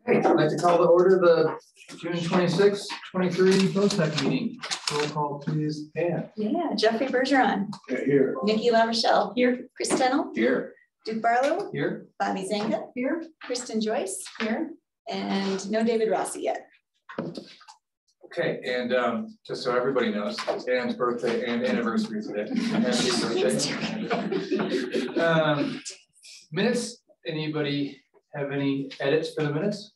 Hey, I'd like to call to order the June 26, 23 BOSAC meeting. Roll call, please. Ann. Yeah, Jeffrey Bergeron. Yeah, here. Nikki LaRochelle. Here. Chris Tennell. Here. Duke Barlow. Here. Bobby Zanga. Here. Kristen Joyce. Here. And no David Rossi yet. Okay, and just so everybody knows, it's Ann's birthday and anniversary today. Happy birthday. Minutes, anybody have any edits for the minutes?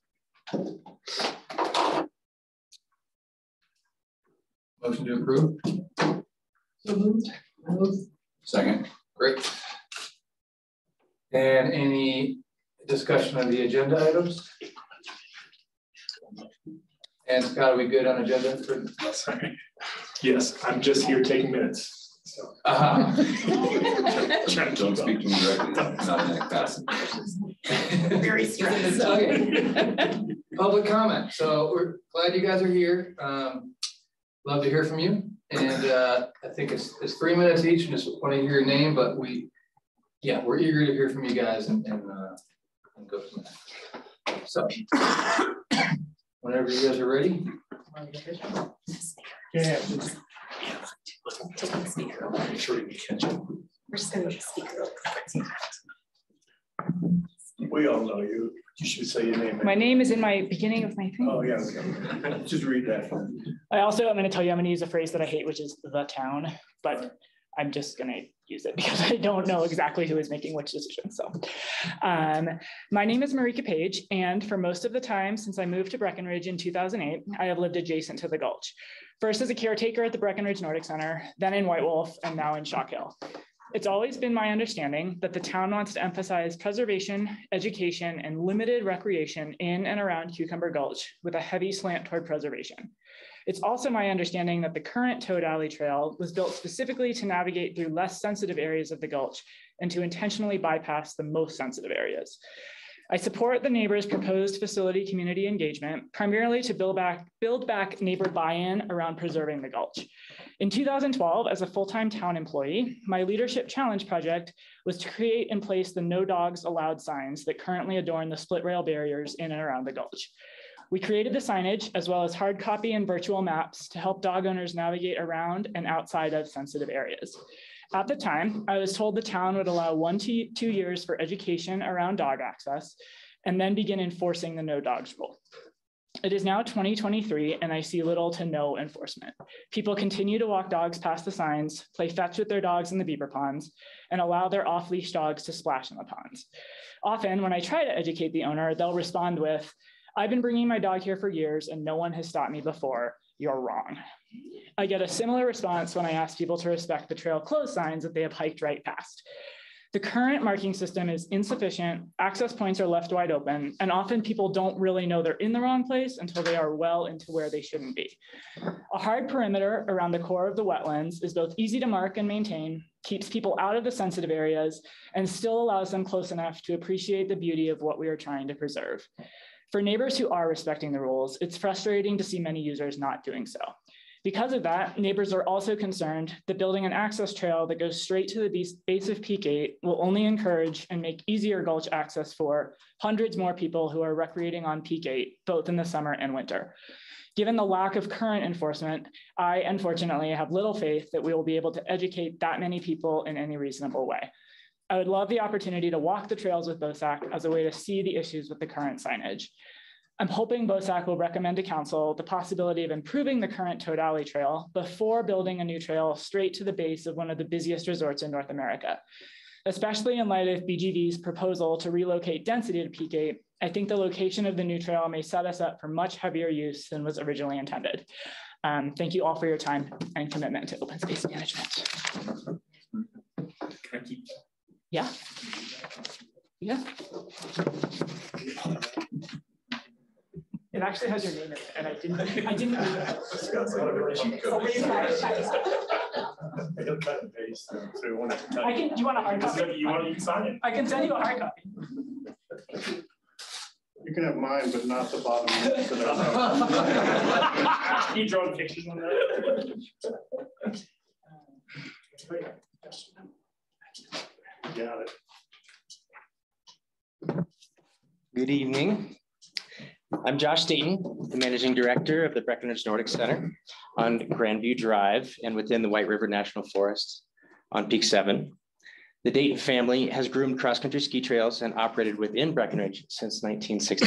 Motion to approve? So moved. Second. Great. And any discussion on the agenda items? And Scott, are we good on agenda for? Sorry. Yes, I'm just here taking minutes. So. Don't speak to me directly. Not in that class. Very stressed. Okay. Public comment. So we're glad you guys are here. Love to hear from you. And I think it's 3 minutes each, and just want to hear your name. But we're eager to hear from you guys and go from there. So. Whenever you guys are ready. Yeah. Taking the speaker over. Make sure you can catch it. We're just going to move the speaker over. We all know you. You should say your name. My name is in my beginning of my thing. Oh, yeah. Okay. Just read that. I'm going to tell you, I'm going to use a phrase that I hate, which is the town, but I'm just going to use it because I don't know exactly who is making which decision. So my name is Marika Page, and for most of the time since I moved to Breckenridge in 2008, I have lived adjacent to the Gulch. First as a caretaker at the Breckenridge Nordic Center, then in White Wolf, and now in Chalk Hill. It's always been my understanding that the town wants to emphasize preservation, education, and limited recreation in and around Cucumber Gulch with a heavy slant toward preservation. It's also my understanding that the current Toad Alley Trail was built specifically to navigate through less sensitive areas of the Gulch and to intentionally bypass the most sensitive areas. I support the neighbors' proposed facility community engagement, primarily to build back neighbor buy-in around preserving the Gulch. In 2012, as a full-time town employee, my leadership challenge project was to create and place the no dogs allowed signs that currently adorn the split rail barriers in and around the Gulch. We created the signage as well as hard copy and virtual maps to help dog owners navigate around and outside of sensitive areas. At the time, I was told the town would allow 1 to 2 years for education around dog access and then begin enforcing the no dogs rule. It is now 2023 and I see little to no enforcement. People continue to walk dogs past the signs, play fetch with their dogs in the beaver ponds, and allow their off-leash dogs to splash in the ponds. Often when I try to educate the owner, they'll respond with, "I've been bringing my dog here for years and no one has stopped me before. You're wrong." I get a similar response when I ask people to respect the trail closed signs that they have hiked right past. The current marking system is insufficient, access points are left wide open, and often people don't really know they're in the wrong place until they are well into where they shouldn't be. A hard perimeter around the core of the wetlands is both easy to mark and maintain, keeps people out of the sensitive areas, and still allows them close enough to appreciate the beauty of what we are trying to preserve. For neighbors who are respecting the rules, it's frustrating to see many users not doing so. Because of that, neighbors are also concerned that building an access trail that goes straight to the base of Peak 8 will only encourage and make easier Gulch access for hundreds more people who are recreating on Peak 8, both in the summer and winter. Given the lack of current enforcement, I unfortunately have little faith that we will be able to educate that many people in any reasonable way. I would love the opportunity to walk the trails with BOSAC as a way to see the issues with the current signage. I'm hoping BOSAC will recommend to council the possibility of improving the current Toad Alley Trail before building a new trail straight to the base of one of the busiest resorts in North America. Especially in light of BGV's proposal to relocate density to Peak 8, I think the location of the new trail may set us up for much heavier use than was originally intended. Thank you all for your time and commitment to open space management. Can I keep that? Yeah. Yeah. It actually has your name in it, and I didn't read it. Scott's got a really cheap code. I gotta cut and paste, so you want to. Do you want a hard copy? You can sign it. I can send you a hard copy. You can have mine, but not the bottom. You draw pictures on that. Got it. Good evening. I'm Josh Dayton, the Managing Director of the Breckenridge Nordic Center on Grandview Drive and within the White River National Forest on Peak 7. The Dayton family has groomed cross-country ski trails and operated within Breckenridge since 1960.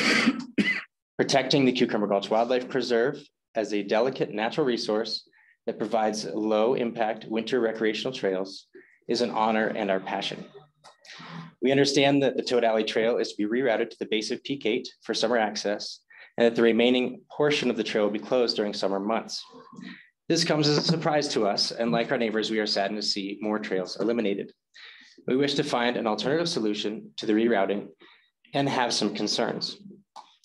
Protecting the Cucumber Gulch Wildlife Preserve as a delicate natural resource that provides low-impact winter recreational trails is an honor and our passion. We understand that the Toad Alley Trail is to be rerouted to the base of Peak 8 for summer access, and that the remaining portion of the trail will be closed during summer months. This comes as a surprise to us, and like our neighbors, we are saddened to see more trails eliminated. We wish to find an alternative solution to the rerouting and have some concerns.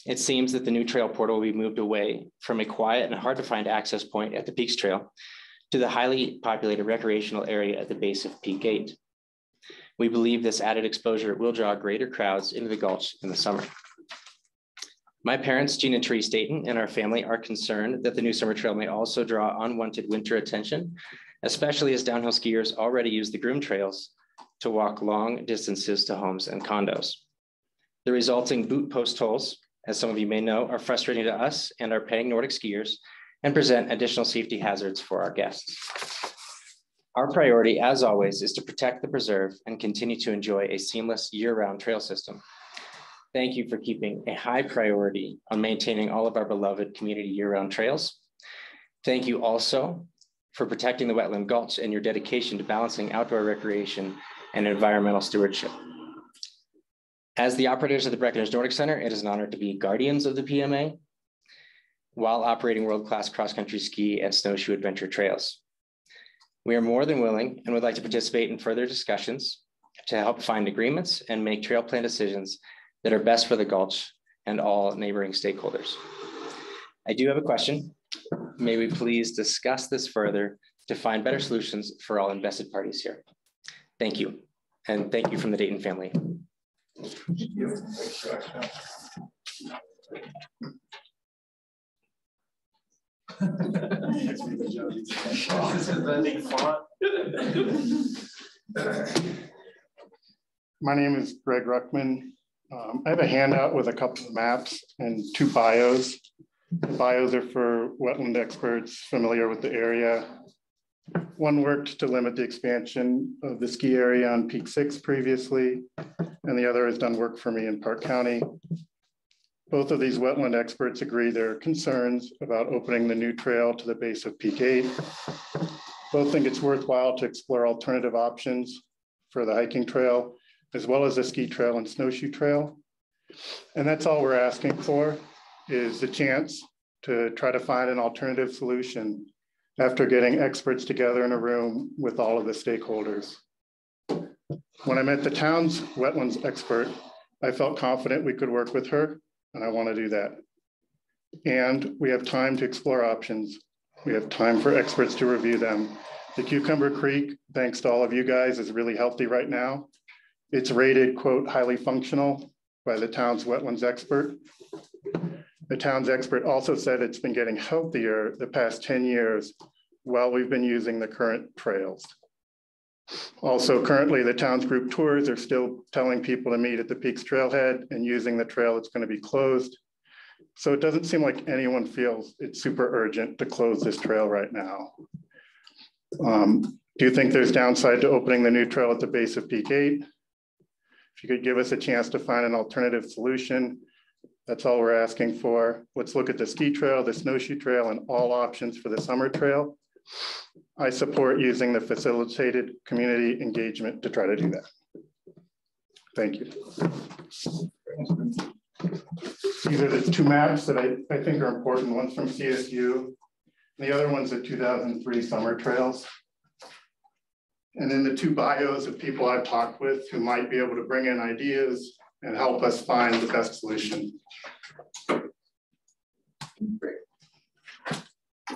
It seems that the new trail portal will be moved away from a quiet and hard to find access point at the Peaks Trail to the highly populated recreational area at the base of Peak 8. We believe this added exposure will draw greater crowds into the Gulch in the summer. My parents, Jean and Therese Dayton, and our family are concerned that the new summer trail may also draw unwanted winter attention, especially as downhill skiers already use the groomed trails to walk long distances to homes and condos. The resulting boot post tolls, as some of you may know, are frustrating to us and our paying Nordic skiers and present additional safety hazards for our guests. Our priority, as always, is to protect the preserve and continue to enjoy a seamless year-round trail system. Thank you for keeping a high priority on maintaining all of our beloved community year-round trails. Thank you also for protecting the wetland gulch and your dedication to balancing outdoor recreation and environmental stewardship. As the operators of the Breckenridge Nordic Center, it is an honor to be guardians of the PMA while operating world-class cross-country ski and snowshoe adventure trails. We are more than willing and would like to participate in further discussions to help find agreements and make trail plan decisions that are best for the Gulch and all neighboring stakeholders. I do have a question. May we please discuss this further to find better solutions for all invested parties here? Thank you. And thank you from the Dayton family. My name is Greg Ruckman. I have a handout with a couple of maps and 2 bios. The bios are for wetland experts familiar with the area. One worked to limit the expansion of the ski area on Peak 6 previously, and the other has done work for me in Park County. Both of these wetland experts agree there are concerns about opening the new trail to the base of Peak 8. Both think it's worthwhile to explore alternative options for the hiking trail, as well as the ski trail and snowshoe trail. And that's all we're asking for, is the chance to try to find an alternative solution after getting experts together in a room with all of the stakeholders. When I met the town's wetlands expert, I felt confident we could work with her, and I want to do that. And we have time to explore options. We have time for experts to review them. The Cucumber Creek, thanks to all of you guys, is really healthy right now. It's rated, quote, highly functional by the town's wetlands expert. The town's expert also said it's been getting healthier the past 10 years while we've been using the current trails. Also, currently, the town's group tours are still telling people to meet at the Peaks Trailhead and using the trail that's going to be closed. So it doesn't seem like anyone feels it's super urgent to close this trail right now. Do you think there's downside to opening the new trail at the base of Peak 8? If you could give us a chance to find an alternative solution, that's all we're asking for. Let's look at the ski trail, the snowshoe trail, and all options for the summer trail. I support using the facilitated community engagement to try to do that. Thank you. These are the 2 maps that I think are important. One's from CSU, and the other one's the 2003 summer trails. And then the 2 bios of people I've talked with who might be able to bring in ideas and help us find the best solution.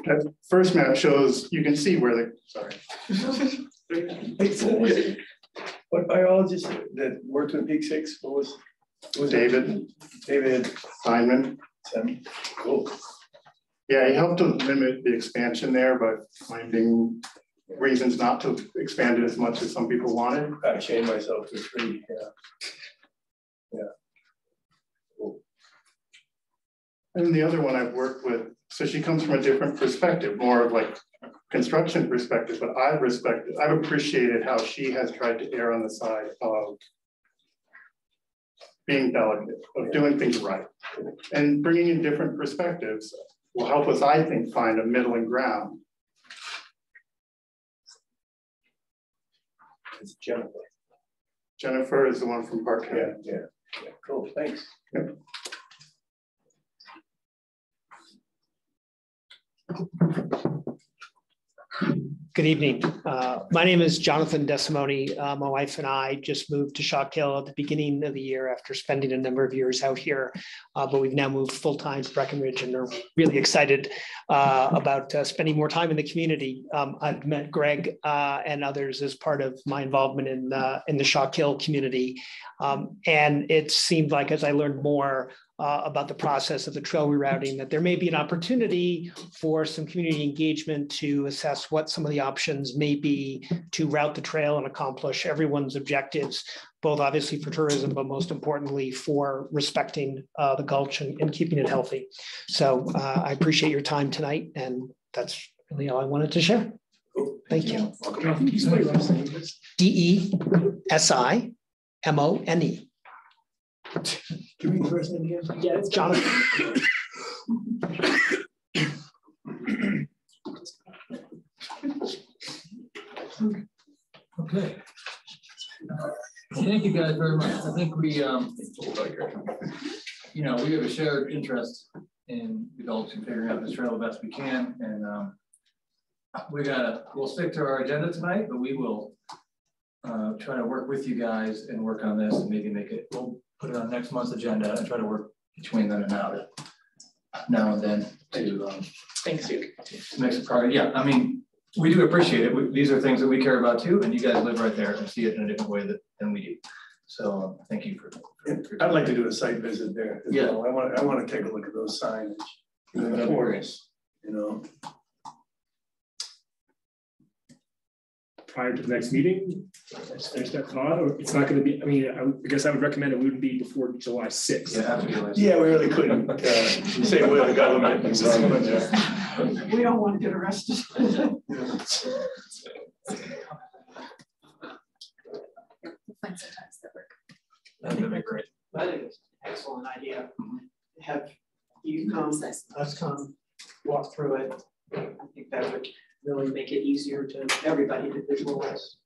That first map shows, you can see where the, sorry. What biologist that worked with Peak 6? What was David Simon. Cool. Yeah, he helped to limit the expansion there, but finding reasons not to expand it as much as some people wanted. I chained myself to a tree. Yeah. And the other one I've worked with, so she comes from a different perspective, more of like a construction perspective, but I've appreciated how she has tried to err on the side of being delicate, of doing things right. And bringing in different perspectives will help us, I think, find a middling ground. It's Jennifer. Jennifer is the one from Park County. Yeah, cool, thanks. Yep. Good evening. My name is Jonathan Desimone. My wife and I just moved to Chalk Hill at the beginning of the year after spending a number of years out here, but we've now moved full-time to Breckenridge and are really excited about spending more time in the community. I've met Greg and others as part of my involvement in the Chalk Hill community. And it seemed like as I learned more about the process of the trail rerouting, that there may be an opportunity for some community engagement to assess what some of the options may be to route the trail and accomplish everyone's objectives, both obviously for tourism, but most importantly for respecting the gulch and keeping it healthy. So I appreciate your time tonight, and that's really all I wanted to share. Thank you. Desimone. Give me the first name again. Yeah, it's Jonathan. Okay. Thank you guys very much. I think we, we have a shared interest in developing, figuring out this trail the best we can, and we'll stick to our agenda tonight, but we will try to work with you guys and work on this and maybe we'll put it on next month's agenda and try to work between then and now and then to Thanks, Duke. make some progress. Yeah, I mean, we do appreciate it. These are things that we care about too, and you guys live right there and see it in a different way than we do. So thank you for I'd like to do a site visit there. Yeah, I want to take a look at those signage. Prior to the next meeting, let's finish that thought, or it's not going to be, I mean, I guess I would recommend it wouldn't be before July 6th. Yeah, we really couldn't say we're the government. We don't want to get arrested. That'd be great. I think it's an excellent idea. Have you come, us come, walk through it. I think that would really make it easier to everybody to visualize.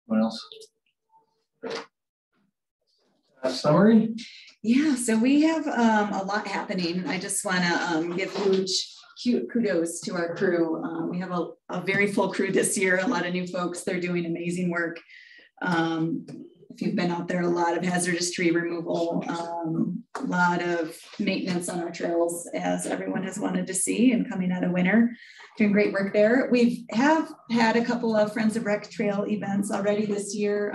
What else? Summary? Yeah, so we have a lot happening. I just want to give huge kudos to our crew. We have a very full crew this year, a lot of new folks. They're doing amazing work. If you've been out there, a lot of hazardous tree removal, a lot of maintenance on our trails, as everyone has wanted to see, and coming out of winter, doing great work there. We have had a couple of Friends of Rec Trail events already this year.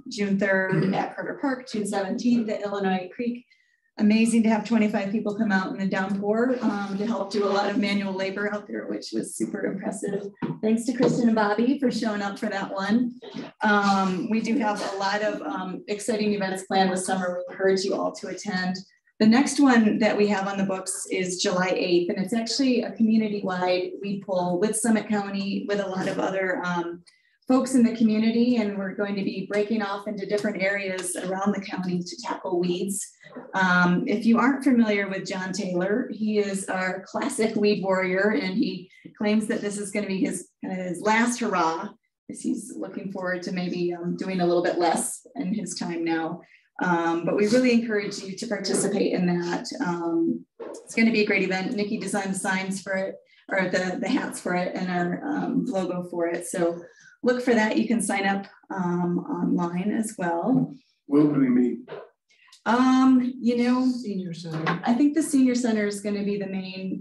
June 3rd at Carter Park, June 17th at Illinois Creek. Amazing to have 25 people come out in the downpour to help do a lot of manual labor out there, which was super impressive. Thanks to Kristen and Bobby for showing up for that one. We do have a lot of exciting events planned this summer. We encourage you all to attend. The next one that we have on the books is July 8th, and it's actually a community-wide weed pull with Summit County, with a lot of other folks in the community, and we're going to be breaking off into different areas around the county to tackle weeds. If you aren't familiar with John Taylor, he is our classic weed warrior, and he claims that this is going to be his last hurrah, as he's looking forward to maybe doing a little bit less in his time now. But we really encourage you to participate in that. It's going to be a great event. Nikki designed the signs for it, or the hats for it, and our logo for it. So look for that. You can sign up online as well. Where do we meet? Senior Center. I think the Senior Center is going to be the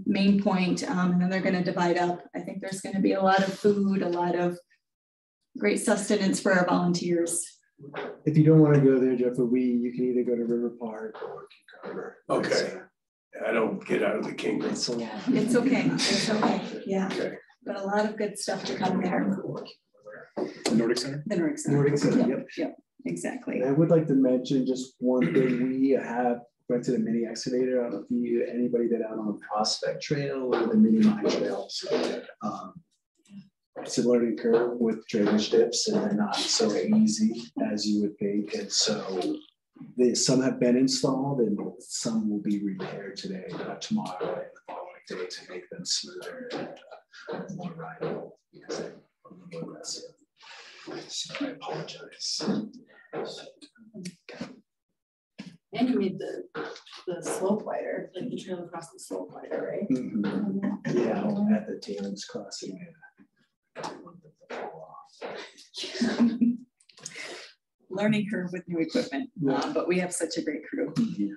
main point, and then they're going to divide up. I think there's going to be a lot of food, a lot of great sustenance for our volunteers. If you don't want to go there, Jeff, you can either go to River Park or Carver. Okay. I don't get out of the kingdom. Yeah, it's okay. It's okay. Yeah. Okay. But a lot of good stuff to come there. The Nordic Center? The Nordic Center. Nordic Center, yep. Exactly. And I would like to mention just one thing. We have rented a mini excavator. I don't know if anybody been out on Prospect Trail or the mini mine trails. It's a learning curve with drainage dips, and they're not so easy as you would think. And so some have been installed and some will be repaired today, tomorrow, and the following day to make them smoother and more rideable because they're a little less. So I apologize. And you made the slope wider, like the trail across the slope wider, right? Mm-hmm. Yeah, at the tailings crossing. Learning curve with new equipment, but we have such a great crew.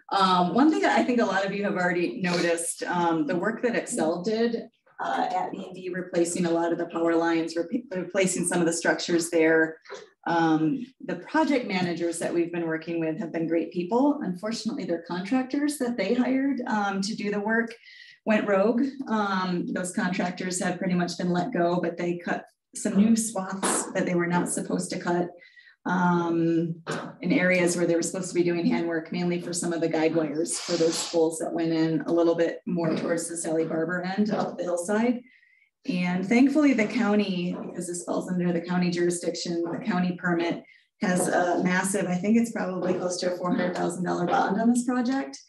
One thing that I think a lot of you have already noticed, the work that Excel did at B&B, replacing a lot of the power lines, replacing some of the structures there. The project managers that we've been working with have been great people. Unfortunately, their contractors that they hired to do the work went rogue. Those contractors have pretty much been let go, but they cut some new swaths that they were not supposed to cut in areas where they were supposed to be doing handwork, mainly for some of the guide wires for those poles that went in a little bit more towards the Sally Barber end up the hillside. And thankfully the county, because this falls under the county jurisdiction, the county permit has a massive, I think it's probably close to a $400,000 bond on this project.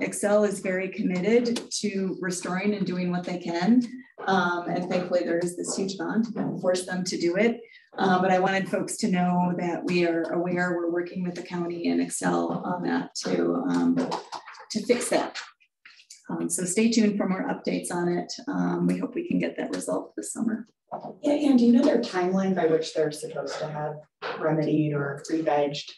Excel is very committed to restoring and doing what they can. And thankfully there is this huge bond that forced them to do it. But I wanted folks to know that we are aware, we're working with the county and Excel on that to fix that. So stay tuned for more updates on it. We hope we can get that resolved this summer. Yeah, and do you know their timeline by which they're supposed to have remedied or re-vegged?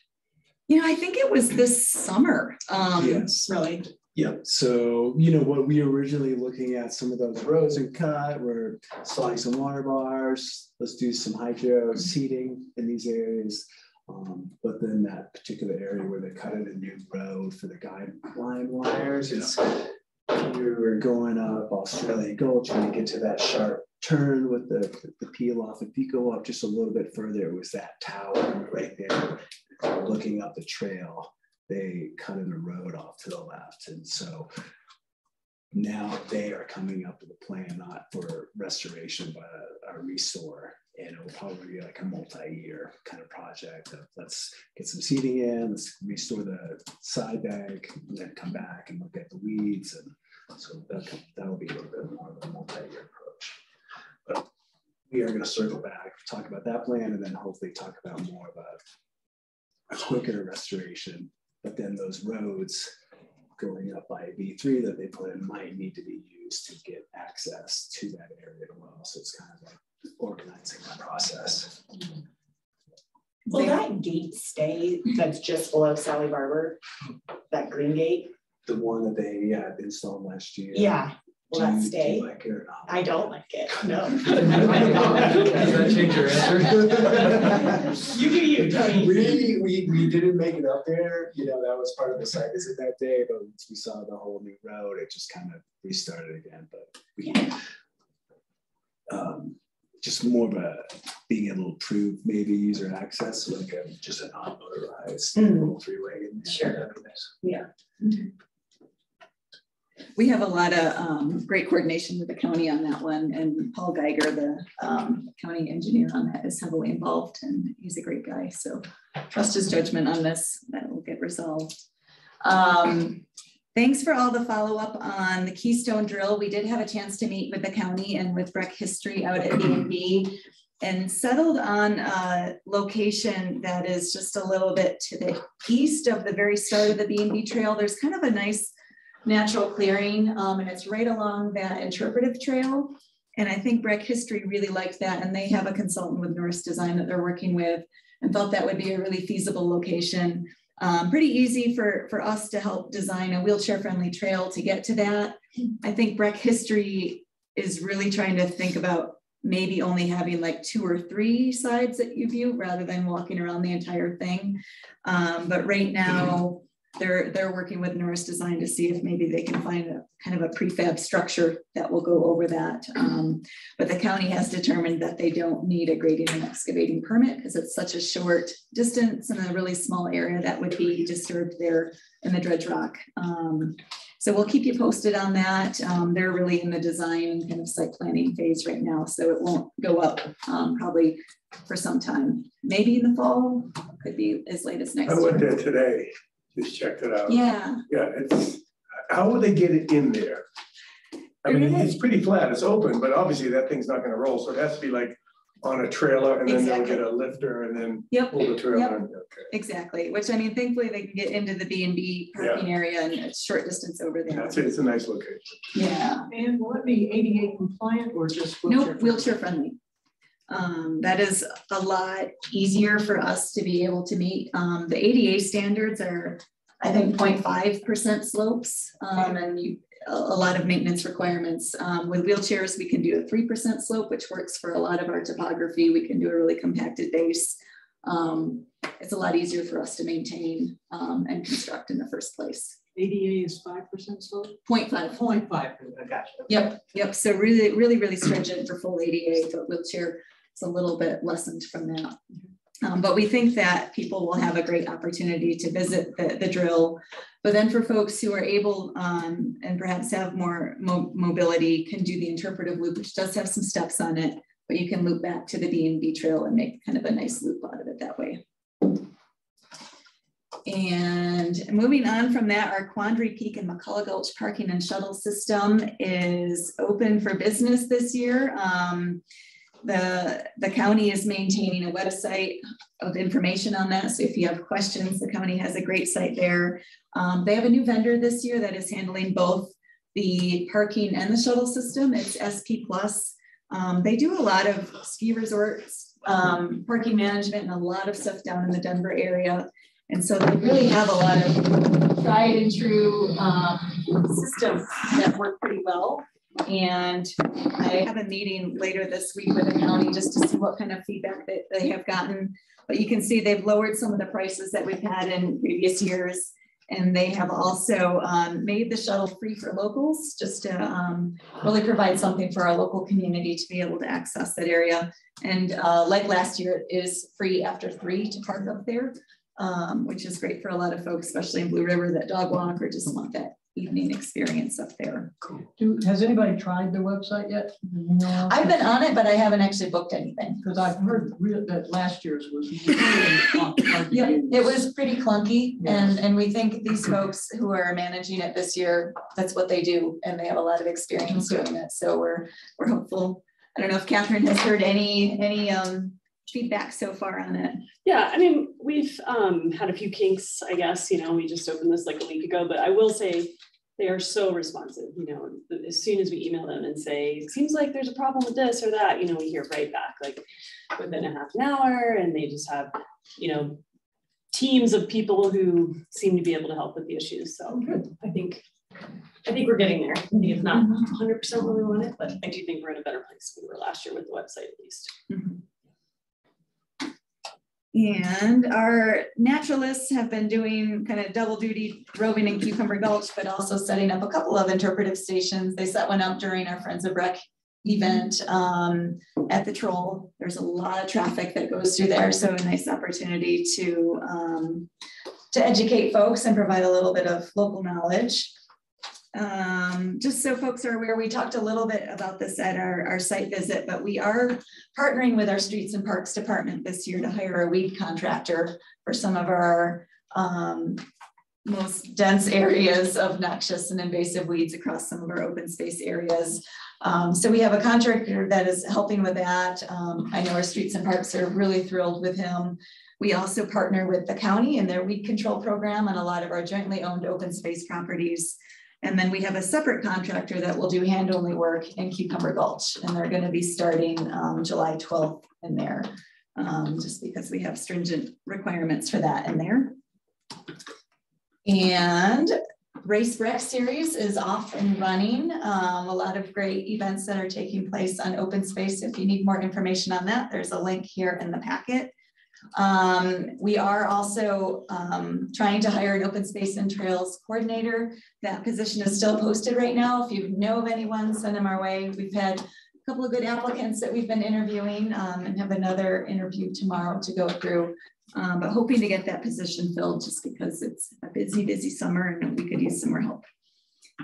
You know, I think it was this summer. Yes. Really? Yep. So, you know, what we originally looking at some of those roads and cut, we're installing some water bars. Let's do some hydro seeding in these areas. But then that particular area where they cut in a new road for the guideline wires, it's you were going up Australia Gulch when you get to that sharp turn with the peel off. If you go up just a little bit further, it was that tower right there. Looking up the trail, they cut in a road off to the left. And so now they are coming up with a plan, not for restoration, but a restore. And it will probably be like a multi-year kind of project of let's get some seeding in, let's restore the side bank, and then come back and look at the weeds. And so that'll be a little bit more of a multi-year approach. But we are going to circle back, talk about that plan, and then hopefully talk about more about a quicker restoration. But then those roads going up by B3 that they put in might need to be used to get access to that area as well. So it's kind of like organizing that process. Will that gate stay that's just below Sally Barber? That green gate? The one that they installed last year. Yeah. Will that stay? Do you like it or not? I don't like it. No. Does that change your answer? You do you, Tony. We didn't make it up there. You know, that was part of the site visit that day, but once we saw the whole new road, it just kind of restarted again. But we, just more of a being able to prove maybe user access, like just a non-motorized three-way in there. Sure. Yeah. We have a lot of great coordination with the county on that one, and Paul Geiger, the county engineer on that, is heavily involved, and he's a great guy. So trust his judgment on this, that will get resolved. Thanks for all the follow-up on the Keystone drill. We did have a chance to meet with the county and with Breck History out at B&B and settled on a location that is just a little bit to the east of the very start of the B&B trail. There's kind of a nice natural clearing, and it's right along that interpretive trail. And I think Breck History really liked that, and they have a consultant with Norris Design that they're working with and thought that would be a really feasible location. Pretty easy for us to help design a wheelchair-friendly trail to get to that. I think Breck History is really trying to think about maybe only having like 2 or 3 sides that you view rather than walking around the entire thing. But right now, they're working with Norris Design to see if maybe they can find a kind of a prefab structure that will go over that. But the county has determined that they don't need a grading and excavating permit because it's such a short distance in a really small area that would be disturbed there in the dredge rock. So we'll keep you posted on that. They're really in the design and kind of site planning phase right now, so it won't go up probably for some time. Maybe in the fall, could be as late as next year. I went there today, just checked it out. Yeah. Yeah, it's, how would they get it in there? I mean, it's pretty flat, it's open, but obviously that thing's not gonna roll, so it has to be like on a trailer and then they'll get a lifter and then pull the trailer. Okay. Exactly, which I mean, thankfully they can get into the B&B parking area and it's short distance over there. That's it, it's a nice location. Yeah. And will it be ADA compliant or just wheelchair? Nope, wheelchair friendly. That is a lot easier for us to be able to meet. The ADA standards are, I think, 0.5% slopes and a lot of maintenance requirements. With wheelchairs, we can do a 3% slope, which works for a lot of our topography. We can do a really compacted base. It's a lot easier for us to maintain and construct in the first place. ADA is 5% slope? 0.5. 0.5, gotcha. Yep. So really stringent for full ADA, but wheelchair, it's a little bit lessened from that. But we think that people will have a great opportunity to visit the drill. But then for folks who are able and perhaps have more mobility, can do the interpretive loop, which does have some steps on it, but you can loop back to the B&B trail and make kind of a nice loop out of it that way. And moving on from that, our Quandary Peak and McCullough Gulch parking and shuttle system is open for business this year. The county is maintaining a website of information on that. So if you have questions, the county has a great site there. They have a new vendor this year that is handling both the parking and the shuttle system. It's SP Plus. They do a lot of ski resorts, parking management, and a lot of stuff down in the Denver area. And so they really have a lot of tried and true systems that work pretty well. And I have a meeting later this week with the county just to see what kind of feedback that they have gotten. But you can see they've lowered some of the prices that we've had in previous years. And they have also made the shuttle free for locals, just to really provide something for our local community to be able to access that area. And like last year, it is free after 3 to park up there, which is great for a lot of folks, especially in Blue River, that dog walk or just want that evening experience up there. Cool. Has anybody tried the website yet? I've been on it, but I haven't actually booked anything. Because I've heard that last year's was really yeah, it was pretty clunky, and we think these folks who are managing it this year, that's what they do, and they have a lot of experience doing it. So we're hopeful. I don't know if Catherine has heard any feedback so far on it. Yeah, I mean, we've had a few kinks, I guess, we just opened this like a week ago, but I will say they are so responsive, as soon as we email them and say, it seems like there's a problem with this or that, we hear right back like within a half an hour, and they just have, teams of people who seem to be able to help with the issues. So I think we're getting there. I think it's not 100% where we want it, but I do think we're in a better place than we were last year with the website at least. And our naturalists have been doing kind of double duty roving in Cucumber Gulch, but also setting up a couple of interpretive stations. They set one up during our Friends of Breck event at the Troll. There's a lot of traffic that goes through there, so a nice opportunity to educate folks and provide a little bit of local knowledge. Just so folks are aware, we talked a little bit about this at our site visit, but we are partnering with our Streets and Parks Department this year to hire a weed contractor for some of our most dense areas of noxious and invasive weeds across some of our open space areas. So we have a contractor that is helping with that. I know our Streets and Parks are really thrilled with him. We also partner with the county and their weed control program on a lot of our jointly owned open space properties. And then we have a separate contractor that will do hand-only work in Cucumber Gulch, and they're going to be starting July 12th in there, just because we have stringent requirements for that in there. And Race Breck series is off and running. A lot of great events that are taking place on open space. If you need more information on that, there's a link here in the packet. We are also trying to hire an open space and trails coordinator. That position is still posted right now. If you know of anyone, send them our way. We've had a couple of good applicants that we've been interviewing and have another interview tomorrow to go through. But hoping to get that position filled just because it's a busy summer and we could use some more help.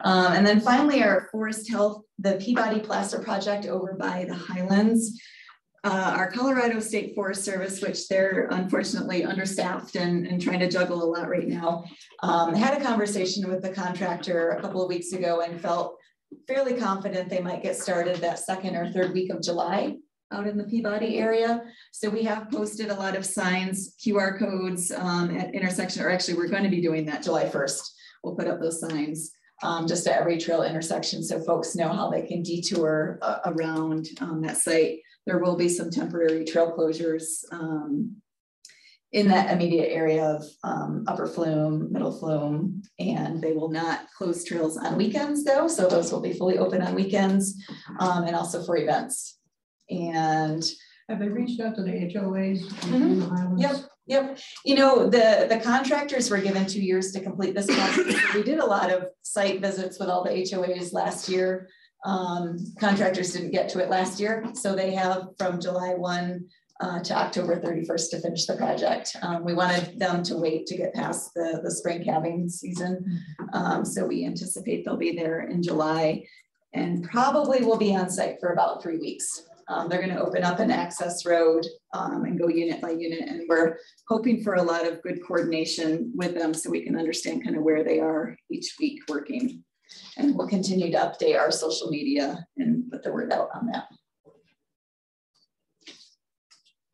And then finally, our forest health, the Peabody Placer project over by the Highlands. Our Colorado State Forest Service, which they're unfortunately understaffed and trying to juggle a lot right now, had a conversation with the contractor a couple of weeks ago and felt fairly confident they might get started that second or third week of July out in the Peabody area. So we have posted a lot of signs, QR codes at intersection, or actually we're going to be doing that July 1st. We'll put up those signs just at every trail intersection so folks know how they can detour around that site. There will be some temporary trail closures in that immediate area of Upper Flume, Middle Flume, and they will not close trails on weekends though. So those will be fully open on weekends and also for events. And have they reached out to the HOAs? Yep. You know, the contractors were given 2 years to complete this project. We did a lot of site visits with all the HOAs last year. Contractors didn't get to it last year, so they have from July 1 to October 31st to finish the project. We wanted them to wait to get past the spring calving season, so we anticipate they'll be there in July and probably will be on site for about 3 weeks. They're going to open up an access road and go unit by unit, and we're hoping for a lot of good coordination with them so we can understand kind of where they are each week working. And we'll continue to update our social media and put the word out on that.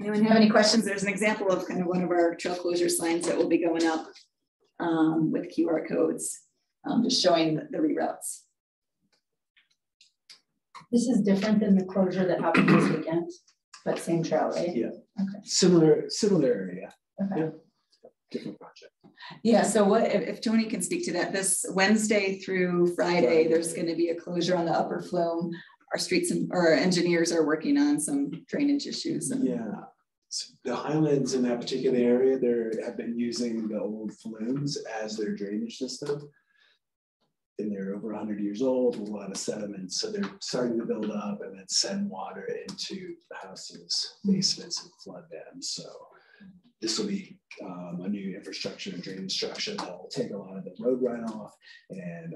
Anyone have any questions? There's an example of kind of one of our trail closure signs that will be going up with QR codes, just showing the reroutes. This is different than the closure that happened this weekend, but same trail, right? Yeah. Okay. Similar area. Okay. Yeah. Different project. Yeah, so what if Tony can speak to that, this Wednesday through Friday, there's going to be a closure on the Upper Flume. Our streets and our engineers are working on some drainage issues. And yeah, so the Highlands in that particular area, they have been using the old flumes as their drainage system. And they're over 100 years old with a lot of sediment. So they're starting to build up and then send water into houses, basements, and flood them. So this will be a new infrastructure and drainage structure that will take a lot of the road runoff and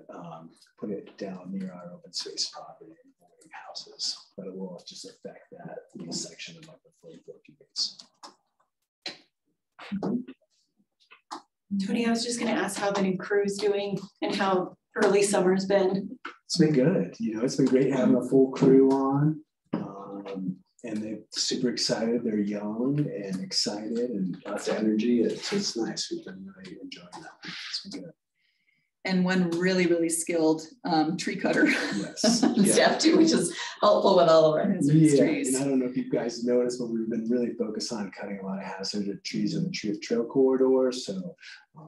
put it down near our open space property and avoiding houses. But it will just affect that little section of like the flood for a few days. Tony, I was just going to ask how the new crew's doing and how early summer's been. It's been good. You know, it's been great having a full crew on. And they're super excited. They're young and excited and lots of energy. It's nice. We've been really enjoying that. It's been good. And one really skilled tree cutter yes. staff too, which is helpful with all of our hazardous trees. And I don't know if you guys noticed, but we've been really focused on cutting a lot of hazardous trees in the trail corridor. So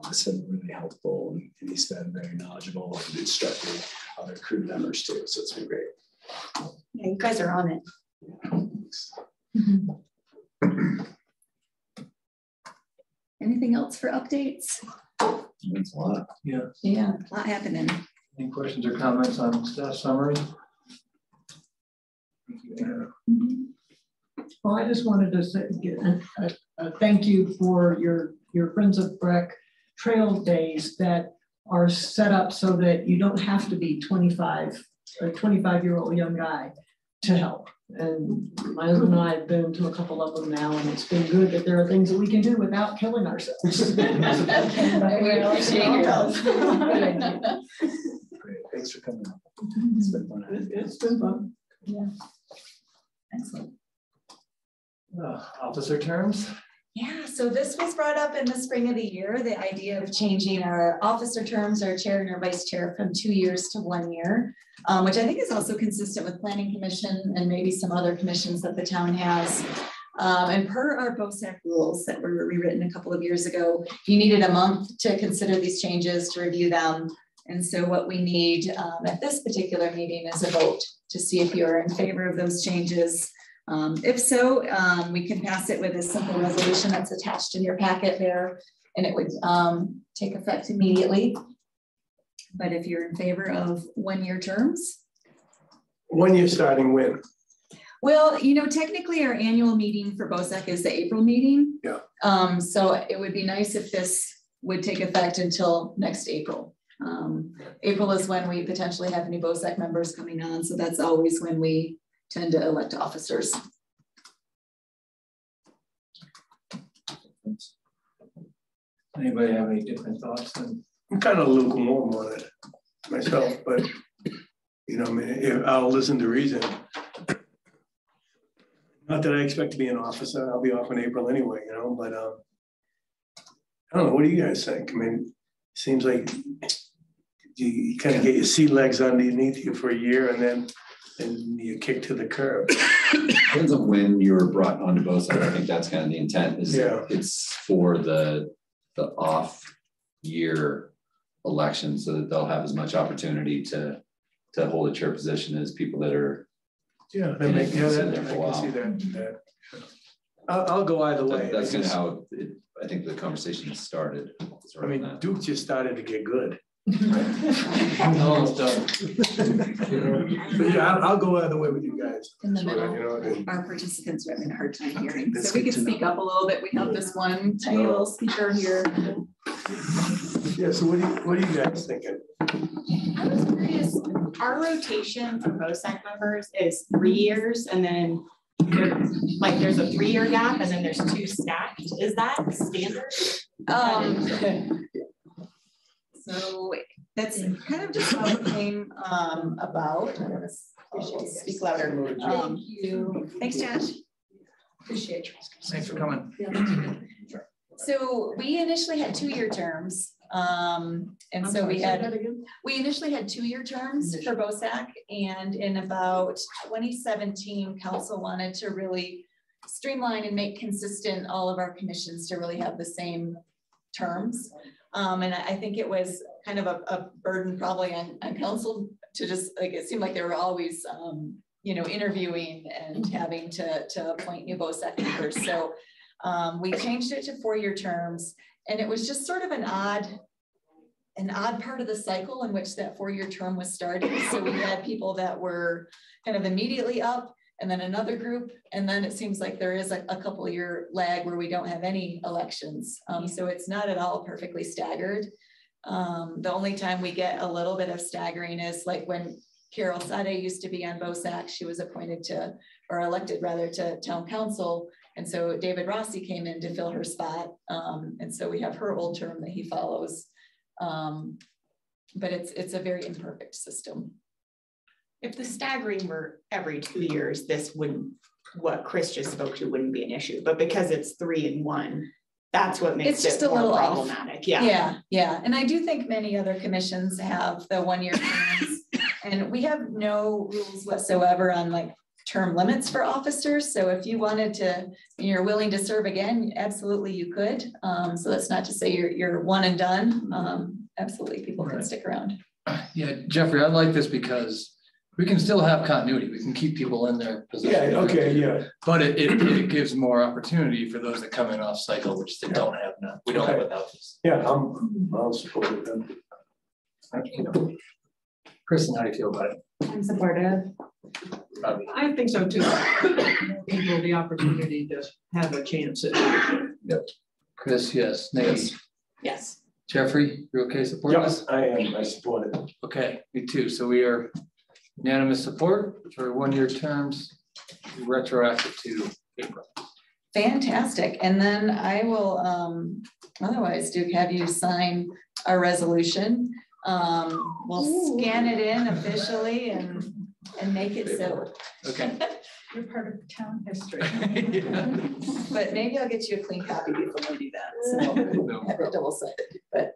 it's been really helpful, and he's been very knowledgeable and instructing other crew members too. So it's been great. Yeah, you guys are on it. Anything else for updates? That's a lot. Yeah. Yeah, a lot happening. Any questions or comments on staff summary? Well, I just wanted to say thank you for your Friends of Breck trail days that are set up so that you don't have to be 25, a 25-year-old young guy to help. And my husband and I have been to a couple of them now, and it's been good that there are things that we can do without killing ourselves. We appreciate your help. Great. Thanks for coming up. It's been fun. It's been fun. Yeah. Excellent. Officer terms? Yeah, so this was brought up in the spring of the year, the idea of changing our officer terms, our chair and our vice chair, from 2 years to 1 year, which I think is also consistent with Planning Commission and maybe some other commissions that the town has. And per our BOSAC rules that were rewritten a couple of years ago, you needed a month to consider these changes, to review them. And so what we need at this particular meeting is a vote to see if you're in favor of those changes. If so, we can pass it with a simple resolution that's attached in your packet there, and it would take effect immediately. But if you're in favor of 1-year terms. 1 year starting when? Well, you know, technically our annual meeting for BOSAC is the April meeting. Yeah. So it would be nice if this would take effect until next April. April is when we potentially have new BOSAC members coming on. So that's always when we tend to elect officers. Anybody have any different thoughts? I'm kind of lukewarm on it myself, but you know, I mean, I'll listen to reason. Not that I expect to be an officer. I'll be off in April anyway, you know, but I don't know. What do you guys think? I mean, it seems like you kind of get your sea legs underneath you for a year and then you kick to the curb. Depends on when you were brought onto BOSAC. I think that's kind of the intent is it's for the off year election so that they'll have as much opportunity to hold a chair position as people that are I can see that. I'll go either way. That's kind of how I think the conversation started. I mean, Duke just started to get good. Almost done. But yeah, I'll go either way with you guys. In the middle, our participants are having a hard time hearing. So we can speak up a little bit. We have this one tiny little speaker here. Yeah, so what are you guys thinking? I was curious, our rotation for BOSAC members is 3 years, and then there's a 3-year gap, and then there's 2 stacked. Is that standard? So that's kind of just how it came about. I'm gonna speak louder. Thank you. Thanks, Josh. Appreciate you. Thanks for coming. So we initially had 2-year terms. And so we initially had 2-year terms for BOSAC, and in about 2017, council wanted to really streamline and make consistent all of our commissions to really have the same terms. And I think it was kind of a burden probably on council to just it seemed like they were always, interviewing and having to appoint new BOSAC members. So we changed it to 4-year terms, and it was just sort of an odd part of the cycle in which that 4-year term was started. So we had people that were kind of immediately up, and then another group, and then it seems like there is a couple of year lag where we don't have any elections. So it's not at all perfectly staggered. The only time we get a little bit of staggering is like when Carol Sade used to be on BOSAC. She was appointed to, or elected rather, to town council. And so David Rossi came in to fill her spot. And so we have her old term that he follows. But it's a very imperfect system. If the staggering were every 2 years, this wouldn't, what Chris just spoke to wouldn't be an issue. But because it's 3 and 1, that's what makes it's just it a little problematic. Off. Yeah. And I do think many other commissions have the 1-year terms, and we have no rules whatsoever on term limits for officers. So if you wanted to, you're willing to serve again, absolutely you could. So that's not to say you're one and done. Absolutely, people can stick around. Yeah, Jeffrey, I like this because we can still have continuity. We can keep people in their position. Yeah, okay, yeah. But it gives more opportunity for those that come in off cycle, which they don't have now. We don't have without this. Yeah, I'll support it then. Kristen, how do you feel about it? I'm supportive. I think so too. People the opportunity to have a chance at leadership. Yep. Chris, yes. Nate? Yes. Jeffrey, you okay supporting this? Yes, I am. I support it. Okay, me too. So we are unanimous support for 1-year terms, retroactive to April. Fantastic. And then I will otherwise, Duke, have you sign our resolution. We'll scan it in officially and make it so. Okay. You're part of town history. Yeah. But maybe I'll get you a clean copy before we do that. So have it double sided. But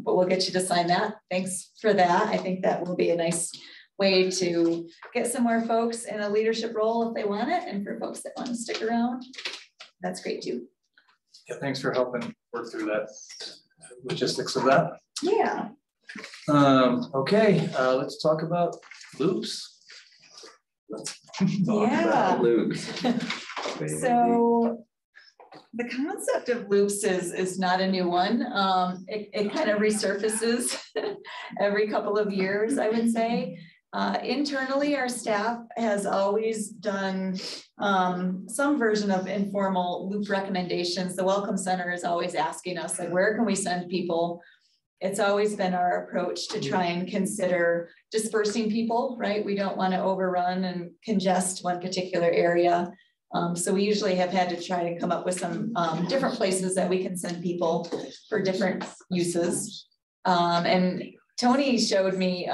we'll get you to sign that. Thanks for that. I think that will be a nice way to get some more folks in a leadership role if they want it, and for folks that want to stick around, that's great too. Yeah, thanks for helping work through that logistics of that. Yeah. Okay, let's talk about loops. Yeah. Loops. So the concept of loops is not a new one. It kind of resurfaces every couple of years, I would say. Internally, our staff has always done some version of informal loop recommendations. The Welcome Center is always asking us, like, where can we send people? It's always been our approach to try and consider dispersing people, right? We don't want to overrun and congest one particular area. So we usually have had to try to come up with some different places that we can send people for different uses. And Tony showed me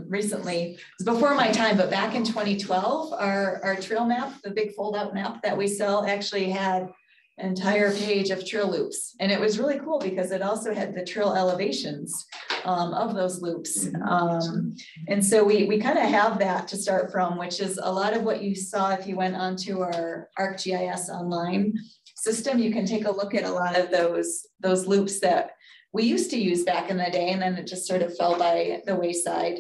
recently, it's before my time, but back in 2012, our trail map, the big fold out map that we sell, actually had an entire page of trail loops. And it was really cool because it also had the trail elevations of those loops. And so we kind of have that to start from, which is a lot of what you saw if you went onto our ArcGIS online system. You can take a look at a lot of those loops that we used to use back in the day, and then it just sort of fell by the wayside.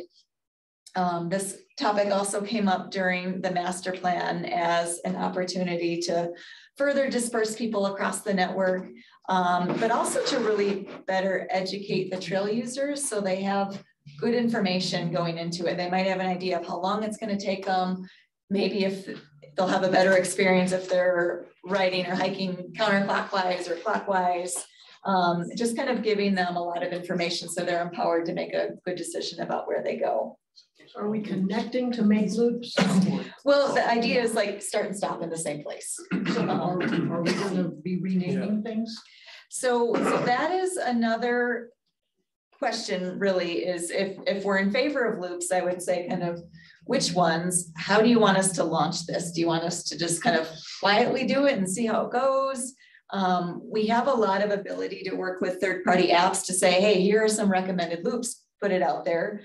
This topic also came up during the master plan as an opportunity to further disperse people across the network, but also to really better educate the trail users so they have good information going into it. They might have an idea of how long it's going to take them, maybe if they'll have a better experience if they're riding or hiking counterclockwise or clockwise. Just kind of giving them a lot of information so they're empowered to make a good decision about where they go. Are we connecting to make loops? Well, the idea is like start and stop in the same place. So are we going to be renaming things? So that is another question, really, is if we're in favor of loops, I would say kind of which ones, how do you want us to launch this? Do you want us to just kind of quietly do it and see how it goes? We have a lot of ability to work with third-party apps to say, hey, here are some recommended loops, put it out there.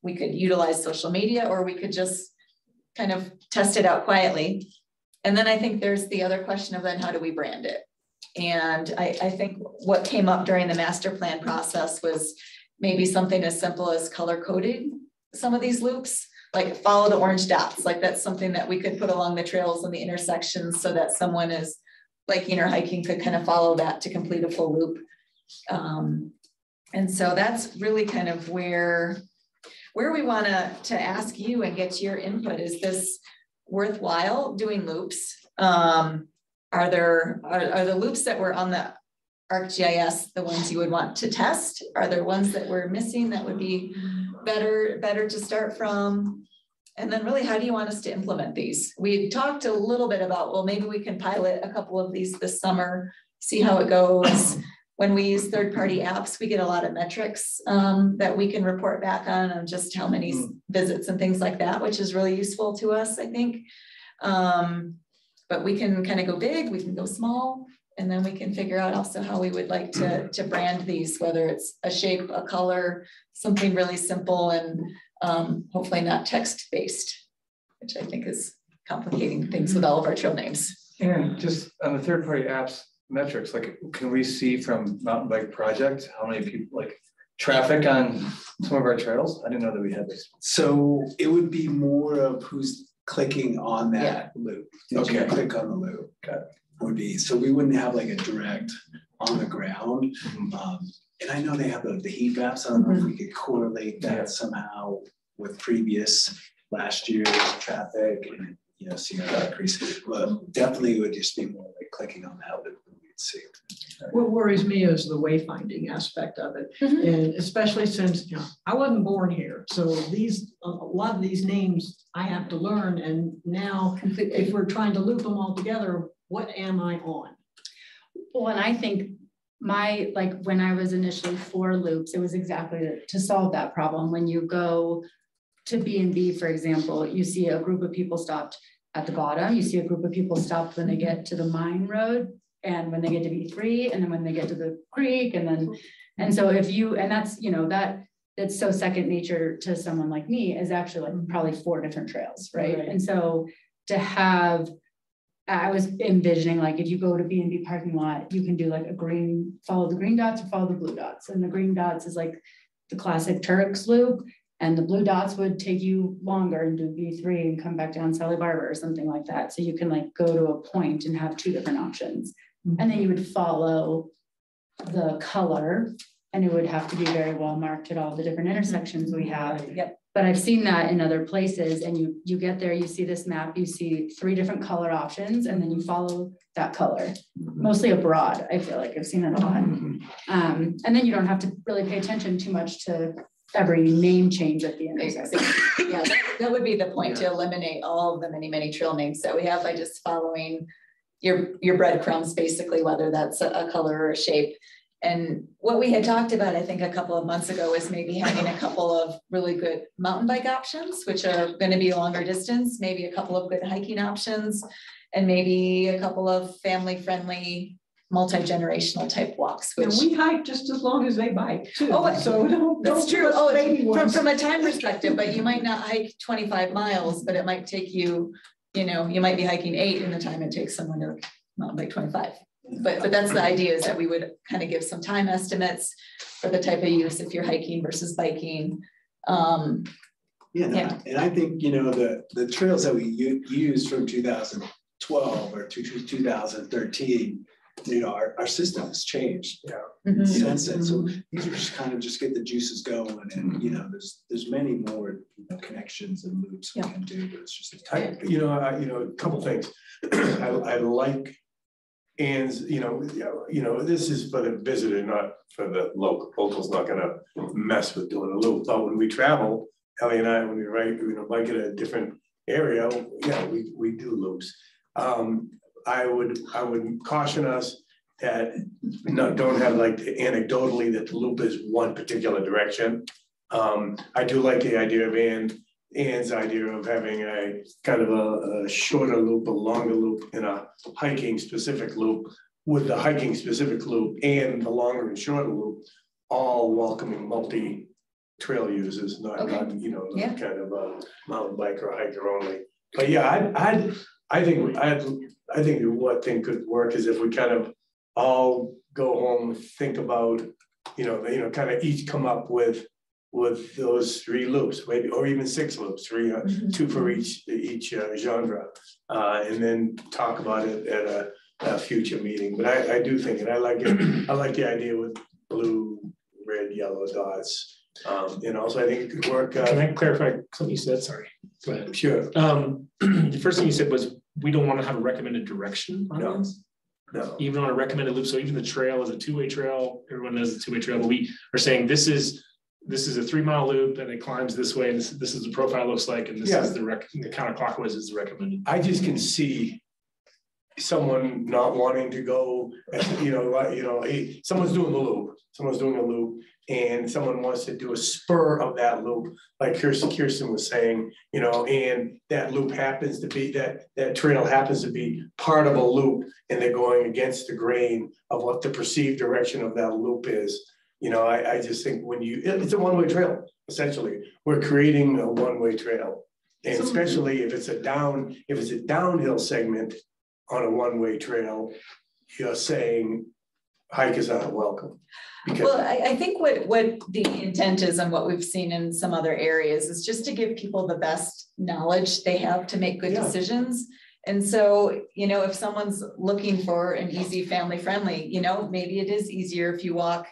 We could utilize social media, or we could just kind of test it out quietly. And then I think there's the other question of then how do we brand it? And I think what came up during the master plan process was maybe something as simple as color coding some of these loops, like follow the orange dots. Like that's something that we could put along the trails and the intersections so that someone is biking or hiking could kind of follow that to complete a full loop. And so that's really kind of where we want to ask you and get your input. Is this worthwhile doing loops? Are the loops that were on the ArcGIS the ones you would want to test? Are there ones that we're missing that would be better to start from? And then really, how do you want us to implement these? We talked a little bit about, well, maybe we can pilot a couple of these this summer, see how it goes. When we use third-party apps, we get a lot of metrics that we can report back on just how many visits and things like that, which is really useful to us, I think. But we can kind of go big, we can go small, and then we can figure out also how we would like to brand these, whether it's a shape, a color, something really simple and hopefully not text-based, which I think is complicating things with all of our trail names. And just on the third-party apps metrics, like can we see from Mountain Bike Project how many people, like traffic on some of our trails? I didn't know that we had this. So it would be more of who's clicking on that loop. Did you click on the loop? Got it. Would be, so we wouldn't have like a direct on the ground. And I know they have the heat maps. I don't know if we could correlate that somehow with previous last year's traffic and see how that increase. But definitely it would just be more like clicking on that loop and we'd see. What worries me is the wayfinding aspect of it. And especially since I wasn't born here. So a lot of these names I have to learn. And now if we're trying to loop them all together, what am I on? Well, and I think when I was initially for loops, it was exactly to solve that problem. When you go to B&B, for example, you see a group of people stopped at the bottom. You see a group of people stopped when they get to the mine road and when they get to B3 and then when they get to the creek and so if you, and that's, that's so second nature to someone like me is actually like probably 4 different trails, right? And so to have, I was envisioning like if you go to B&B parking lot, you can do like follow the green dots or follow the blue dots. And the green dots is like the classic Turks loop. And the blue dots would take you longer and do V3 and come back down Sally Barber or something like that. So you can like go to a point and have 2 different options. And then you would follow the color, and it would have to be very well marked at all the different intersections we have. Yep. But I've seen that in other places, and you get there, you see this map, you see 3 different color options, and then you follow that color. Mostly abroad, I feel like I've seen that a lot. And then you don't have to really pay attention too much to every name change at the intersection. Yeah, that would be the point, to eliminate all of the many trail names that we have by just following your breadcrumbs, basically, whether that's a color or a shape. And what we had talked about, I think a couple of months ago, was maybe having a couple of really good mountain bike options, which are going to be longer distance, maybe a couple of good hiking options, and maybe a couple of family-friendly, multi-generational type walks. Which, and we hike just as long as they bike too. Oh, so that's true. Oh, from a time perspective, but you might not hike 25 miles, but it might take you, you know, you might be hiking 8 in the time it takes someone to mountain bike 25. But that's the idea, is that we would kind of give some time estimates for the type of use if you're hiking versus biking. Yeah. And I think, you know, the trails that we used from 2012 or 2013, you know, our system has changed since then. So these are just kind of just get the juices going, and you know, there's many more, you know, connections and loops we can do. But it's just a couple things. I like. And you know, this is for the visitor, not for the local. Local's not gonna mess with doing a loop. But when we travel, Ellie and I, when we bike at a different area, yeah, we do loops. I would caution us that don't have like anecdotally that the loop is one particular direction. I do like the idea of Ann's idea of having a kind of a shorter loop, a longer loop, and a hiking specific loop, with the hiking specific loop and the longer and shorter loop all welcoming multi trail users, not kind of a mountain biker or hiker only. But yeah, I think what thing could work is if we kind of all go home, think about, kind of each come up with those 3 loops, maybe, or even 6 loops, 2 for each genre, and then talk about it at a future meeting. But I do think, and I like it. I like the idea with blue, red, yellow dots. And also I think it could work. Can I clarify something you said? Sorry. Go ahead. Sure. The first thing you said was we don't want to have a recommended direction on this. No. Even on a recommended loop. So even the trail is a 2-way trail. Everyone knows it's a 2-way trail, but we are saying this is a 3-mile loop and it climbs this way. And this is the profile looks like, and this is the counterclockwise is the recommended. I just can see someone not wanting to go, someone's doing the loop, someone's doing a loop, and someone wants to do a spur of that loop, like Kirsten was saying, and that loop happens to be, that trail happens to be part of a loop, and they're going against the grain of what the perceived direction of that loop is. I just think it's a one-way trail, essentially. We're creating a one-way trail. And especially if it's a downhill segment on a one-way trail, you're saying hikers aren't welcome. Well, I think what the intent is, and what we've seen in some other areas, is just to give people the best knowledge they have to make good decisions. And so, if someone's looking for an easy family-friendly, maybe it is easier if you walk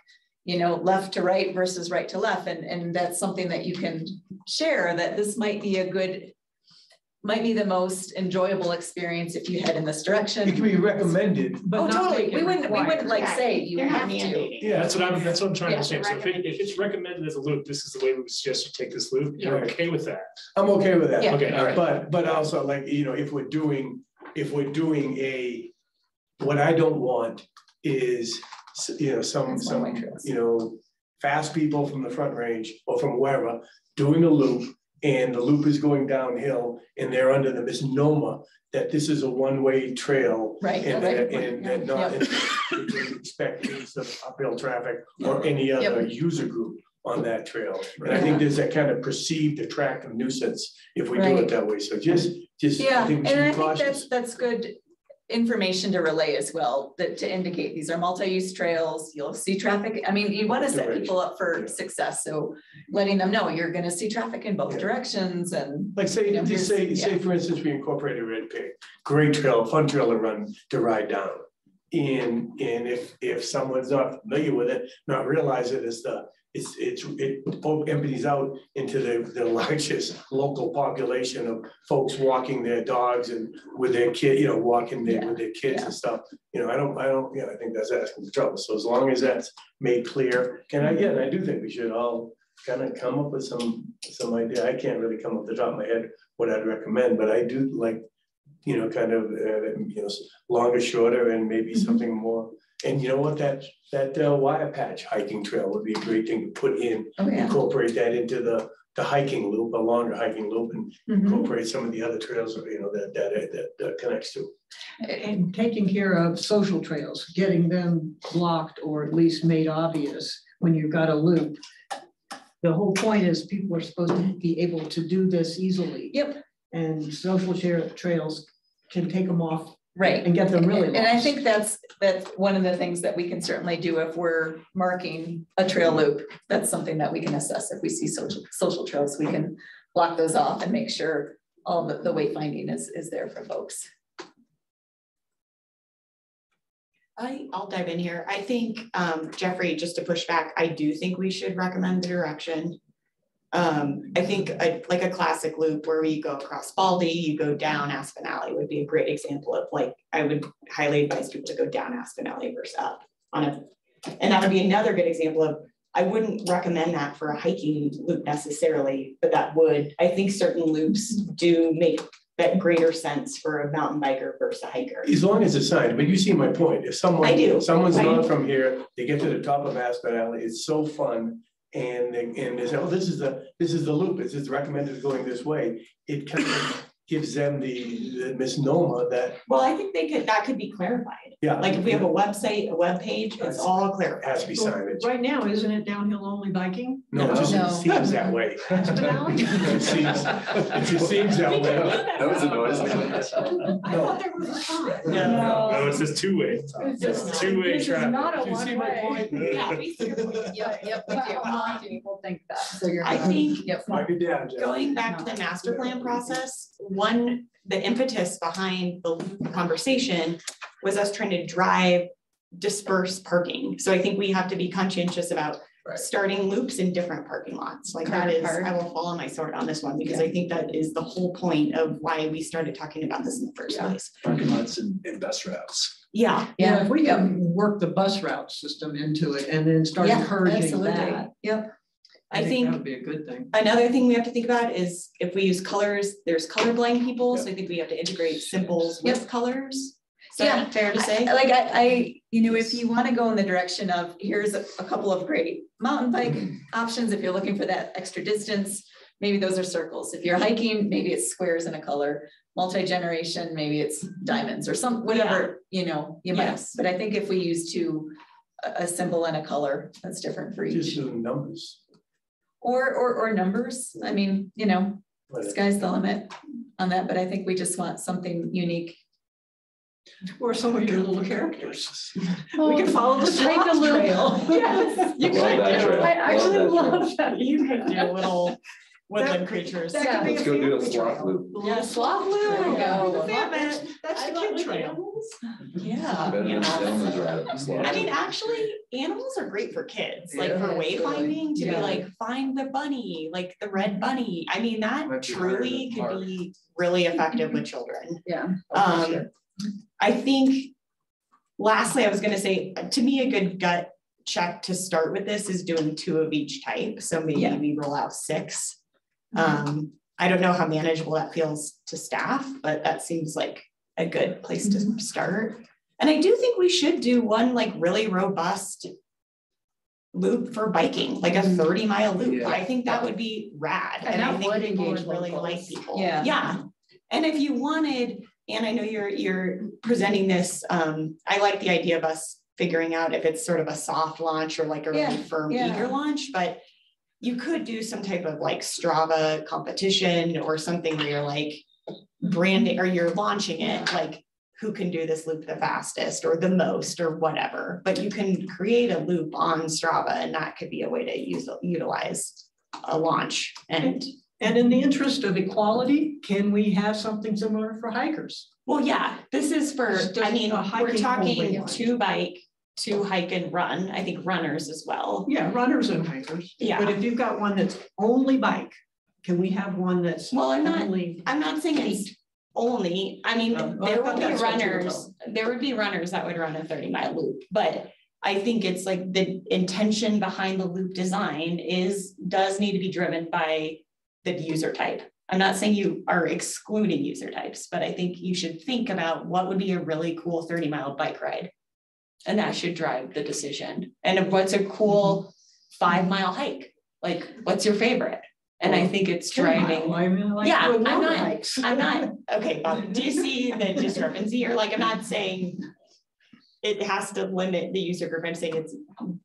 left to right versus right to left. And that's something that you can share, that this might be the most enjoyable experience if you head in this direction. It can be recommended. But totally. We wouldn't like say you have to. Yeah, that's what I'm trying to say. So if it's recommended as a loop, this is the way we would suggest you take this loop. You're okay with that? I'm okay with that. Yeah. Okay, all right. But also, like, if we're doing what I don't want is some fast people from the Front Range or from wherever doing a loop, and the loop is going downhill, and they're under the misnomer that this is a one-way trail, right? And that not expect use of uphill traffic or any other user group on that trail. And I think there's that kind of perceived attractive nuisance if we do it that way. So just I think we should be cautious. That's good. information to relay as well, that to indicate these are multi-use trails. You'll see traffic. I mean, you want to set people up for success. So letting them know you're going to see traffic in both directions, and like say, just say for instance, we incorporated Red Pig, great trail, fun trail to ride down. And if someone's not familiar with it, not realize it is it empties out into the largest local population of folks walking their dogs and with their kid, walking there with their kids and stuff. I think that's asking for trouble. So as long as that's made clear, and again, I do think we should all kind of come up with some idea. I can't really come up the top of my head what I'd recommend, but I do like, kind of, longer, shorter, and maybe something more. And you know what, that wire patch hiking trail would be a great thing to put in, incorporate that into the hiking loop, a longer hiking loop, and incorporate some of the other trails, that connects to. And taking care of social trails, getting them blocked or at least made obvious when you've got a loop. The whole point is people are supposed to be able to do this easily. Yep. And social trails can take them off. Right. And get them really lost. And I think that's one of the things that we can certainly do if we're marking a trail loop. That's something that we can assess. If we see social trails, we can block those off and make sure all the wayfinding is there for folks. I'll dive in here. I think, Jeffrey, just to push back, I do think we should recommend the direction. I think like a classic loop where we go across Baldy, you go down Aspen Alley would be a great example of, like, I would highly advise people to go down Aspen Alley versus up and that would be another good example of, I wouldn't recommend that for a hiking loop necessarily, but I think certain loops do make that greater sense for a mountain biker versus a hiker. As long as it's signed, but you see my point. If someone's not from here, they get to the top of Aspen Alley, it's so fun. And they say, oh, this is the loop. It's recommended going this way. It kind of gives them the misnomer that. Well, I think that could be clarified. Yeah. Like if we have a website, a web page, it's all clarified. Has to be signage. Right now, isn't it downhill only biking? No, it just seems that way. It seems that way. That was a noise. I thought there was a sign. No, it's just two-way. It's two-way traffic. Not a Do you see my point? Yeah, we see your point. Yep, we do. A lot of people think that. So you're. I think going back to the master plan process, the impetus behind the conversation was us trying to drive dispersed parking. So I think we have to be conscientious about starting loops in different parking lots. Like that is, I will fall on my sword on this one because I think that is the whole point of why we started talking about this in the first place. Parking lots and bus routes. Yeah. Yeah, if we can work the bus route system into it and then start encouraging that. Yep. I think that would be a good thing. Another thing we have to think about is if we use colors, there's colorblind people. So I think we have to integrate symbols with colors. So fair to say? If you want to go in the direction of, here's a couple of great mountain bike options. If you're looking for that extra distance, maybe those are circles. If you're hiking, maybe it's squares in a color. Multi-generation, maybe it's diamonds or whatever, you might. But I think if we use a symbol and a color, that's different for each. Just numbers. Or numbers. I mean, sky's the limit on that, but I think we just want something unique. Or some of your little characters. We can follow the Take a loop. trail. Yes, you could. I actually love that. You could do little woodland creatures. Let's go do a sloth loop. Yeah, sloth loop. There we go. That's the kid trail. Yeah. I mean, actually, animals are great for kids, like for wayfinding, to be like, find the bunny, like the red bunny. I mean, that truly could be really effective with children. Yeah. I think, lastly, I was going to say, to me, a good gut check to start with this is doing 2 of each type. So maybe we roll out 6. I don't know how manageable that feels to staff, but that seems like a good place to start. And I do think we should do one like really robust loop for biking, like a 30-mile loop. I think that would be rad. And I think people would really like people. Yeah. And if you wanted, and I know you're presenting this, I like the idea of us figuring out if it's sort of a soft launch or like a really firm eager launch, but you could do some type of like Strava competition or something where you're like branding or you're launching it like who can do this loop the fastest or the most or whatever, but you can create a loop on Strava, and that could be a way to utilize a launch. And in the interest of equality, can we have something similar for hikers? Well, yeah, this is for, I mean, we're talking two bike, two hike and run. I think runners as well. Yeah, runners and hikers. Yeah. But if you've got one that's only bike, can we have one that's well, I'm only not saying it's only, I mean, there would be runners that would run a 30-mile loop, but I think it's like the intention behind the loop design does need to be driven by the user type. I'm not saying you are excluding user types, but I think you should think about what would be a really cool 30-mile bike ride. And that should drive the decision. And what's a cool 5-mile hike? Like, what's your favorite? And I think it's driving. I'm not, okay, Bob, do you see the discrepancy? Or like, I'm not saying it has to limit the user group. I'm saying it's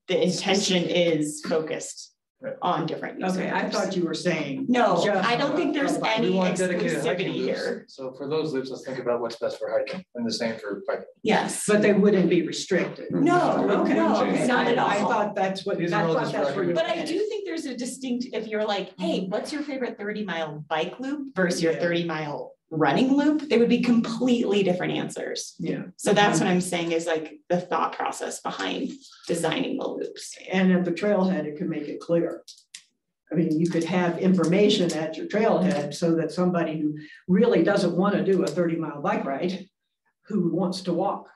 the intention is focused on different user groups. I thought you were saying. No, I don't think there's any exclusivity here. So for those loops, let's think about what's best for hiking and the same for biking. Yes. But they wouldn't be restricted. No, okay. No, not at all. I thought that's what, but I do think there's a distinct, if you're like, hey, what's your favorite 30-mile bike loop versus your 30-mile running loop, they would be completely different answers. Yeah. So that's what I'm saying is like the thought process behind designing the loops. And at the trailhead, it could make it clear. I mean, you could have information at your trailhead so that somebody who really doesn't want to do a 30-mile bike ride, who wants to walk,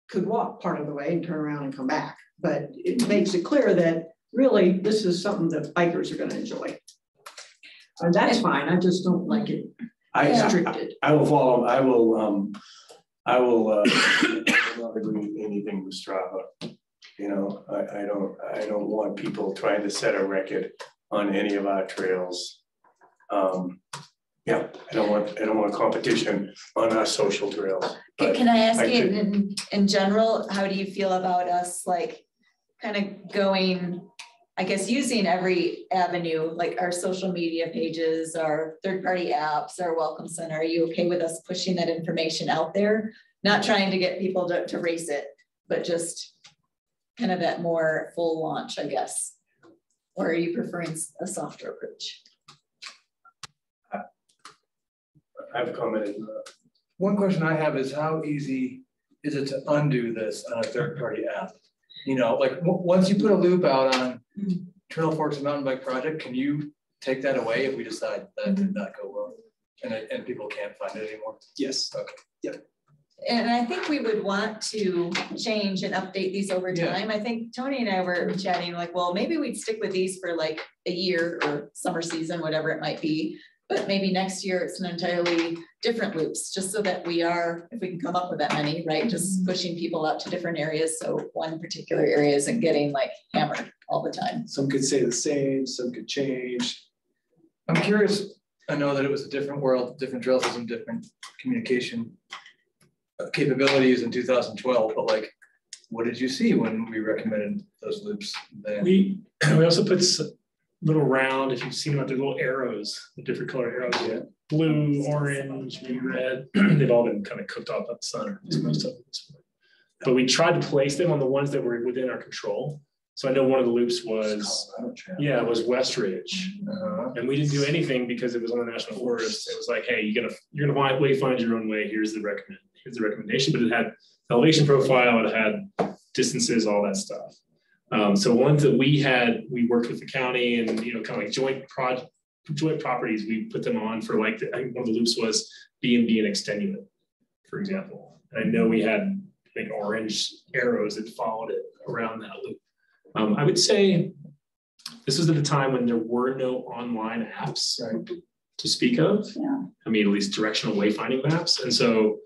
could walk part of the way and turn around and come back. But it makes it clear that really this is something that bikers are going to enjoy. And that's fine. I just don't like it. I will follow. I will not agree with anything with Strava. You know, I don't want people trying to set a record on any of our trails. Yeah, I don't want competition on our social trails. Can I ask you in general, how do you feel about us like kind of going, I guess, using every avenue, like our social media pages, our third-party apps, our welcome center? Are you okay with us pushing that information out there? Not trying to get people to race it, but just kind of that more full launch, I guess. Or are you preferring a softer approach? I've commented. One question I have is how easy is it to undo this on a third-party app? You know, like once you put a loop out on Trail Forks Mountain Bike Project, can you take that away if we decide that did not go well and people can't find it anymore? Yes. Okay. Yep. And I think we would want to change and update these over time. Yeah. I think Tony and I were chatting like, well, maybe we'd stick with these for like a year or summer season, whatever it might be. But maybe next year it's an entirely different loops, just so that we are, if we can come up with that many, right? Just pushing people out to different areas. So one particular area isn't getting like hammered all the time. Some could say the same, some could change. I'm curious, I know that it was a different world, different trail system, different communication capabilities in 2012, but like, what did you see when we recommended those loops then? We also put little round, if you've seen them, the little arrows, the different color arrows, yeah. Blue, orange, maybe red. They've all been kind of cooked off by the sun, or most of them. But we tried to place them on the ones that were within our control. So I know one of the loops was, it was Westridge. And we didn't do anything because it was on the National Forest. It was like, hey, you're gonna find your own way. Here's the recommendation, but it had elevation profile, it had distances, all that stuff. So ones that we worked with the county and kind of like joint properties, we put them on for like I think one of the loops was B&B and Extenuate, for example. And I know we had like orange arrows that followed it around that loop. I would say this was at the time when there were no online apps to speak of. Yeah. I mean, at least directional wayfinding maps. And so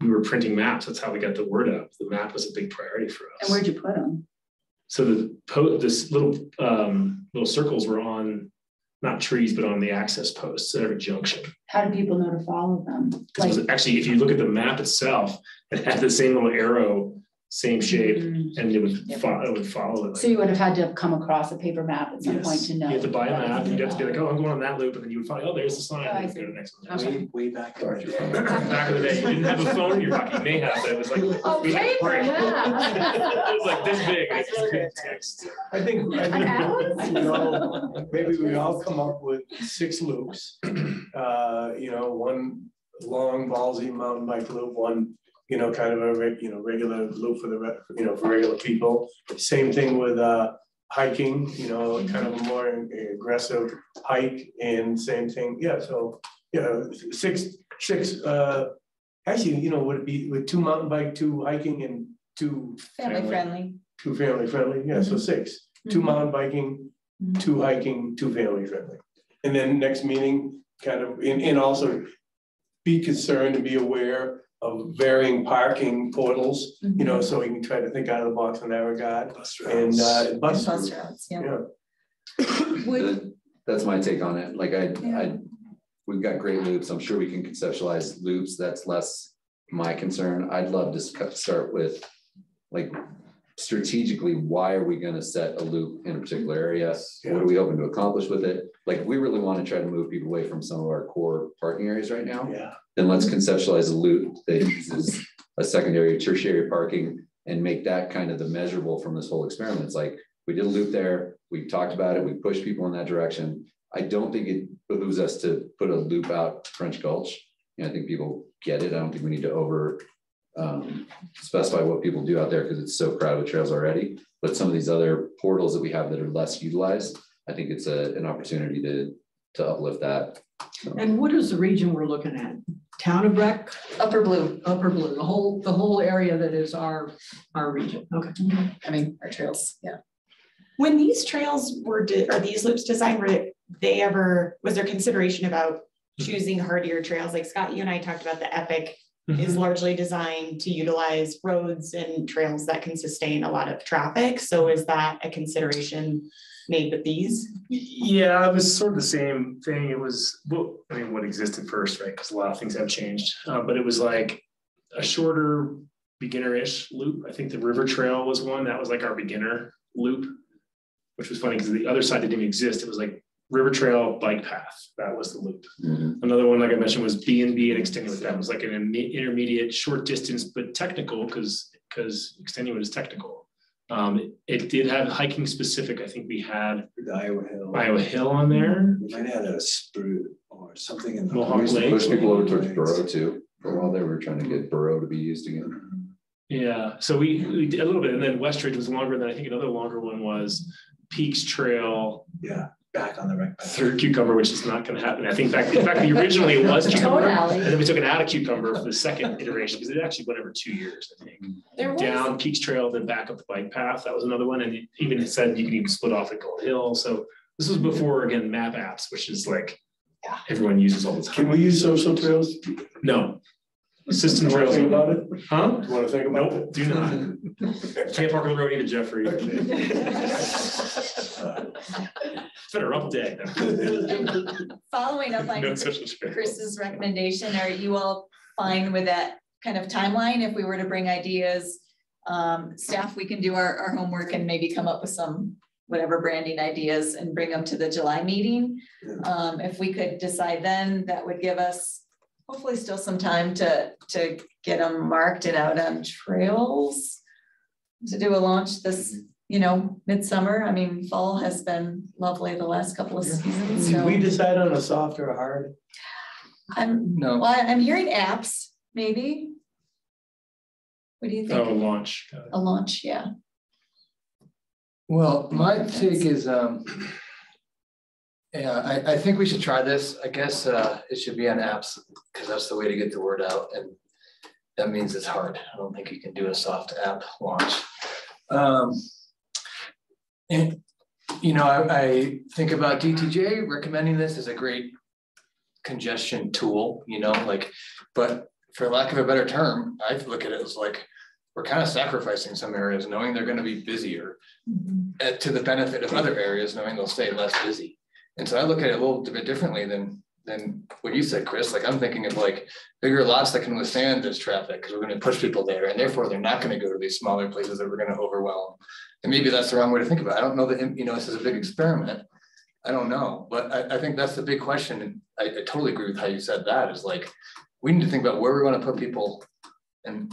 we were printing maps. That's how we got the word out. The map was a big priority for us. And where'd you put them? So this little circles were on not trees, but on the access posts at every junction. How do people know to follow them? Actually, if you look at the map itself, it had the same little arrow same shape, and it would follow it. So you would have had to have come across a paper map at some point to know. You have to buy a map, you'd have to be like, oh, I'm going on that loop, and then you would find, oh, there's the sign, and then go to the next one. Okay. Way back. Back in the day, you didn't have a phone in your pocket, you may have, but it was like. Oh, paper, It was like this big, and it's just good text. I think, you know, maybe we all come up with 6 loops. You know, one long ballsy mountain bike loop, one, you know, kind of a regular loop for the, you know, for regular people. Same thing with hiking, you know, kind of a more aggressive hike, and same thing. Yeah, so yeah, six. Actually, you know, would it be with 2 mountain bike, 2 hiking, and 2 Family friendly. 2 family friendly? Yeah, so 6. 2 mountain biking, 2 hiking, 2 family friendly. And then next meeting, kind of, and also be concerned and be aware of varying parking portals, you know, so we can try to think out of the box in that regard. And bus routes, yeah. That's my take on it. Like we've got great loops. I'm sure we can conceptualize loops. That's less my concern. I'd love to start with, like, strategically, why are we going to set a loop in a particular area? What are we hoping to accomplish with it? Like, we really want to try to move people away from some of our core parking areas right now. Yeah. Then let's conceptualize a loop that uses a secondary, tertiary parking, and make that kind of the measurable from this whole experiment. It's like, we did a loop there, we talked about it, we pushed people in that direction. I don't think it behooves us to put a loop out French Gulch. You know, I think people get it. I don't think we need to over specify what people do out there because it's so crowded with trails already. But some of these other portals that we have that are less utilized, I think it's an opportunity to uplift that. So. And what is the region we're looking at? Town of Breck? Upper Blue. Upper Blue, the whole area that is our region. Okay. I mean, our trails, yeah. When these trails were, or these loops designed, was there consideration about choosing hardier trails? Like Scott, you and I talked about the Epic is largely designed to utilize roads and trails that can sustain a lot of traffic. So is that a consideration made with these? Yeah, it was sort of the same thing. It was, well, I mean, what existed first, right? Because a lot of things have changed, but it was like a shorter beginner-ish loop. I think the river trail was one that was like our beginner loop, which was funny because the other side that didn't exist. It was like river trail bike path. That was the loop. Another one, like I mentioned, was B&B and Extenuate. That was like an intermediate short distance, but technical because Extenuate is technical. It did have hiking specific. I think we had the Iowa Hill on there. We might have had a sprue or something in the Mohawk Lake. Push people over towards Burrow too. For a while they were trying to get Burrow to be used again. Yeah, so we did a little bit, and then Westridge was longer. Than I think another longer one was Peaks Trail. Yeah. Back on the right through Cucumber, which is not going to happen. I think in fact originally it was Cucumber, and then we took it out of Cucumber for the second iteration because it actually went over 2 years, I think. Down Peaks Trail, then back up the bike path. That was another one, and it even said you can even split off at Gold Hill. So this was before, again, map apps, which is like everyone uses all the time. Can we use social trails? No. Assistant trails. Think about it? Huh? Do you want to think about it? Do not. Can't park on the road either, Jeffrey. It's been a rough day. Following up on Chris's recommendation, are you all fine with that kind of timeline? If we were to bring ideas, staff, we can do our homework and maybe come up with some whatever branding ideas and bring them to the July meeting. If we could decide then, that would give us hopefully still some time to get them marked and out on trails to do a launch this, midsummer. I mean, fall has been lovely the last couple of seasons. Did we decide on a soft or a hard? I'm hearing apps, maybe. What do you think? Oh, a launch. A launch, yeah. Well, my take is, I think we should try this. I guess it should be on apps because that's the way to get the word out, and that means it's hard. I don't think you can do a soft app launch. And I think about DTJ recommending this as a great congestion tool. But for lack of a better term, I look at it as like we're kind of sacrificing some areas, knowing they're going to be busier, to the benefit of other areas, knowing they'll stay less busy. And so I look at it a little bit differently than than what you said, Chris. Like I'm thinking of like bigger lots that can withstand this traffic because we're going to push people there, and therefore they're not going to go to these smaller places that we're going to overwhelm. And maybe that's the wrong way to think about it. I don't know that, you know, this is a big experiment. I don't know, but I think that's the big question. And I totally agree with how you said that, is like, we need to think about where we want to put people and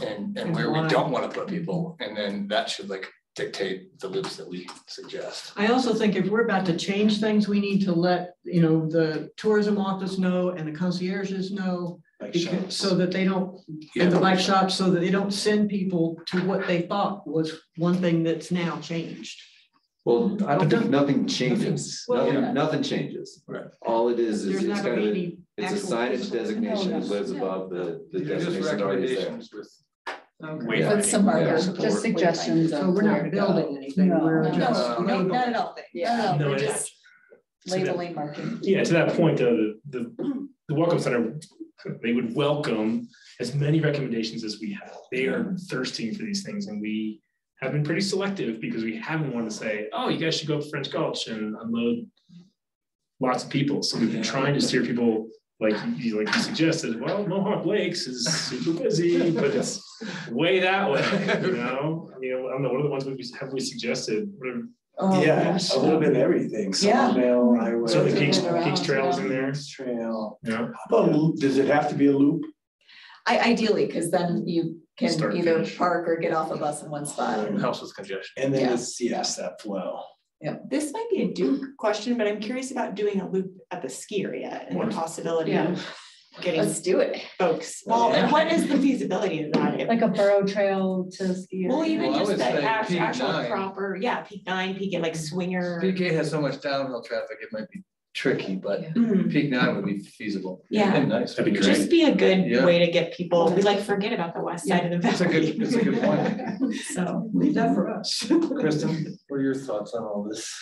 where we don't want to put people. And then that should like dictate the loops that we suggest. I also think if we're about to change things, we need to let, you know, the tourism office know and the concierges know, because, so that they don't, and the bike shops, so that they don't send people to what they thought was one thing that's now changed. Well, I don't think nothing changes. Well, Nothing changes. Right. All it is There's it's not kind gonna of be it's a actual signage physical- designation that No, lives yeah. above the They're just designation already there. recommendations with Okay. Yeah. With some markers, Yeah. just suggestions. So we're not building anything, No. we're No. just. No, not at all. Yeah. No, We're it- just labeling, marking. Yeah, to that point, the Welcome Center, they would welcome as many recommendations as we have. They are thirsting for these things, and we have been pretty selective because we haven't wanted to say, oh, you guys should go up French Gulch and unload lots of people. So we've been trying to steer people like you suggested. Well, Mohawk Lakes is super busy, but it's way that way. You know, I don't know. What are the ones we suggested? Oh, yeah, gosh. A little bit of everything. Yeah. Sawmill, Highway. Certainly Peaks Trails in there. Trail. Yeah. How about loop? Does it have to be a loop? Ideally, because then you can Start and either finish. park or get off a bus in one spot. helps with congestion. And then Yeah. it's, yes, that flow. This might be a Duke question, but I'm curious about doing a loop at the ski area and the possibility of getting Let's do it. folks. Well, and what is the feasibility of that? Like a burrow trail to ski. Well, even Well, I just would the say actual, peak 9. proper, peak 9, peak 8, like swinger. Peak 8 has so much downhill traffic, it might be tricky, but Mhm. peak 9 would be feasible. Yeah. And nice. That'd be Just be a good Yeah. way to get people, we like forget about the west side of the That's a valley. good, that's a good point. So. Leave that for us. Kristen, what are your thoughts on all this?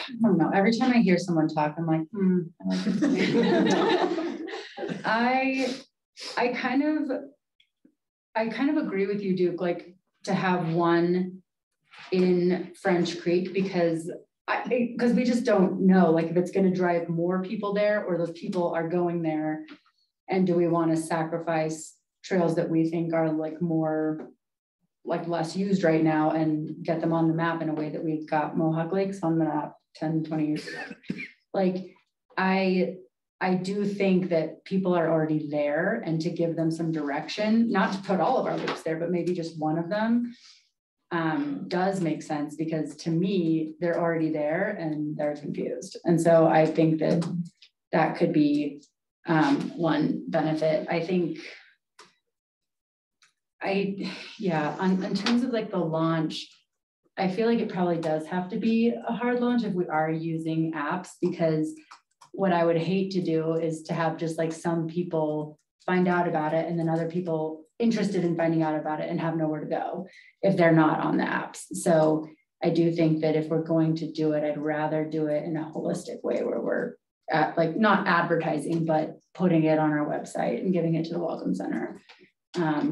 I don't know. Every time I hear someone talk, I'm like, I like this. I kind of agree with you, Duke, like to have one in French Creek because we just don't know, like if it's going to drive more people there or those people are going there, and do we want to sacrifice trails that we think are like more like less used right now and get them on the map in a way that we've got Mohawk Lakes on the map 10, 20 years ago. Like I do think that people are already there, and to give them some direction, not to put all of our loops there, but maybe just one of them does make sense, because to me, they're already there and they're confused. And so I think that that could be one benefit. I think, in terms of like the launch, I feel like it probably does have to be a hard launch if we are using apps, because what I would hate to do is to have just like some people find out about it and then other people interested in finding out about it and have nowhere to go if they're not on the apps. So I do think that if we're going to do it, I'd rather do it in a holistic way where we're at, like not advertising, but putting it on our website and giving it to the Welcome Center.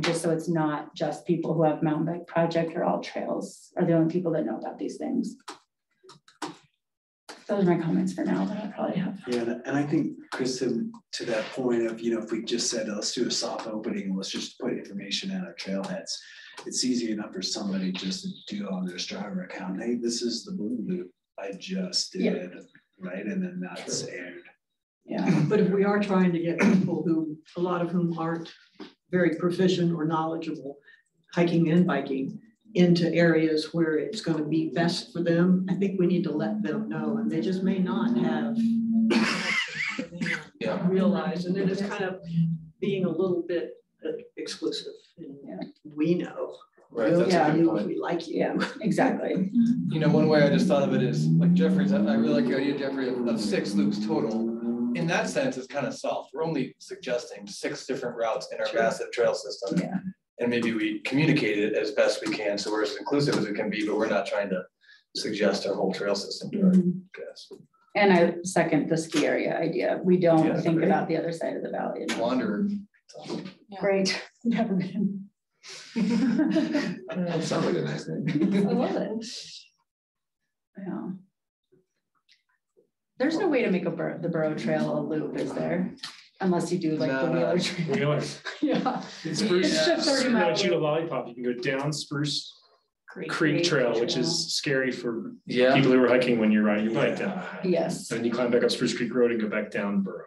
Just so it's not just people who have Mountain Bike Project or All Trails are the only people that know about these things. Those are my comments for now, but I probably have. Yeah, and I think, Kristen, to that point of, if we just said, let's do a soft opening, let's just put information in our trailheads. It's easy enough for somebody just to do on their Strava account. Hey, this is the blue loop I just did, right? And then that's aired. Yeah. But if we are trying to get people who, a lot of whom aren't very proficient or knowledgeable hiking and biking into areas where it's going to be best for them, I think we need to let them know, and they just may not have realized, and then it's kind of being a little bit exclusive. We know. Right, that's a good point. We like you. Yeah, exactly. One way I just thought of it is like Jeffrey's, I really like your idea, Jeffrey, of 6 loops total. In that sense, it's kind of soft. We're only suggesting 6 different routes in our massive trail system. Yeah. And maybe we communicate it as best we can, so we're as inclusive as we can be, but we're not trying to suggest our whole trail system to our guests. And I second the ski area idea. We don't think about the other side of the valley. Wanderer. Great. Never been. That sounds like a nice name. I love it. Yeah. There's no way to make the Borough Trail a loop, is there? Unless you do like the Wheeler Trail. Wheeler. Yeah. Spruce, It's just 30 miles. shoot a lollipop. You can go down Spruce Creek Trail, which is scary for people who are hiking when you're riding your bike down. Yes. And then you climb back up Spruce Creek Road and go back down Borough.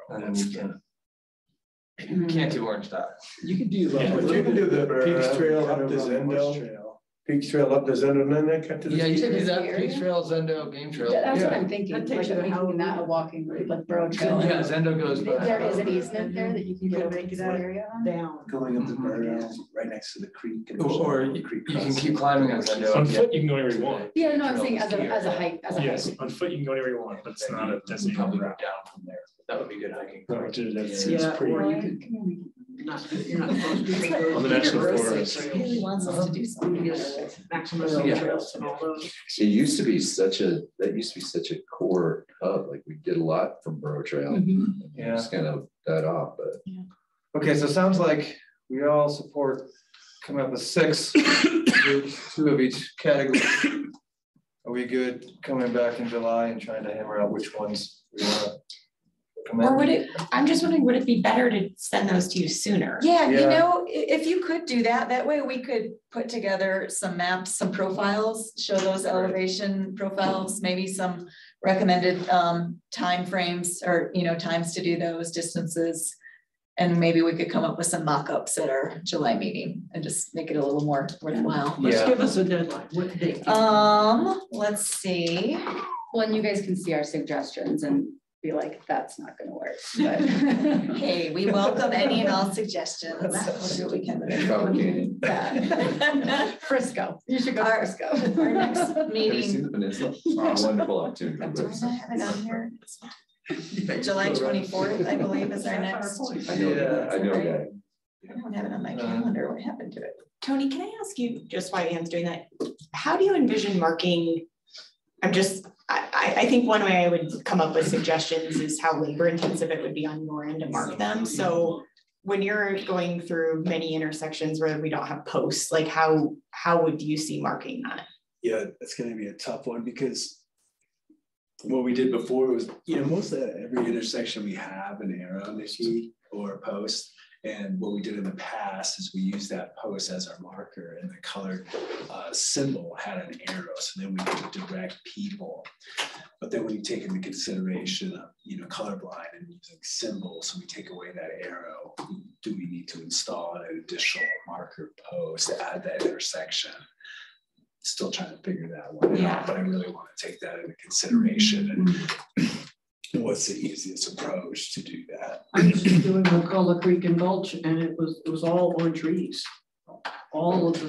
You can't do Orange Dot. You can do You can do the Peaks Trail up to Zendo. Peaks Trail up to Zendo, and then that cut to the. Yeah, you can do that. Peaks Trail, Zendo, Game Trail. Yeah, that's what I'm thinking. Like making that a walking route, like Borough Trail. Yeah, Zendo goes. There is an easement there that you can get over into that area on. Down. Going up the Borough, right next to the creek. Or you can keep climbing on Zendo. On foot, you can go anywhere you want. Yeah, no, I'm saying as a hike, Yes, on foot, you can go anywhere you want, but it's not a designated route. Down from there. That would be good hiking. It's pretty. Or you could, you're not supposed to. On the national forest. Really wants us to do something. Maximum road trails and all those. It used to be such a core hub, like we did a lot from Borough Trail. Yeah. Just kind of died off, but. Okay, so it sounds like we all support coming up with 6 groups, 2 of each category. Are we good coming back in July and trying to hammer out which ones we want to recommend? Or would it, I'm just wondering, would it be better to send those to you sooner? Yeah, you know, if you could do that, that way we could put together some maps, some profiles, show those elevation profiles, maybe some recommended timeframes or, you know, times to do those distances. And maybe we could come up with some mock-ups at our July meeting and just make it a little more worthwhile. Let's give us a deadline. What date? Let's see. Well, and you guys can see our suggestions and be like, that's not gonna work. But hey, we welcome any and all suggestions. We'll do what we can. Frisco. You should go to Frisco. Our next Have you meeting. seen the peninsula? Wonderful opportunity. Do I have it on here? July 24th, I believe, is our next. I know that. I don't have it on my calendar. What happened to it? Tony, can I ask you, just while Anne's doing that, how do you envision marking? I think one way I would come up with suggestions is how labor intensive it would be on your end to mark them. So when you're going through many intersections where we don't have posts, like how would you see marking that? Yeah, it's going to be a tough one because what we did before was, you know, most of every intersection we have an arrow maybe or a post. And what we did in the past is we used that post as our marker, and the colored symbol had an arrow, so then we could direct people. But then when you take into consideration of, you know, colorblind and using symbols, so we take away that arrow, do we need to install an additional marker post to add that intersection? Still trying to figure that one out, but I really want to take that into consideration. And what's the easiest approach to do that? I was just doing McCullough Creek and Gulch, and it was all on trees. All of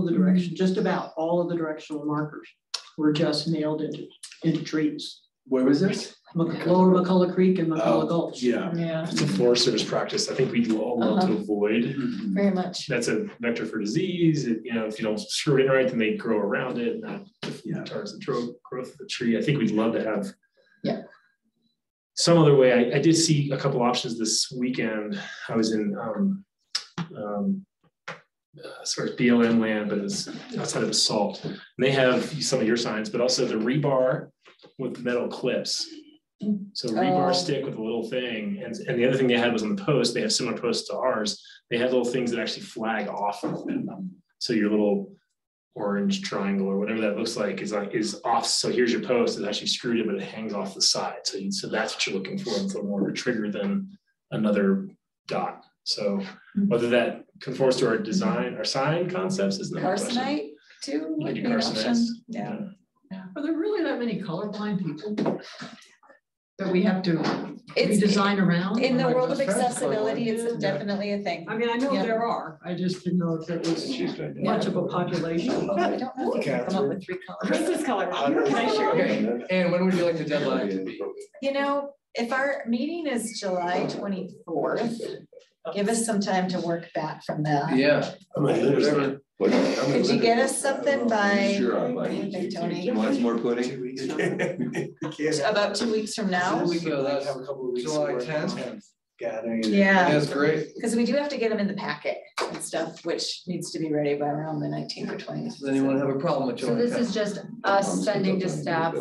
the direction, just about all of the directional markers were just nailed into trees. Where was this? Lower McCullough Creek and McCullough Gulch. Yeah. It's a Forest Service practice. I think we'd all want to avoid. Very much. That's a vector for disease. You know, if you don't screw it in right, then they grow around it, and that retards the growth of the tree. I think we'd love to have some other way. I did see a couple options this weekend. I was in sort of BLM land, but it's outside of Assault. And they have some of your signs, but also the rebar with metal clips. So rebar stick with a little thing. And the other thing they had was on the post, they have similar posts to ours. They have little things that actually flag off of them. So your little orange triangle or whatever that looks like is off. So here's your post. It's actually screwed in, but it hangs off the side. So that's what you're looking for. It's a little more of a trigger than another dot. So whether that conforms to our design, our sign concepts is another question. Carcinite too? You can do carcinite. Yeah. Are there really that many colorblind people that we have to redesign around? In the world of accessibility, it's definitely a thing. I mean, I know there are. I just didn't know if there was much of a population. I don't know if you can come up with 3 colors. Chris's color. Can I show you? And when would you like the deadline to be? You know, if our meeting is July 24th, give us some time to work back from that. Yeah. Could you get us something by, Sure, Tony? you want some more pudding? About 2 weeks from now? That's July 10th. gathering. Yeah. That's great. Because we do have to get them in the packet and stuff, which needs to be ready by around the 19th or 20th. Does anyone have a problem with So joining? this is just us sending to staff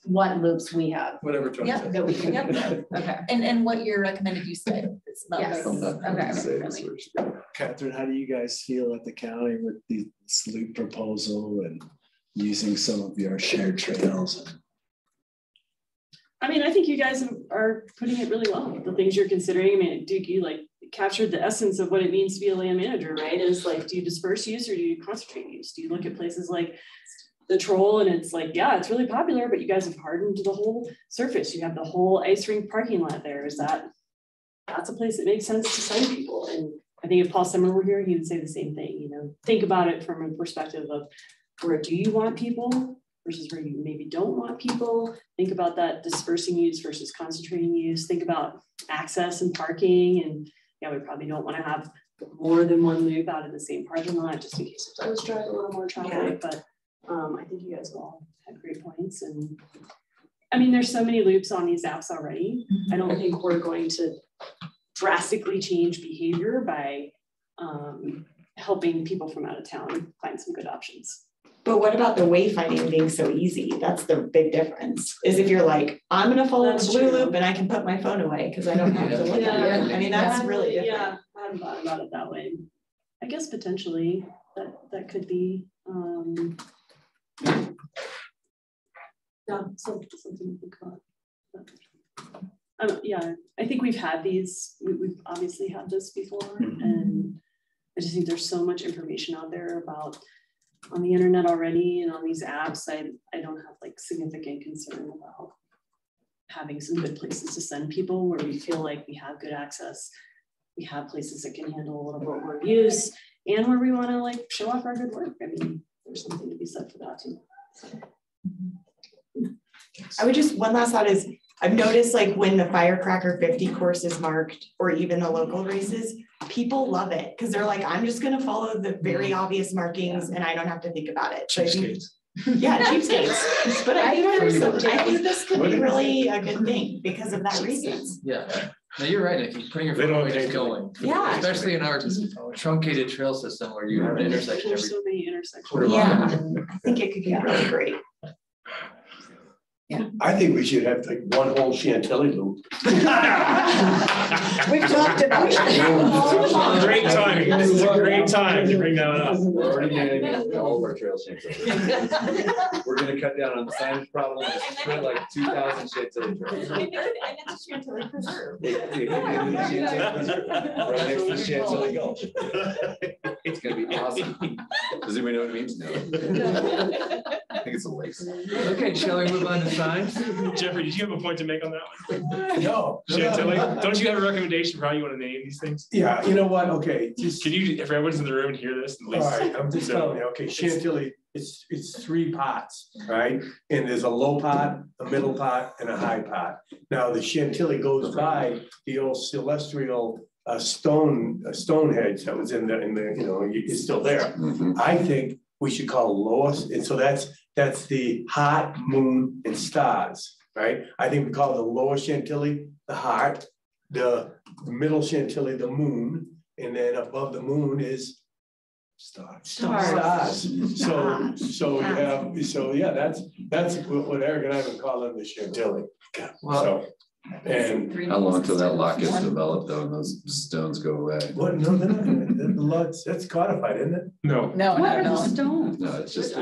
what loops we have. Whatever. Tony Yeah, says. that we can, yep. Okay. And what your recommended use type is. Yes. Okay. Catherine, how do you guys feel at the county with this loop proposal and using some of your shared trails? I mean, I think you guys are putting it really well. The things you're considering. I mean, Duke, you like captured the essence of what it means to be a land manager, right? Is like, do you disperse use or do you concentrate use? Do you look at places like the Troll and it's like, yeah, it's really popular, but you guys have hardened the whole surface. You have the whole ice rink parking lot there. That's a place that makes sense to send people. And I think if Paul Summer were here, he would say the same thing. You know, think about it from a perspective of where do you want people versus where you maybe don't want people. Think about that dispersing use versus concentrating use. Think about access and parking. And yeah, we probably don't want to have more than one loop out of the same parking lot just in case it does drive a little more traffic. Yeah. But I think you guys all had great points. And I mean, there's so many loops on these apps already. I don't think we're going to drastically change behavior by helping people from out of town find some good options. But what about the wayfinding being so easy? That's the big difference. Is if you're like, I'm gonna follow the blue loop and I can put my phone away because I don't have to look at it. I mean, that's really different. Yeah, I hadn't thought about it that way. I guess potentially that could be yeah, something to think about. Yeah, I think we've had these, we've obviously had this before, and I just think there's so much information out there about on the internet already and on these apps. I don't have like significant concern about having some good places to send people where we feel like we have good access. We have places that can handle a little bit more use and where we want to like show off our good work. I mean, there's something to be said for that too. So. I would just, one last thought is, I've noticed like when the Firecracker 50 course is marked or even the local races, people love it because they're like, I'm just going to follow the very obvious markings and I don't have to think about it. So I think, yeah, cheapskates. But I think this could be really a good thing because of that reason. Yeah. No, you're right. If you're putting your phone away, it's going. Yeah. Especially in our truncated trail system where you have an intersection. There's so many intersections. Yeah, I think it could be really great. Yeah, I think we should have like one whole Chantilly loop. we've talked about it. Great timing. This is a great time to bring that up. We're already managing all of our trail Chantilly. We're going to cut down on the signage problem and spread like 2,000 Chantilly trails. And it's a Chantilly preserve. Right next to the Chantilly Gulch. It's going to be awesome. Does anybody know what it means? No. I think it's a lace. Okay, shall we move on to signs? Jeffrey, did you have a point to make on that one? No. Chantilly? Don't you have a recommendation for how you want to name these things? Yeah, you know what? Okay. Just, can you, if everyone's in the room and hear this, at least. All right, I'm just telling you, okay, Chantilly, it's 3 pots, right? And there's a low pot, a middle pot, and a high pot. Now the Chantilly goes by the old celestial Stonehenge that was in the you know, it's still there. I think we should call lowest, and so that's the heart, moon, and stars, right? I think we call the lower Chantilly the heart, the middle Chantilly the moon, and then above the moon is stars. So you have, so yeah, that's what Eric and I have been calling the Chantilly. Well, so. And how long till that lock gets developed though and those stones go away? What? No, they're not. That's codified, isn't it? No. What are the stones? No, it's just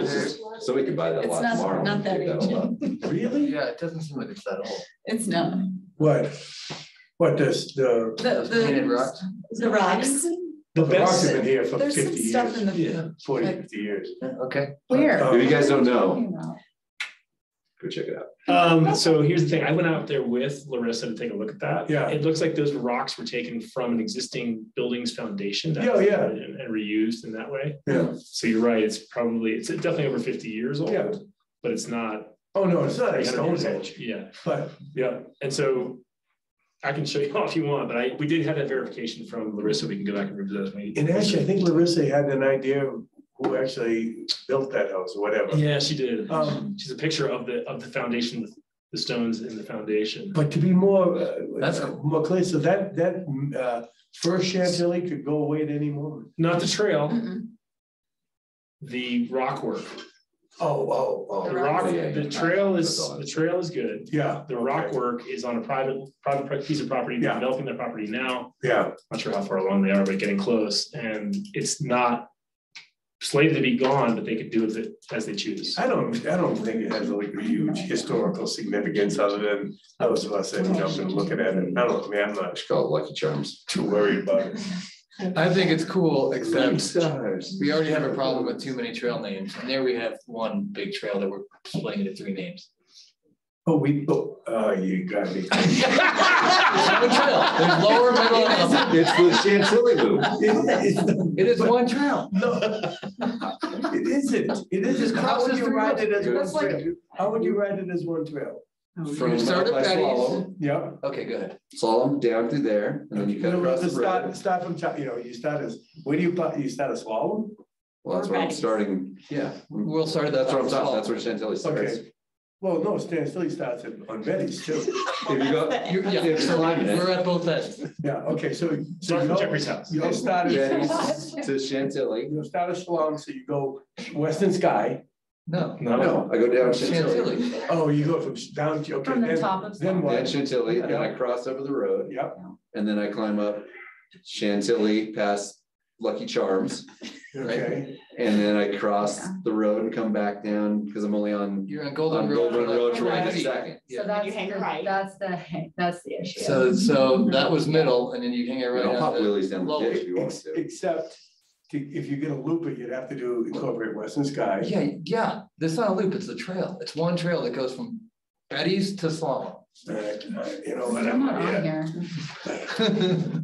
so we can buy that lot tomorrow. Not that ancient. Really? Yeah, it doesn't seem like it's that old. It's not. What does the rocks? The rocks. The rocks have been here for There's 50 some years. stuff in the 40, 50 years. Okay. Where? If you guys don't know, go check it out. So here's the thing. I went out there with Larissa to take a look at that. Yeah. It looks like those rocks were taken from an existing building's foundation. Yeah. And reused in that way. Yeah. So you're right. It's definitely over 50 years old. Yeah. But it's not. Oh no, it's not a Stonehenge. Yeah. But yeah. And so I can show you all if you want, but we did have that verification from Larissa. We can go back and revisit that. And actually, I think Larissa had an idea of who actually built that house or whatever. Yeah, she did. She's a picture of the foundation the stones in the foundation. But to be more, more clear, so that first Chantilly could go away at any moment? Not the trail, the rock work. Oh. The rock, the trail is good. Yeah. The rock work is on a private piece of property. They're developing their property now. Yeah. Not sure how far along they are, but getting close. And it's not slated to be gone, but they could do it as they choose. I don't think it has like a huge historical significance other than those of us that jump and looking at it. I'm not It's called Lucky Charms. too worried about it. I think it's cool, except we already have a problem with too many trail names, and there we have one big trail that we're splitting into 3 names. You got me. One trail. There's lower, middle, and upper. It's the Chantilly loop. It is one trail. No, it isn't. It isn't. How would you ride it as one trail? How would you ride it as one trail? From start at Betty's. Yeah. Okay, go ahead. Slalom down through there, and then you cut across the road. Start from top. You start as. Where do you start a slalom? Well, that's where I'm starting. Yeah, We'll start at that's that. where I'm talking. That's where Chantilly starts. Okay. Well, no, Chantilly starts on Betty's too. If you go, We're at both ends. Yeah. Okay. So Start from Jeffrey's house. You don't start Betty's to Chantilly. You start a slalom, so you go Western Sky. No. I go down Chantilly. Oh, you go from down to okay. From the then, top of then what? Then Chantilly, and then I cross over the road. Yep. And then I climb up Chantilly past Lucky Charms. Okay. And then I cross the road and come back down because I'm only on. You're on Golden Road for like a second. So that's the issue. So that was middle, and then you hang it right I'll pop on wheelies down the ditch if you want to. Except if you're gonna loop it, you'd have to incorporate Western Sky. Yeah. That's not a loop, it's a trail. It's one trail that goes from Betty's to Slalom. You know what? I'm not on here.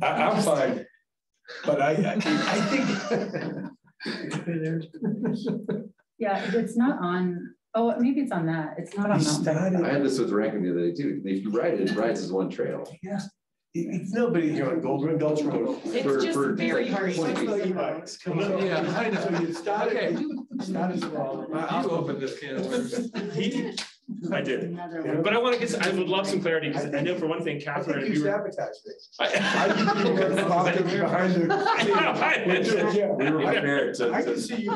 I'm fine. But I think. Yeah, it's not on, oh, maybe it's on that. It's not on that. I had this with Rankin the other day too. If you ride it, it rides as one trail. Yeah. Nobody here on Golden Gulch Road. It's just very hard. Yeah, I know. So you started small. I'll open this can of worms. I did, but I want to get. I would love some clarity because I know for one thing, Catherine. I think you sabotaged me. We were prepared to. I can see you.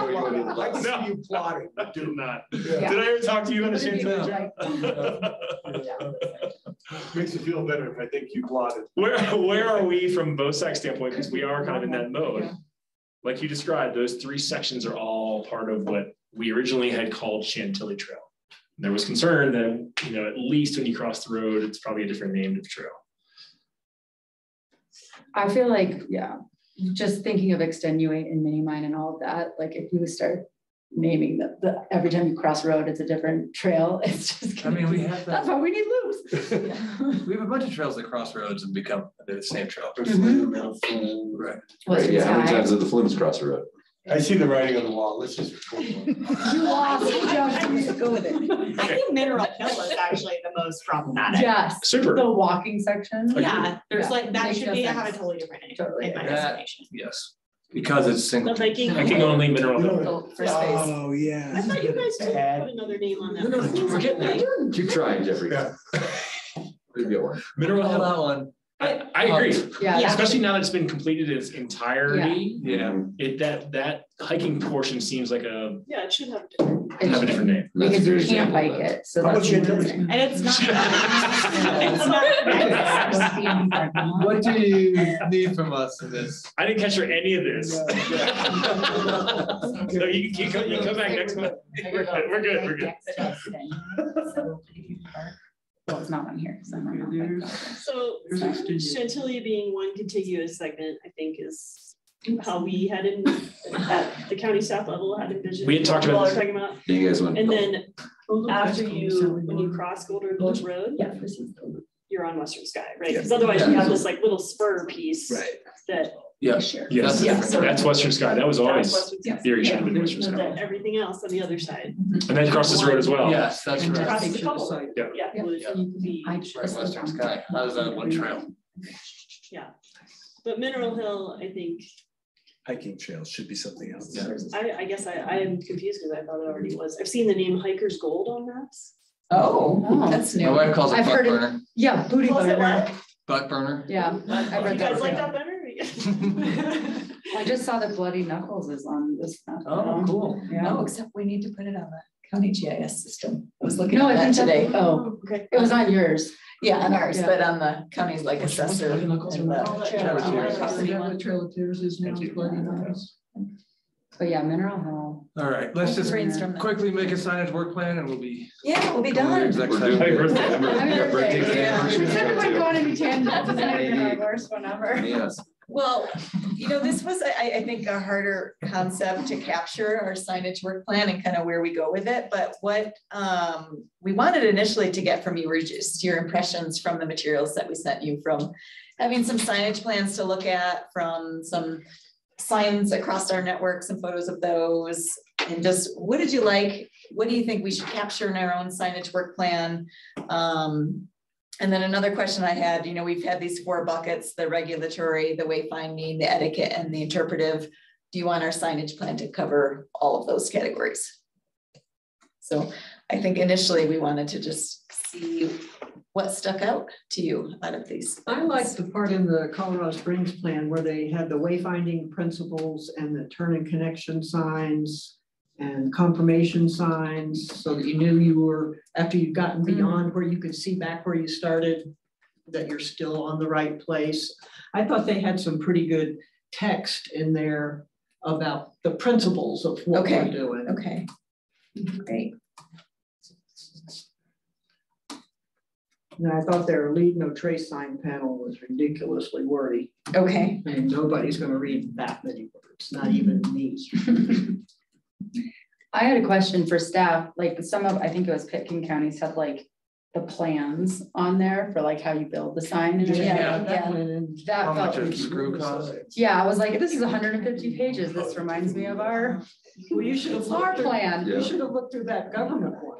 I can see you plotting. I did not. Yeah. Did I ever talk to you on the Chantilly? Makes you feel better if I think you plotted. Where are we from BOSAC standpoint? Because we are kind of in that mode. Like you described, those 3 sections are all part of what we originally had called Chantilly Trail. There was concern that, at least when you cross the road, it's probably a different name to the trail. I feel like, just thinking of extenuate and mini mine and all of that, like if we start naming the every time you cross road, it's a different trail. It's just. We have that. That's why we need loops. We have a bunch of trails that cross roads and become the same trail. Right. Yeah. How many times did the flumes cross the road? I see the writing on the wall. Let's just. You lost. Go with it. I think Mineral Hill is actually the most problematic. Yes. Super. The walking section. Yeah, there's like that Makes should no have sense. a totally different name Totally. in my That- estimation. Yes, because it's single. The hiking. Hiking only Mineral Hill. For space. Oh, yeah. I thought you guys did put another name on that. No, we're getting there. Keep trying, Jeffrey. Yeah. Good one. Mineral Hill. That one. I agree. Yeah. Especially now that it's been completed in its entirety. Yeah. That hiking portion seems like a Yeah, it should have. have a different name. Because you can't hike it, so How that's. much you amazing. And it's not. It's not. What do you need from us in this? I didn't catch any of this. So you can come back next month. We're good. We're good. Well, it's not on here because I'm not. So Chantilly being one contiguous segment, I think is how we had in at the county staff level had envisioned. We had talked about this. Talking about. You guys went. And then after when you cross Golden Gulch Road, you're on Western Sky, right? Because otherwise you have this like little spur piece that. Yeah, sure. Yes, that's Western Sky. That was always theory should have been Western So Sky. that everything else on the other side. And then across this road as well. yes, that's right. Across the couple. Yeah. Would be. Right, Western Sky. How does that one trail? Yeah, but Mineral Hill, I think. Hiking trails should be something else. I guess I am confused because I thought it already was. I've seen the name Hiker's Gold on maps. Oh, that's new. My wife calls it I've butt heard burner. Yeah, booty burner. Butt burner. Yeah, I've read You that. guys like that better? I just saw that Bloody Knuckles is on this. Oh, cool. Yeah. No, except we need to put it on the county GIS system. I was looking No, at I that think today. Oh, okay. It was on yours. Yeah, on ours, Yeah. but on the county's like assessor. and the Trail of Tears is now Bloody Knuckles. But yeah, mineral health. All right, let's just Brainstorm that. quickly make a signage work plan and we'll be. Yeah, we'll be going to done. exec We're session. doing good. Happy birthday. Everyone going any tangents, it's never been our worst one ever. Yes. Well, you know, this was, I think, a harder concept to capture our signage work plan and kind of where we go with it. But what we wanted initially to get from you were just your impressions from the materials that we sent you, from having some signage plans to look at, from some signs across our network, some photos of those, and just what did you like? What do you think we should capture in our own signage work plan? And then another question I had, you know, we've had these 4 buckets: the regulatory, the wayfinding, the etiquette, and the interpretive. Do you want our signage plan to cover all of those categories? So I think initially we wanted to just see what stuck out to you out of these. I liked the part in the Colorado Springs plan where they had the wayfinding principles and the turn and connection signs and confirmation signs, so that you knew you were, after you'd gotten beyond where you could see back where you started, that you're still on the right place. I thought they had some pretty good text in there about the principles of what we're doing. Okay, great. And I thought their leave no trace sign panel was ridiculously wordy. Okay. And nobody's gonna read that many words, not even me. I had a question for staff, like some of, I think it was Pitkin counties had like the plans on there for like how you build the sign. And that How much felt, a screw cost? yeah, I was like, this is 150 pages. This reminds me of our plan. You should have looked through that government one.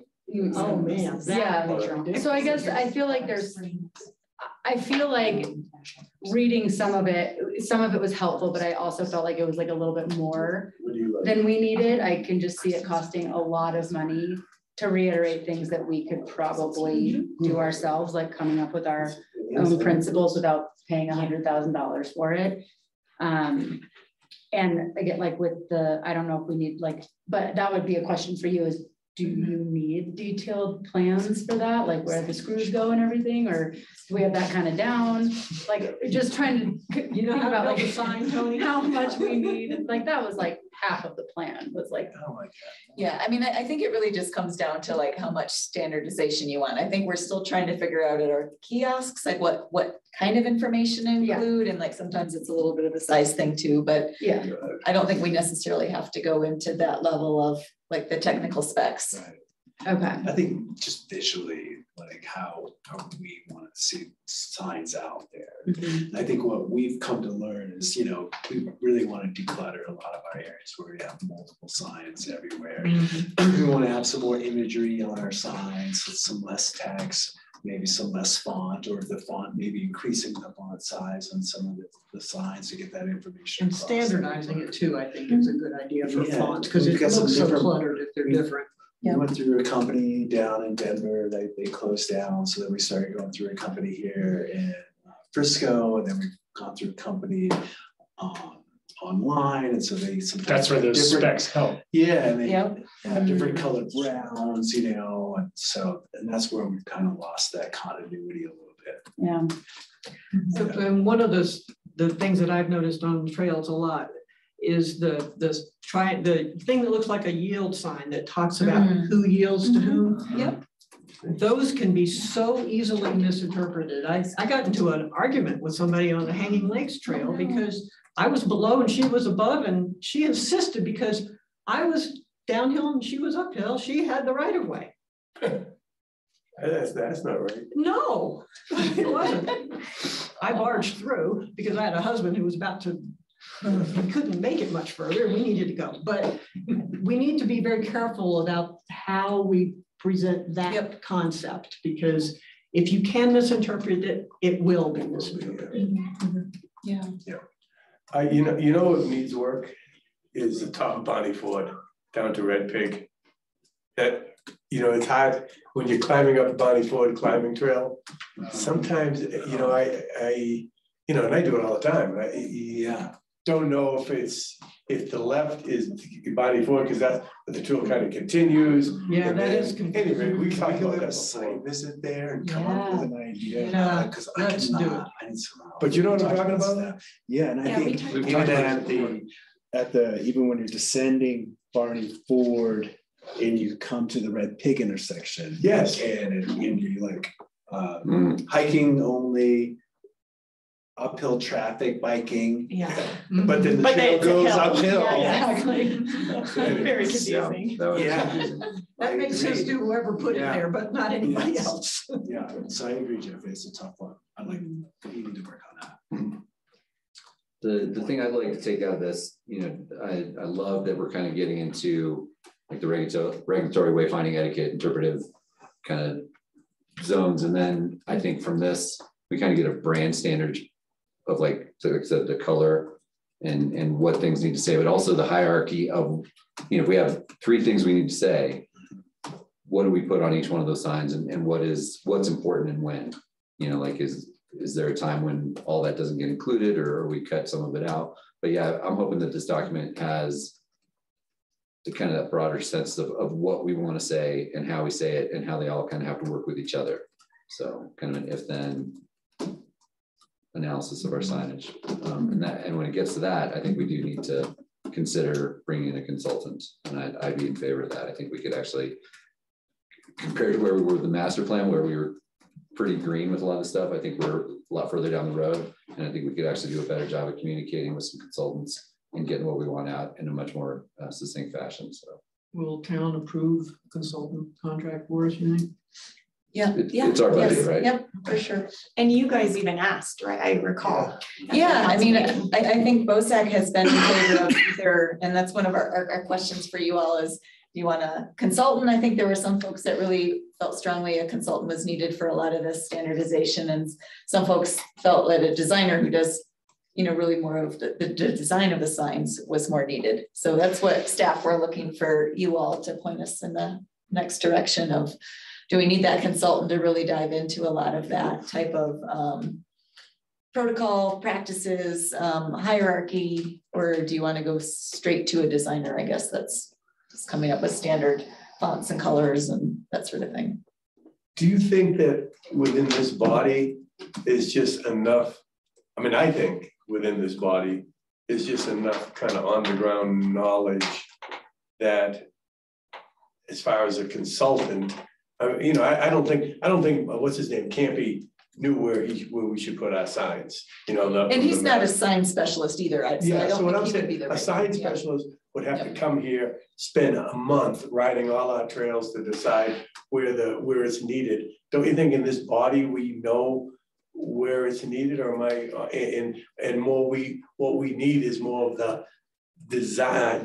Oh, man. Yeah. So I guess I feel like I feel like reading some of it was helpful, but I also felt like it was like a little bit more than we needed. I can just see it costing a lot of money to reiterate things that we could probably do ourselves, like coming up with our own principles without paying $100,000 for it. And again, like with the, I don't know if we need like, but that would be a question for you is, do you need detailed plans for that? Like where the screws go and everything, or do we have that kind of down? Like just trying to, you know, think about like sign, Tony, how much we need. Like that was like half of the plan was like, oh my God. Yeah, I mean, I think it really just comes down to like how much standardization you want. I think we're still trying to figure out at our kiosks, like what kind of information to include. And like sometimes it's a little bit of a size thing too, but yeah, I don't think we necessarily have to go into that level of like the technical specs. Right. okay. I think just visually, like how we want to see signs out there. Mm-hmm. I think what we've come to learn is, you know, we really want to declutter a lot of our areas where we have multiple signs everywhere. We want to have some more imagery on our signs, some less text, maybe some less font, or the font, maybe increasing the font size on some of the signs to get that information. And standardizing it too, I think is a good idea for fonts, because we've it got some looks so different- cluttered if they're different. We went through a company down in Denver, they closed down, so then we started going through a company here in Frisco, and then we've gone through a company online, and so they sometimes That's where those specs help. Yeah, and they have different colored browns, you know, and so, and that's where we've kind of lost that continuity a little bit. Yeah. And one of the things that I've noticed on trails a lot is the thing that looks like a yield sign that talks about who yields to whom. Yep. Those can be so easily misinterpreted. I got into an argument with somebody on the Hanging Lakes Trail because I was below and she was above, and she insisted because I was downhill and she was uphill, she had the right of way. That's not right. No, it wasn't. I barged through because I had a husband who was about to, he couldn't make it much further. We needed to go, but we need to be very careful about how we present that concept, because if you can misinterpret it, it will be misinterpreted. Yeah. You know what needs work is the top of Bonnie Ford down to Red Pig. That you know, it's hard when you're climbing up Bonnie Ford climbing trail. Sometimes, you know, you know, and I do it all the time. Don't know if the left is Bonnie Ford, because that's the trail kind of continues. Yeah, that is confusing. Anyway, we talked about that site before. visit there and come up with an idea. Yeah, Because let's do it. I need some help. But you know what I'm talking about? Yeah, and I Yeah, think we even at the even when you're descending Barney Ford and you come to the Red Pig intersection. Yes. And you're like hiking only, uphill traffic, biking. Yeah. But then the trail goes uphill. Yeah, exactly. Very confusing. That makes sense to whoever put it there, but not anybody else. Yeah, so I agree, Jeff. It's a tough one. I like you need to work on that. The thing I'd like to take out of this, you know, I love that we're kind of getting into like the regulatory wayfinding etiquette, interpretive kind of zones. And then I think from this, we kind of get a brand standard of like the color and what things need to say, but also the hierarchy of, you know, if we have 3 things we need to say, what do we put on each one of those signs and what's important and when, you know, like is there a time when all that doesn't get included or we cut some of it out? But yeah, I'm hoping that this document has the kind of that broader sense of what we want to say and how we say it and how they all kind of have to work with each other. So kind of an if-then analysis of our signage. And when it gets to that, I think we do need to consider bringing in a consultant. And I'd be in favor of that. I think we could actually, compared to where we were with the master plan, where we were pretty green with a lot of stuff, I think we're a lot further down the road. And I think we could actually do a better job of communicating with some consultants and getting what we want out in a much more succinct fashion. So Will town approve consultant contract for us, you think? Yeah, it's our budget, right? Yep, for sure. And you guys even asked, right? I recall. Yeah, I mean, I think BOSAC has been in favor of either, and that's one of our questions for you all is, do you want a consultant? I think there were some folks that really felt strongly a consultant was needed for a lot of this standardization, and some folks felt that a designer who does, you know, really more of the design of the signs was more needed. So that's what staff were looking for you all to point us in the next direction of, do we need that consultant to really dive into a lot of that type of protocol, practices, hierarchy, or do you want to go straight to a designer? I guess that's just coming up with standard fonts and colors and that sort of thing. Do you think that within this body is just enough? I mean, I think within this body is just enough kind of on the ground knowledge that as far as a consultant, you know, I don't think what's his name, Campy knew where we should put our signs, you know. And he's not a sign specialist either. So I don't think he would be the right. A sign specialist would have to come here, spend a month riding all our trails to decide where it's needed. Don't you think in this body we know where it's needed, or am I and more what we need is more of the design,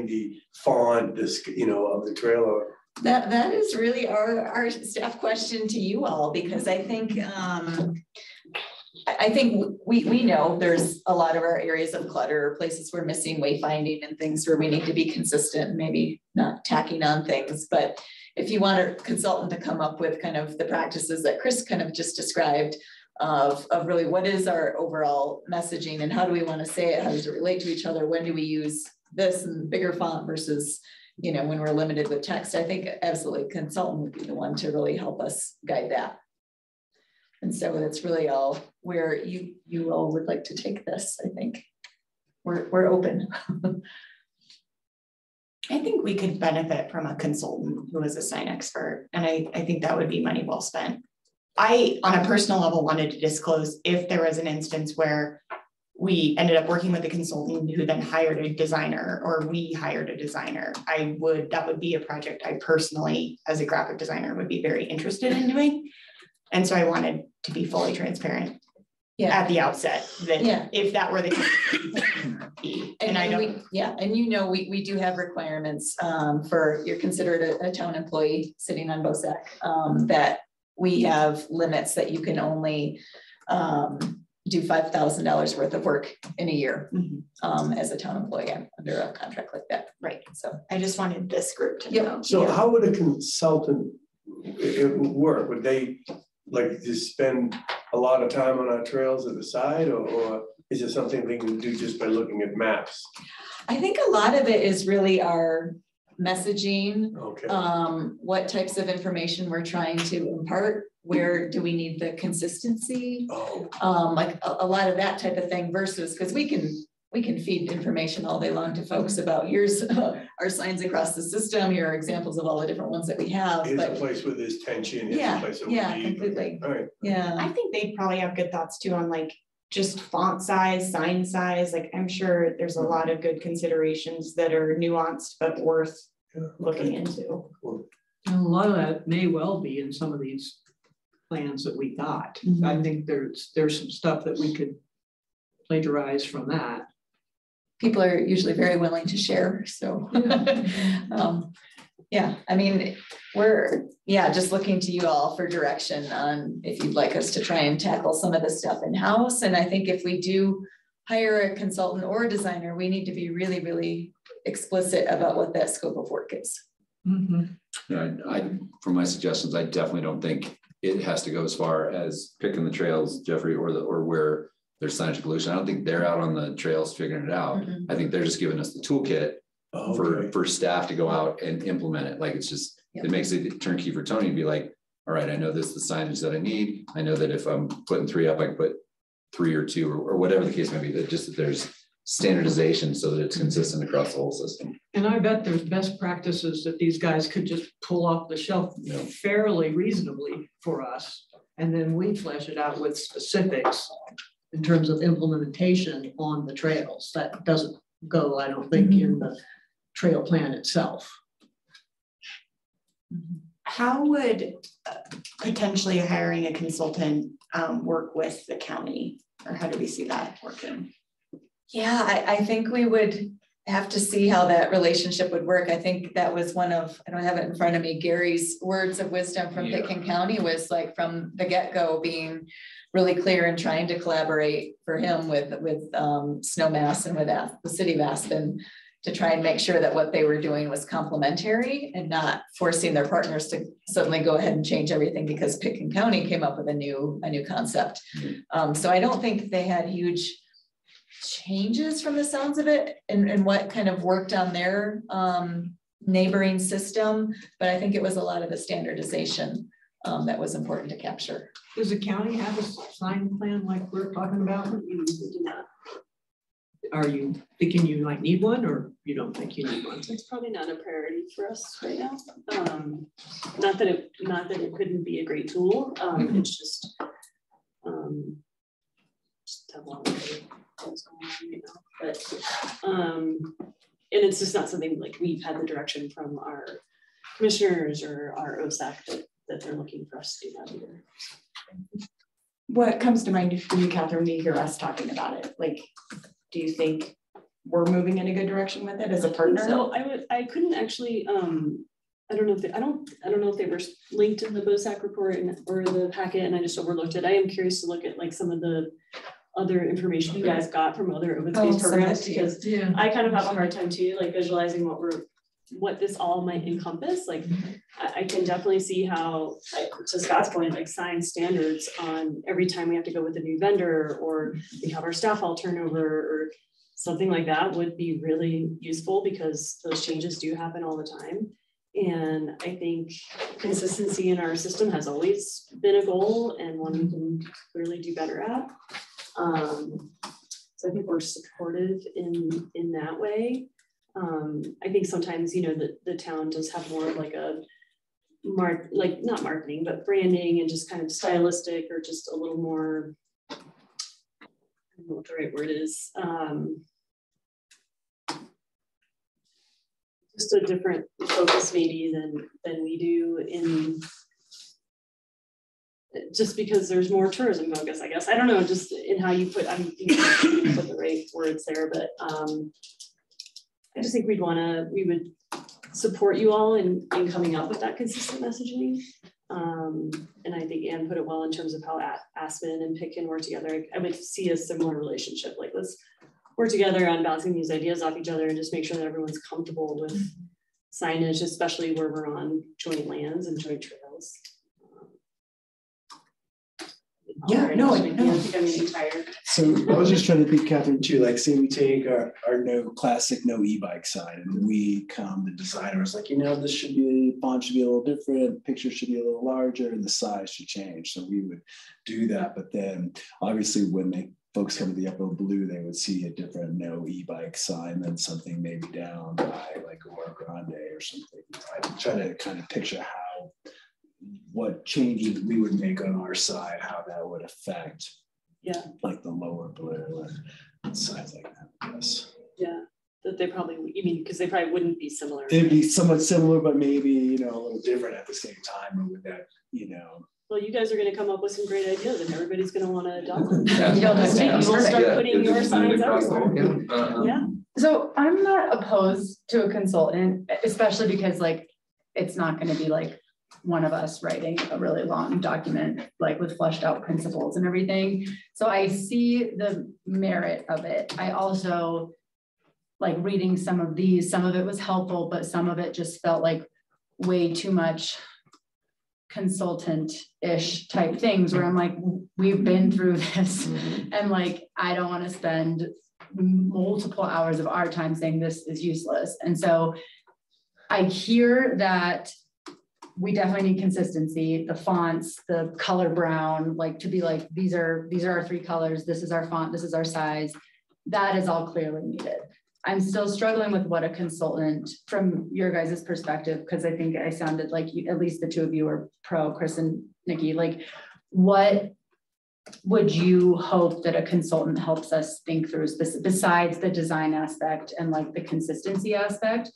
the font, this, you know, of the trail. That is really our staff question to you all, because I think we know there's a lot of our areas of clutter, places we're missing wayfinding and things where we need to be consistent, maybe not tacking on things. But if you want a consultant to come up with kind of the practices that Chris kind of just described of really what is our overall messaging and how do we want to say it, how does it relate to each other, when do we use this and bigger font versus, you know, when we're limited with text, I think absolutely consultant would be the one to really help us guide that. And so that's really all where you all would like to take this. I think we're open. I think we could benefit from a consultant who is a sign expert. And I think that would be money well spent. I, on a personal level, wanted to disclose if there was an instance where we ended up working with a consultant who then hired a designer, or we hired a designer, that would be a project I personally, as a graphic designer, would be very interested in doing. And so I wanted to be fully transparent at the outset that if that were the case, and you know, we do have requirements for, you're considered a town employee sitting on BOSAC, that we have limits that you can only do $5,000 worth of work in a year as a town employee under a contract like that. Right. So I just wanted this group to know. So how would a consultant work? Would they like just spend a lot of time on our trails at the side, or is it something they can do just by looking at maps? I think a lot of it is really our messaging, okay. What types of information we're trying to impart, where do we need the consistency, like a lot of that type of thing, versus because we can feed information all day long to folks about here's our signs across the system, here are examples of all the different ones that we have. Here's a place where there's tension, here's a place where we completely. All right. Yeah. I think they'd probably have good thoughts too on like just font size, sign size. Like I'm sure there's a lot of good considerations that are nuanced but worth looking into. And a lot of that may well be in some of these plans that we got. I think there's some stuff that we could plagiarize from that. People are usually very willing to share. So yeah, I mean, we're just looking to you all for direction on if you'd like us to try and tackle some of this stuff in-house. And I think if we do hire a consultant or a designer, we need to be really, really explicit about what that scope of work is. Yeah, from my suggestions, I definitely don't think it has to go as far as picking the trails, Jeffrey, or where there's signage pollution. I don't think they're out on the trails figuring it out. I think they're just giving us the toolkit for staff to go out and implement it. Like it's just, it makes it turnkey for Tony to be like, all right, I know this is the signage that I need. I know that if I'm putting 3 up, I can put 3 or 2 or whatever the case may be, that there's standardization so that it's consistent across the whole system. And I bet there's best practices that these guys could just pull off the shelf fairly reasonably for us. And then we flesh it out with specifics in terms of implementation on the trails. That doesn't go, I don't think, in the trail plan itself. How would potentially hiring a consultant work with the county, or how do we see that working? Yeah, I think we would have to see how that relationship would work. I think that was one of, I don't have it in front of me, Gary's words of wisdom from Pitkin County was like from the get-go being really clear and trying to collaborate for him with Snowmass and with the city of Aspen to try and make sure that what they were doing was complementary and not forcing their partners to suddenly go ahead and change everything because Pitkin County came up with a new concept. So I don't think they had huge changes from the sounds of it and what kind of worked on their neighboring system, but I think it was a lot of the standardization that was important to capture. Does the county have a sign plan like we're talking about? You do not. Are you thinking you might need one, or you don't think you need one? It's probably not a priority for us right now. Not that it couldn't be a great tool. It's just have a lot of what's going on right now. But and it's just not something like we've had the direction from our commissioners or our OSAC that they're looking for us to do that either. What comes to mind for you, Catherine, when you hear us talking about it? Like, do you think we're moving in a good direction with it as a partner? So I couldn't actually, I don't know if they were linked in the BOSAC report or the packet, and I just overlooked it. I am curious to look at like some of the other information you guys got from other open space programs, because I kind of have a hard time too, like visualizing what this all might encompass. Like I can definitely see how, to Scott's point, like sign standards on every time we have to go with a new vendor or we have our staff all turnover or something like that would be really useful, because those changes do happen all the time. And I think consistency in our system has always been a goal and one we can clearly do better at. So I think we're supportive in that way. I think sometimes, you know, the town does have more of like a not marketing, but branding and just kind of stylistic or just a little more, I don't know what the right word is. Just a different focus maybe than we do in, just because there's more tourism focus, I guess. I don't know, just in how you put, I'm thinking you put the right words there, but I just think we would support you all in coming up with that consistent messaging. And I think Anne put it well in terms of how Aspen and Pick can work together. I would see a similar relationship, like let's work together on bouncing these ideas off each other and just make sure that everyone's comfortable with signage, especially where we're on joint lands and joint trails. Yeah, no. I think I'm getting tired. So I was just trying to think, Catherine, too, like say we take our no classic no e-bike sign and we come, the designer is like, you know, this should be, font should be a little different, the picture should be a little larger and the size should change. So we would do that. But then obviously when folks come to the Upper Blue, they would see a different no e-bike sign than something maybe down by like Oro Grande or something. I try to kind of picture what changes we would make on our side, how that would affect like the Lower Blue and signs like that, I guess. Yeah, that they probably, you mean, because they probably wouldn't be similar. It'd be somewhat similar, but maybe, you know, a little different at the same time, or would that, you know. Well, you guys are going to come up with some great ideas and everybody's going to want to adopt them. You'll start putting your signs everywhere. Yeah. So I'm not opposed to a consultant, especially because like, it's not going to be like one of us writing a really long document, like with fleshed out principles and everything. So I see the merit of it. I also like reading some of these, some of it was helpful, but some of it just felt like way too much consultant-ish type things where I'm like, we've been through this and like, I don't want to spend multiple hours of our time saying this is useless. And so I hear that we definitely need consistency, the fonts, the color brown, like to be like, these are our 3 colors, this is our font, this is our size. That is all clearly needed. I'm still struggling with what a consultant from your guys' perspective, because I think I sounded like you, at least the 2 of you are pro, Chris and Nikki, like what would you hope that a consultant helps us think through besides the design aspect and like the consistency aspect?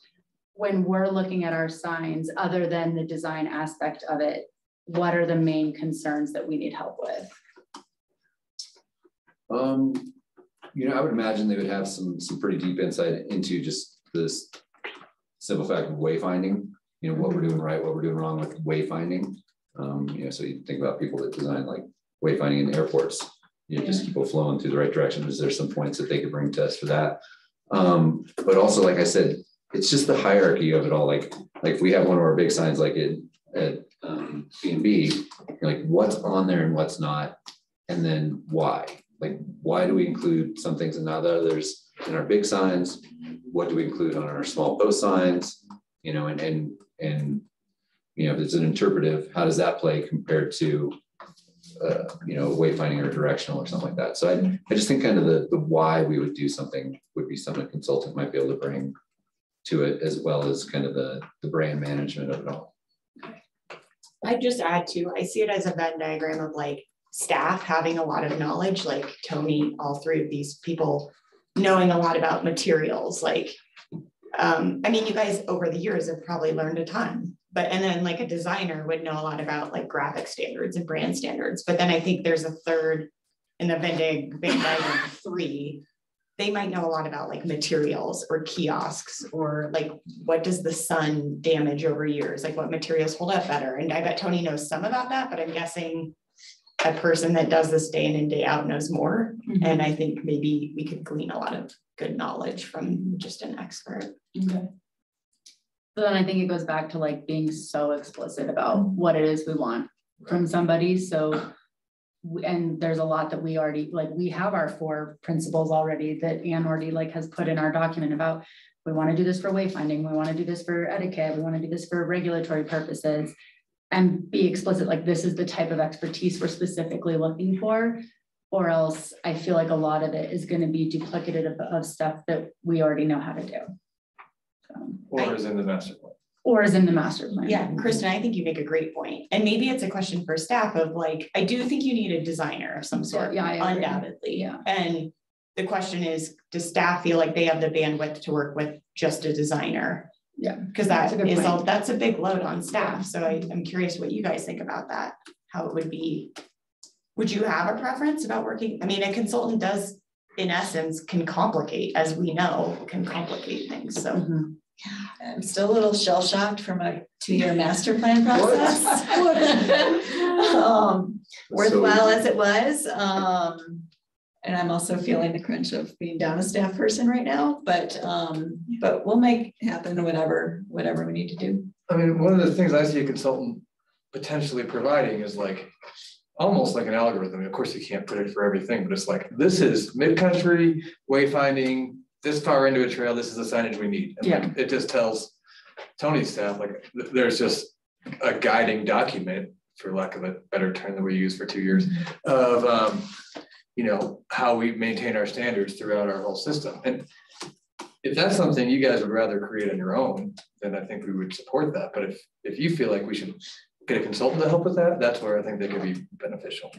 When we're looking at our signs, other than the design aspect of it, what are the main concerns that we need help with? You know, I would imagine they would have some pretty deep insight into just this simple fact of wayfinding, you know, what we're doing right, what we're doing wrong with wayfinding. You know, so you think about people that design like wayfinding in airports, you know, just people flowing through the right direction. Is there some points that they could bring to us for that? But also, like I said, it's just the hierarchy of it all. Like if we have one of our big signs like at B&B, like what's on there and what's not, and then why? Like why do we include some things and not others in our big signs? What do we include on our small post signs? You know, and you know, if it's an interpretive, how does that play compared to you know, wayfinding or directional or something like that? So I just think kind of the why we would do something would be something a consultant might be able to bring to it, as well as kind of the brand management of it all. I'd just add to, I see it as a Venn diagram of like staff having a lot of knowledge, like Tony, all 3 of these people knowing a lot about materials. Like, I mean, you guys over the years have probably learned a ton, and then like a designer would know a lot about like graphic standards and brand standards. But then I think there's a third in the Venn diagram 3. They might know a lot about like materials or kiosks, or like what does the sun damage over years, like what materials hold up better. And I bet Tony knows some about that, but I'm guessing a person that does this day in and day out knows more. And I think maybe we could glean a lot of good knowledge from just an expert. Okay. So then I think it goes back to like being so explicit about what it is we want from somebody. So and there's a lot that we already, like we have our 4 principles already that Anne already like has put in our document about, we want to do this for wayfinding, we want to do this for etiquette, we want to do this for regulatory purposes, and be explicit, like this is the type of expertise we're specifically looking for, or else I feel like a lot of it is going to be duplicative of stuff that we already know how to do. Or is in the master plan. Or is in the master plan. Yeah, Kristen, I think you make a great point. And maybe it's a question for staff of like, I do think you need a designer of some sort, undoubtedly. Yeah. And the question is, does staff feel like they have the bandwidth to work with just a designer? Yeah. Because that's a big load on staff. So I'm curious what you guys think about that, how it would be. Would you have a preference about working? I mean, a consultant does, in essence, can complicate, as we know, can complicate things. So. I'm still a little shell shocked from a 2-year master plan process. Worthwhile as it was. And I'm also feeling the crunch of being down a staff person right now, but we'll make happen whatever we need to do. I mean, one of the things I see a consultant potentially providing is like almost like an algorithm. Of course, you can't predict for everything, but it's like, this is mid-country wayfinding, this far into a trail, this is the signage we need. And like, it just tells Tony's staff, like, there's just a guiding document, for lack of a better term that we use for 2 years, of you know, how we maintain our standards throughout our whole system. And if that's something you guys would rather create on your own, then I think we would support that. But if you feel like we should get a consultant to help with that, that's where I think they could be beneficial.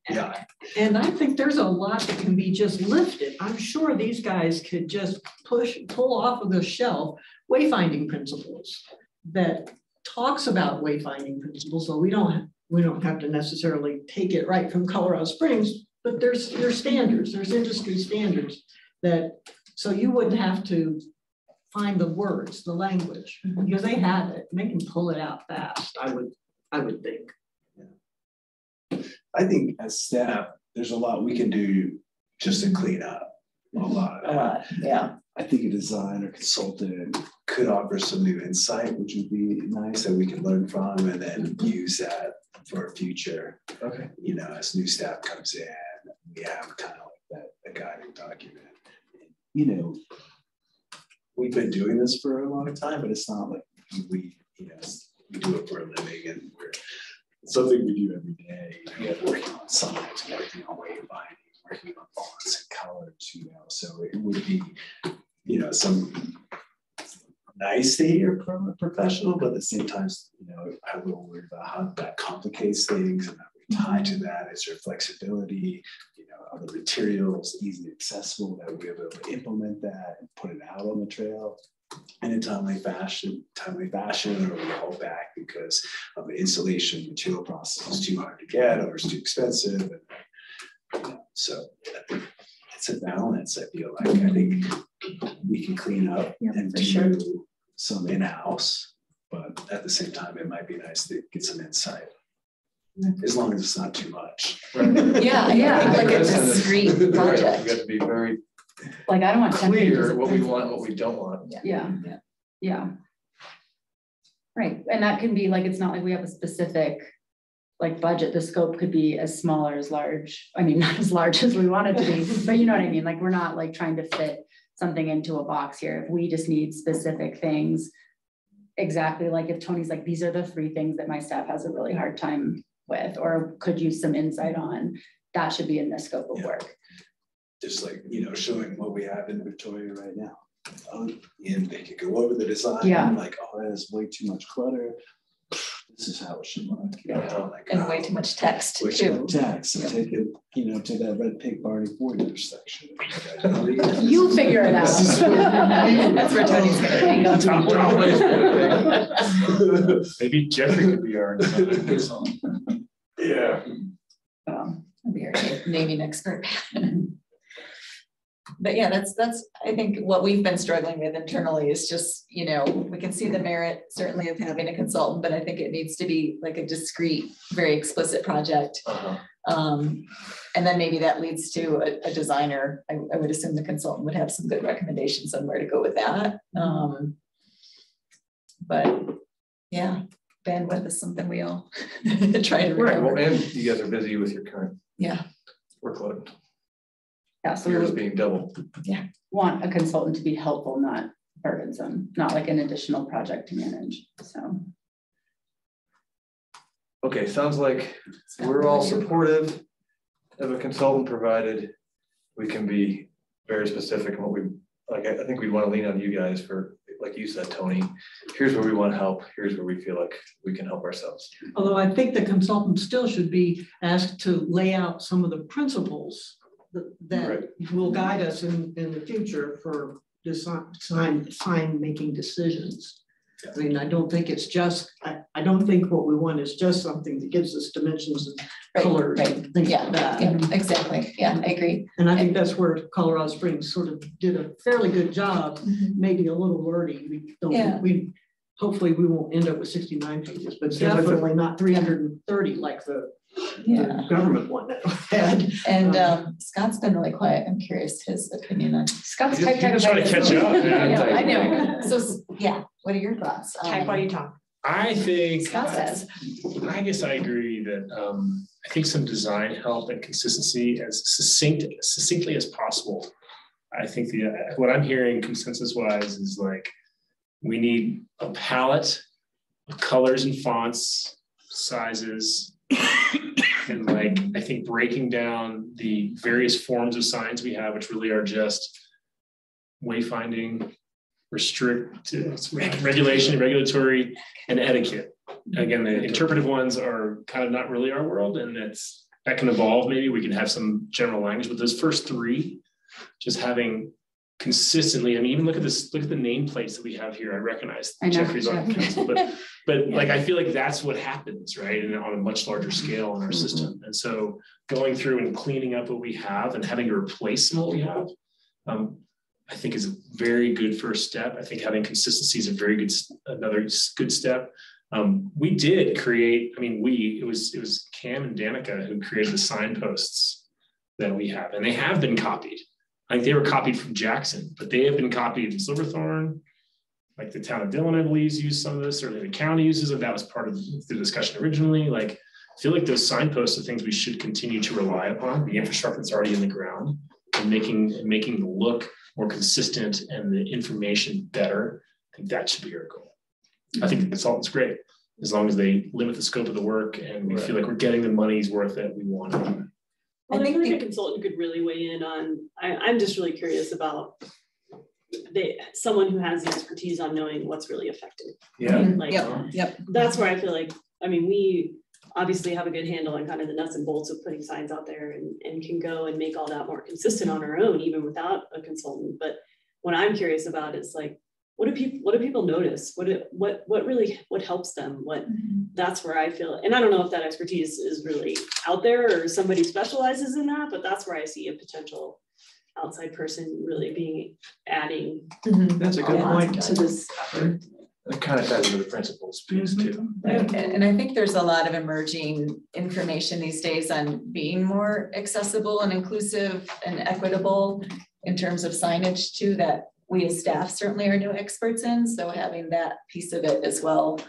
Yeah. And I think there's a lot that can be just lifted. I'm sure these guys could just pull off of the shelf wayfinding principles that talks about wayfinding principles. So we don't have to necessarily take it right from Colorado Springs, but there's standards, there's industry standards that, so you wouldn't have to find the words, the language, because they have it and they can pull it out fast, I would think. I think as staff, there's a lot we can do just to clean up a lot. Yeah. I think a designer consultant could offer some new insight, which would be nice that we can learn from and then use that for future. Okay. You know, as new staff comes in, we have kind of like a guiding document. You know, we've been doing this for a long time, but it's not like we do it for a living and it's something we do every day. You know, working on signs, working on wayfinding, working on fonts and colors, you know. So it would be, you know, some nice to hear from a professional, but at the same time, you know, I'm a little worried about how that complicates things and how we tie to that. Is there flexibility? You know, are the materials easily accessible that we're able to implement that and put it out on the trail in a timely fashion, or we hold back because of the installation material process is too hard to get or it's too expensive. And, you know, so I think it's a balance. I feel like I think we can clean up and do some in-house, but at the same time, it might be nice to get some insight. As long as it's not too much. Right. Yeah, like a discrete project. We got to be very like, I don't want clear what we want, what we don't want. Yeah. Right, and that can be like, it's not like we have a specific like budget. The scope could be as small or as large. I mean, not as large as we want it to be, but you know what I mean? Like, we're not like trying to fit something into a box here. If we just need specific things, exactly like if Tony's like, these are the 3 things that my staff has a really hard time with, or could use some insight on, that should be in the scope of work. Just like, you know, showing what we have in Victoria right now. And they could go over the design, like, oh, that is way too much clutter. This is how it should look. You know, like, and way too much text too. Text and take it, you know, to that red pig Barney Ford intersection. You figure it out. That's where Tony's gonna be. Maybe Jeffrey could be our consultant. Yeah. I'll be our naming expert. But yeah, that's I think what we've been struggling with internally is just, you know, we can see the merit certainly of having a consultant, but I think it needs to be like a discrete, very explicit project. And then maybe that leads to a designer. I would assume the consultant would have some good recommendations on where to go with that. But yeah, bandwidth is something we all try to recover. Right, well, and you guys are busy with your current workload. Yeah, so yours being double. Yeah, want a consultant to be helpful, not burdensome, not like an additional project to manage. So. Okay, sounds like we're all supportive of a consultant, provided we can be very specific in what we like. I think we'd want to lean on you guys for, like you said, Tony, here's where we want help. Here's where we feel like we can help ourselves. Although I think the consultant still should be asked to lay out some of the principles that will guide us in the future for sign making decisions. I mean, I don't think it's just, I don't think what we want is just something that gives us dimensions and colors and things like that. Yeah, exactly. Yeah, I agree. And I think that's where Colorado Springs sort of did a fairly good job, maybe a little wordy. We don't, hopefully we won't end up with 69 pages, but definitely not 330 like the government one that had. And Scott's been really quiet. I'm curious his opinion on Scott's type. You're just trying to catch up. I know. So yeah, what are your thoughts? Type while you talk. I think, Scott says. I guess I agree that I think some design help and consistency as succinctly as possible. I think what I'm hearing consensus wise is like, we need a palette of colors and fonts, sizes, and like, I think breaking down the various forms of signs we have, which really are just wayfinding, regulation, regulatory, and etiquette. Again, the interpretive ones are kind of not really our world, and that can evolve. Maybe we can have some general language, but those first three, just having consistently, I mean, even look at this, look at the nameplates that we have here. I recognize Jeffrey's on the council, but like, I feel like that's what happens, right? And on a much larger scale in our system. And so going through and cleaning up what we have and having to replace some of what we have, I think is a very good first step. I think having consistency is a very good, another good step. We did create, I mean, it was Cam and Danica who created the signposts that we have, and they have been copied. I think they were copied from Jackson, but they have been copied in Silverthorne. Like the town of Dillon, I believe, used some of this, or the county uses it. That was part of the discussion originally. Like, I feel like those signposts are things we should continue to rely upon. The infrastructure that's already in the ground, and making the look more consistent and the information better. I think that should be our goal. I think the consultant's great, as long as they limit the scope of the work and we feel like we're getting the money's worth that we want. Well, I think the consultant could really weigh in on, I'm just really curious about someone who has the expertise on knowing what's really effective. Yeah. Like, that's where I feel like, I mean, we obviously have a good handle on kind of the nuts and bolts of putting signs out there and can go and make all that more consistent on our own, even without a consultant. But what I'm curious about is like, what do people notice? What helps them? That's where I feel, and I don't know if that expertise is really out there or somebody specializes in that, but that's where I see a potential outside person really adding. That's a good point to this effort. It kind of ties into the principles piece too. And I think there's a lot of emerging information these days on being more accessible and inclusive and equitable in terms of signage too, that we as staff certainly are no experts in. So having that piece of it as well,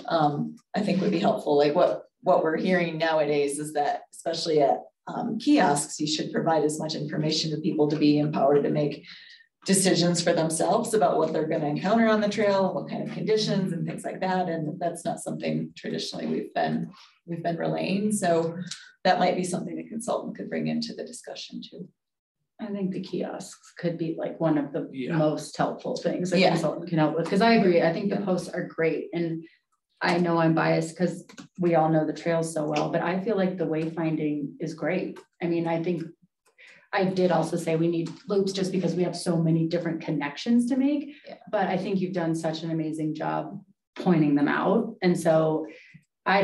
I think would be helpful. Like what we're hearing nowadays is that, especially at kiosks, you should provide as much information to people to be empowered to make decisions for themselves about what they're going to encounter on the trail, what kind of conditions and things like that. And that's not something traditionally we've been relaying. So that might be something the consultant could bring into the discussion too. I think the kiosks could be like one of the most helpful things a consultant can help with. Because I agree, I think the posts are great. And I know I'm biased because we all know the trails so well, but I feel like the wayfinding is great. I mean, I think I did also say we need loops just because we have so many different connections to make, but I think you've done such an amazing job pointing them out. And so I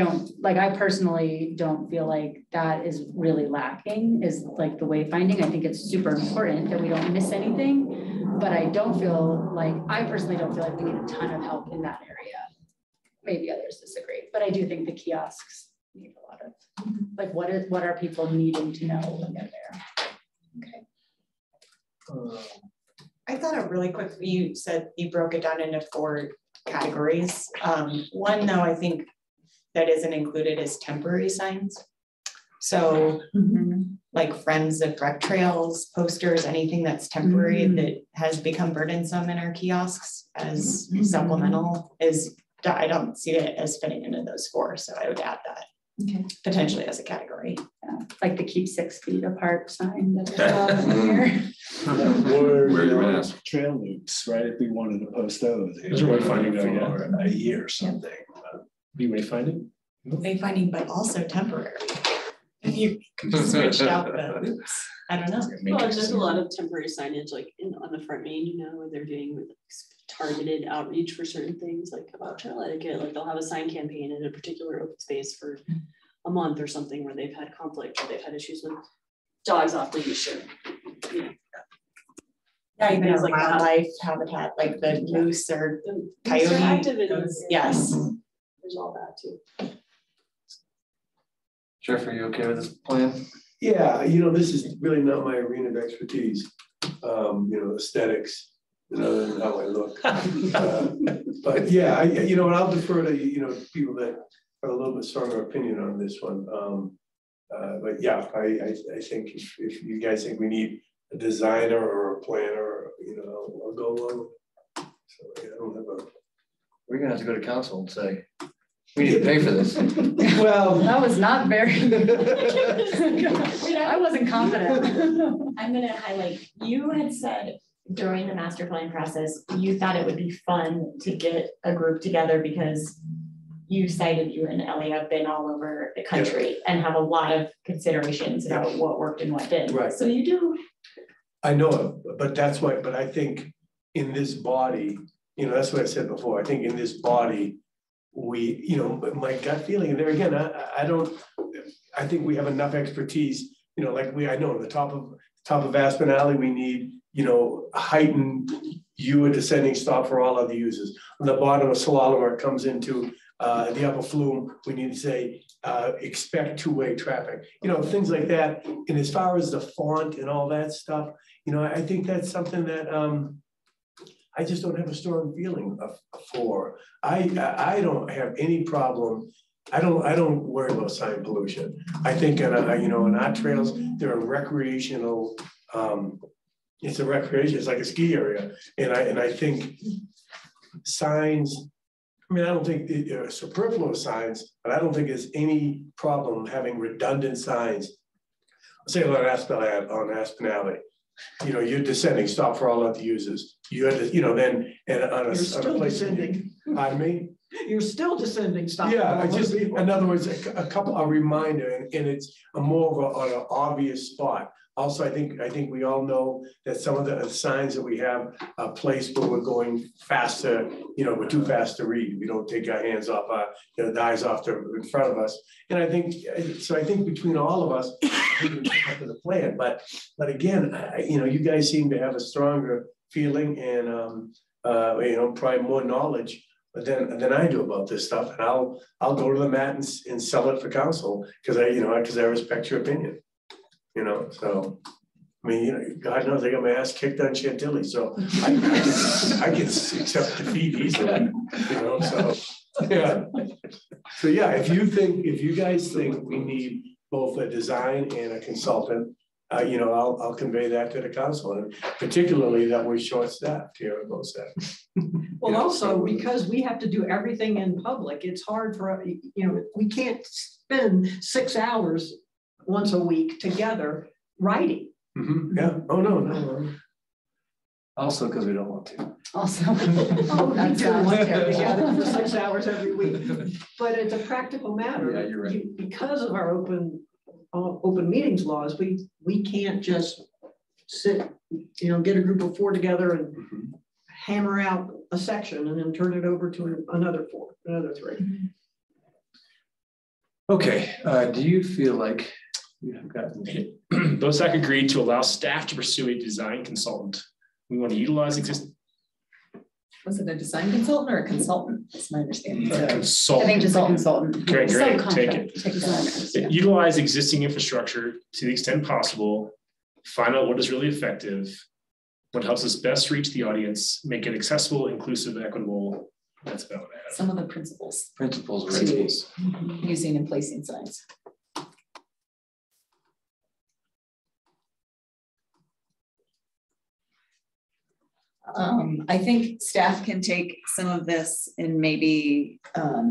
personally don't feel like that is really lacking, is like the wayfinding. I think it's super important that we don't miss anything, but I personally don't feel like we need a ton of help in that area. Maybe others disagree, but I do think the kiosks need a lot of, like, what are people needing to know when they're there? Okay. I thought it really quick, you said you broke it down into 4 categories. One though, I think that isn't included is temporary signs. So like Friends of Breck Trails, posters, anything that's temporary that has become burdensome in our kiosks as supplemental I don't see it as fitting into those 4. So I would add that potentially as a category. Yeah. Like the keep 6 feet apart sign that I Or trail loops, right? If we wanted to post those. Those are wayfinding for a year or something. Be wayfinding? Wayfinding, but also temporary. If you switched out the loops, I don't know. Well, there's a lot of temporary signage like on the front main, where they're doing targeted outreach for certain things, like about trail etiquette. Like they'll have a sign campaign in a particular open space for a month or something where they've had conflict or they've had issues with dogs off leash or, you know. Yeah, even things like wildlife habitat, like the moose or coyote. Activities. Yes. There's all that too. Jeff, are you okay with this plan? Yeah, you know, this is really not my arena of expertise. You know, aesthetics, other than how I look. But yeah, you know, and I'll defer to, you know, people that have a little bit stronger opinion on this one. But yeah, I think if you guys think we need a designer or a planner, you know, I'll go along with it. So yeah, I don't have a. We're gonna have to go to council and say, we need to pay for this. Well, that was not very. I wasn't confident. I'm gonna highlight, you had said during the master plan process, you thought it would be fun to get a group together because you cited you and Ellie have been all over the country and have a lot of considerations about what worked and what didn't. Right. So you do. I know, but that's why, but I think in this body, you know, that's what I said before. I think in this body, we, you know, my gut feeling, and there again, I think we have enough expertise, you know, like I know the top of Aspen Alley, we need, you know, heightened a descending stop for all other users. On the bottom of Slalom, where it comes into the upper flume, we need to say, expect two-way traffic, you know, things like that. And as far as the font and all that stuff, you know, I think that's something that I just don't have a strong feeling for. I don't have any problem. I don't worry about sign pollution. I think you know, on our trails, there are recreational. It's a recreation. It's like a ski area, and I think signs. I mean, I don't think superfluous signs, but I don't think there's any problem having redundant signs. Say on Aspen Alley. You know, you're descending, stop for all other users. You had to, you know, then and on a place descending. Pardon me? You're still descending, stop. Yeah, I just, in other words, a reminder, and it's more of on an obvious spot. Also, I think we all know that some of the signs that we have are placed where we're going faster, you know, we're too fast to read. We don't take our hands off, you know, the eyes off in front of us. And I think between all of us, we can come up with a plan. But again, you know, you guys seem to have a stronger feeling and, you know, probably more knowledge than I do about this stuff. And I'll go to the mat and sell it for council because I respect your opinion. You know, so I mean, you know, God knows I got my ass kicked on Chantilly, so I can accept defeat easily. You know, so yeah. So yeah, if you guys think we need both a design and a consultant, you know, I'll convey that to the council, and particularly that we're short-staffed here at both sides. Well, also because we have to do everything in public, it's hard for, you know, we can't spend 6 hours once a week together writing. Mm-hmm. Yeah. Oh no. Also, because we don't want to. Also, we don't want to get together for 6 hours every week. But it's a practical matter. Yeah, you're right. Because of our open meetings laws, we can't just sit, you know, get a group of 4 together and hammer out a section and then turn it over to another 3. Okay. Do you feel like you have gotten BOSAC agreed to allow staff to pursue a design consultant. We want to utilize existing. Was it a design consultant or a consultant? That's my understanding. Consultant. I think just a consultant. Great, take it. Utilize existing infrastructure to the extent possible. Find out what is really effective, what helps us best reach the audience, make it accessible, inclusive, equitable. That's about what I have. Some of the principles. Using and placing signs. I think staff can take some of this and maybe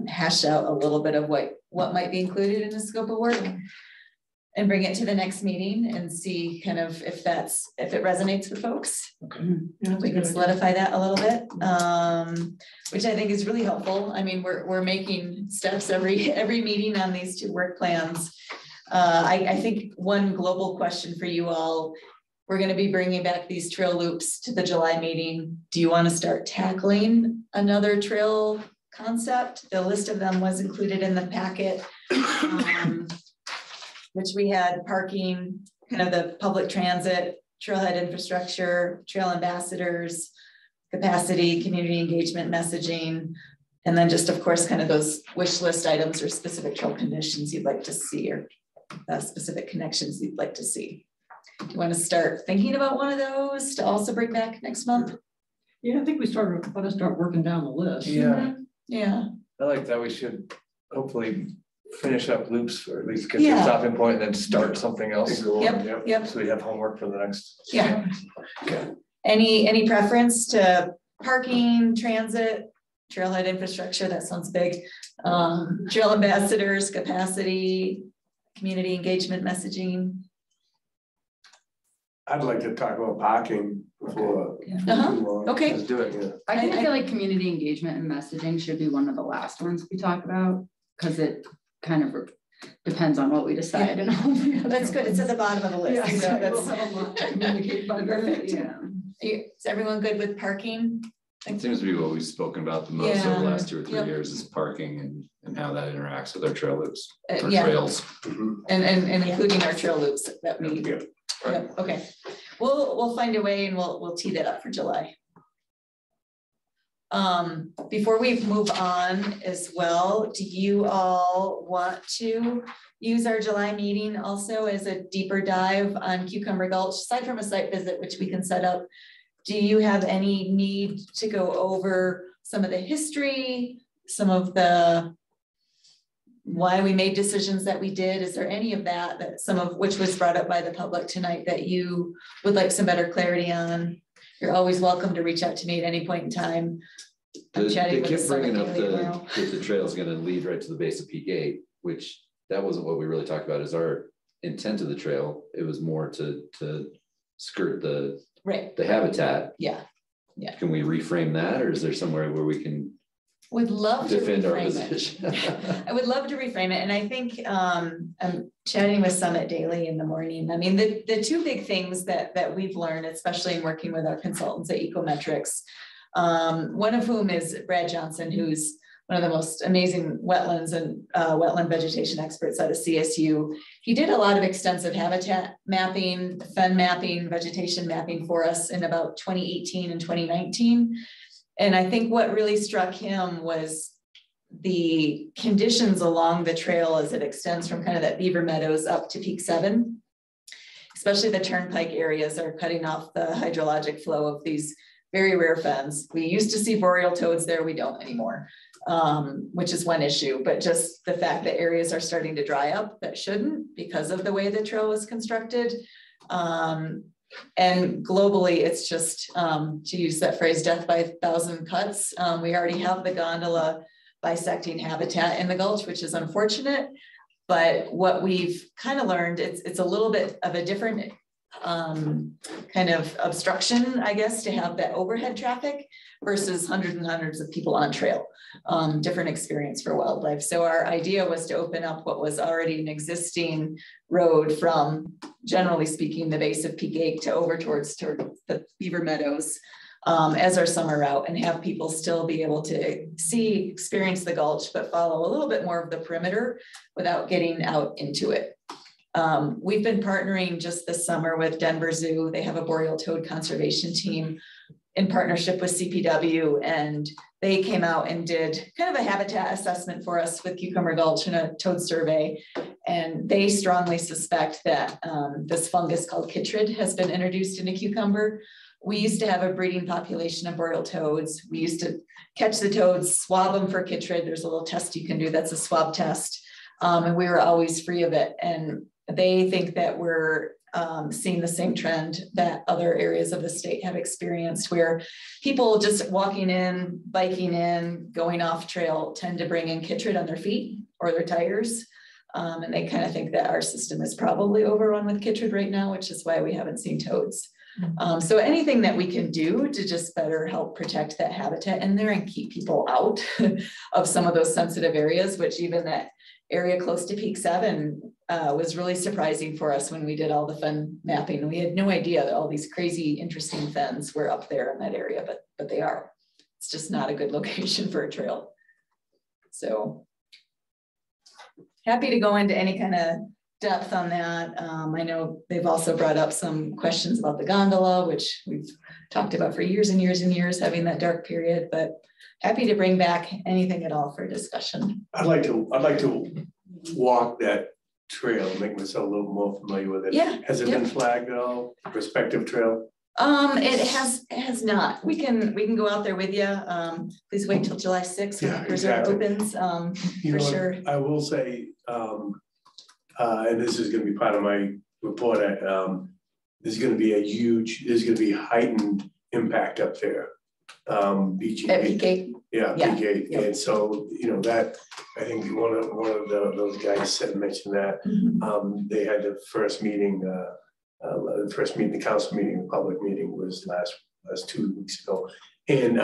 hash out a little bit of what might be included in the scope of work and bring it to the next meeting and see kind of if it resonates with folks. Okay. We can solidify that a little bit, which I think is really helpful. I mean, we're making steps every meeting on these 2 work plans. I think one global question for you all, we're going to be bringing back these trail loops to the July meeting. Do you want to start tackling another trail concept? The list of them was included in the packet, which we had parking, kind of the public transit, trailhead infrastructure, trail ambassadors, capacity, community engagement messaging, and then just, of course, kind of those wish list items or specific trail conditions you'd like to see, or specific connections you'd like to see. Do you want to start thinking about one of those to also bring back next month? Yeah, I think we start working down the list. Yeah. Yeah. I like that. We should hopefully finish up loops, or at least get to the stopping point and then start something else. Yep. So we have homework for the next. Yeah. Okay. Any preference to parking, transit, trailhead infrastructure? That sounds big. Trail ambassadors, capacity, community engagement messaging. I'd like to talk about parking before too long. Okay. Let's do it, yeah. I feel like community engagement and messaging should be one of the last ones we talk about, because it kind of depends on what we decide. And all the That's good. It's at the bottom of the list. Yeah, So we'll have a lot to communicate by then. Yeah. Is everyone good with parking? It seems to be what we've spoken about the most over the last 2 or 3 years is parking and how that interacts with our trail loops, or trails. And including our trail loops that we. Yep. Okay. We'll find a way and we'll tee that up for July. Before we move on as well, do you all want to use our July meeting also as a deeper dive on Cucumber Gulch, aside from a site visit, which we can set up? Do you have any need to go over some of the history, some of the why we made decisions that we did? Is there any of that some of which was brought up by the public tonight that you would like some better clarity on? You're always welcome to reach out to me at any point in time. They kept bringing up the trail is going to lead right to the base of Peak 8, which that wasn't what we really talked about as our intent of the trail. It was more to skirt the habitat. Yeah. Can we reframe that, or is there somewhere where we can would love to defend our reframe position? I would love to reframe it. And I think I'm chatting with Summit daily in the morning. I mean, the two big things that we've learned, especially in working with our consultants at Ecometrics, one of whom is Brad Johnson, who's one of the most amazing wetlands and wetland vegetation experts out of CSU. He did a lot of extensive habitat mapping, fen mapping, vegetation mapping for us in about 2018 and 2019. And I think what really struck him was the conditions along the trail as it extends from kind of that Beaver Meadows up to Peak 7, especially the turnpike areas are cutting off the hydrologic flow of these very rare fens. We used to see boreal toads there, we don't anymore, which is one issue, but just the fact that areas are starting to dry up that shouldn't because of the way the trail was constructed. And globally, it's just, to use that phrase, death by 1,000 cuts. We already have the gondola bisecting habitat in the gulch, which is unfortunate. But what we've kind of learned, it's a little bit of a different kind of obstruction, I guess, to have that overhead traffic versus hundreds and hundreds of people on trail. Different experience for wildlife. So our idea was to open up what was already an existing road from, generally speaking, the base of Peak 8 to over towards the Beaver Meadows as our summer route, and have people still be able to experience the gulch, but follow a little bit more of the perimeter without getting out into it. We've been partnering just this summer with Denver Zoo. They have a boreal toad conservation team in partnership with CPW, and they came out and did kind of a habitat assessment for us with Cucumber Gulch and a toad survey. And they strongly suspect that this fungus called chytrid has been introduced into cucumber. We used to have a breeding population of boreal toads. We used to catch the toads, swab them for chytrid. There's a little test you can do, that's a swab test. And we were always free of it. And they think that we're seeing the same trend that other areas of the state have experienced, where people just walking in, biking in, going off trail tend to bring in chytrid on their feet or their tires. And they kind of think that our system is probably overrun with chytrid right now, which is why we haven't seen toads. So anything that we can do to just better help protect that habitat in there and keep people out of some of those sensitive areas, which even that area close to Peak 7, was really surprising for us when we did all the fen mapping. We had no idea that all these crazy, interesting fens were up there in that area, but they are. It's just not a good location for a trail. So happy to go into any kind of depth on that. I know they've also brought up some questions about the gondola, which we've talked about for years and years and years, having that dark period, but happy to bring back anything at all for discussion. I'd like to walk that trail, make myself a little more familiar with it. Yeah. Has it been flagged at all, respective trail? It has not. We can go out there with you. Please wait till July 6th when the preserve opens. For sure. I will say, and this is going to be part of my report. There's going to be heightened impact up there. BGB. At Peak. Yeah, Peak. Yeah. And so, that I think one of those guys mentioned that they had the first meeting. The council meeting, the public meeting was last 2 weeks ago. And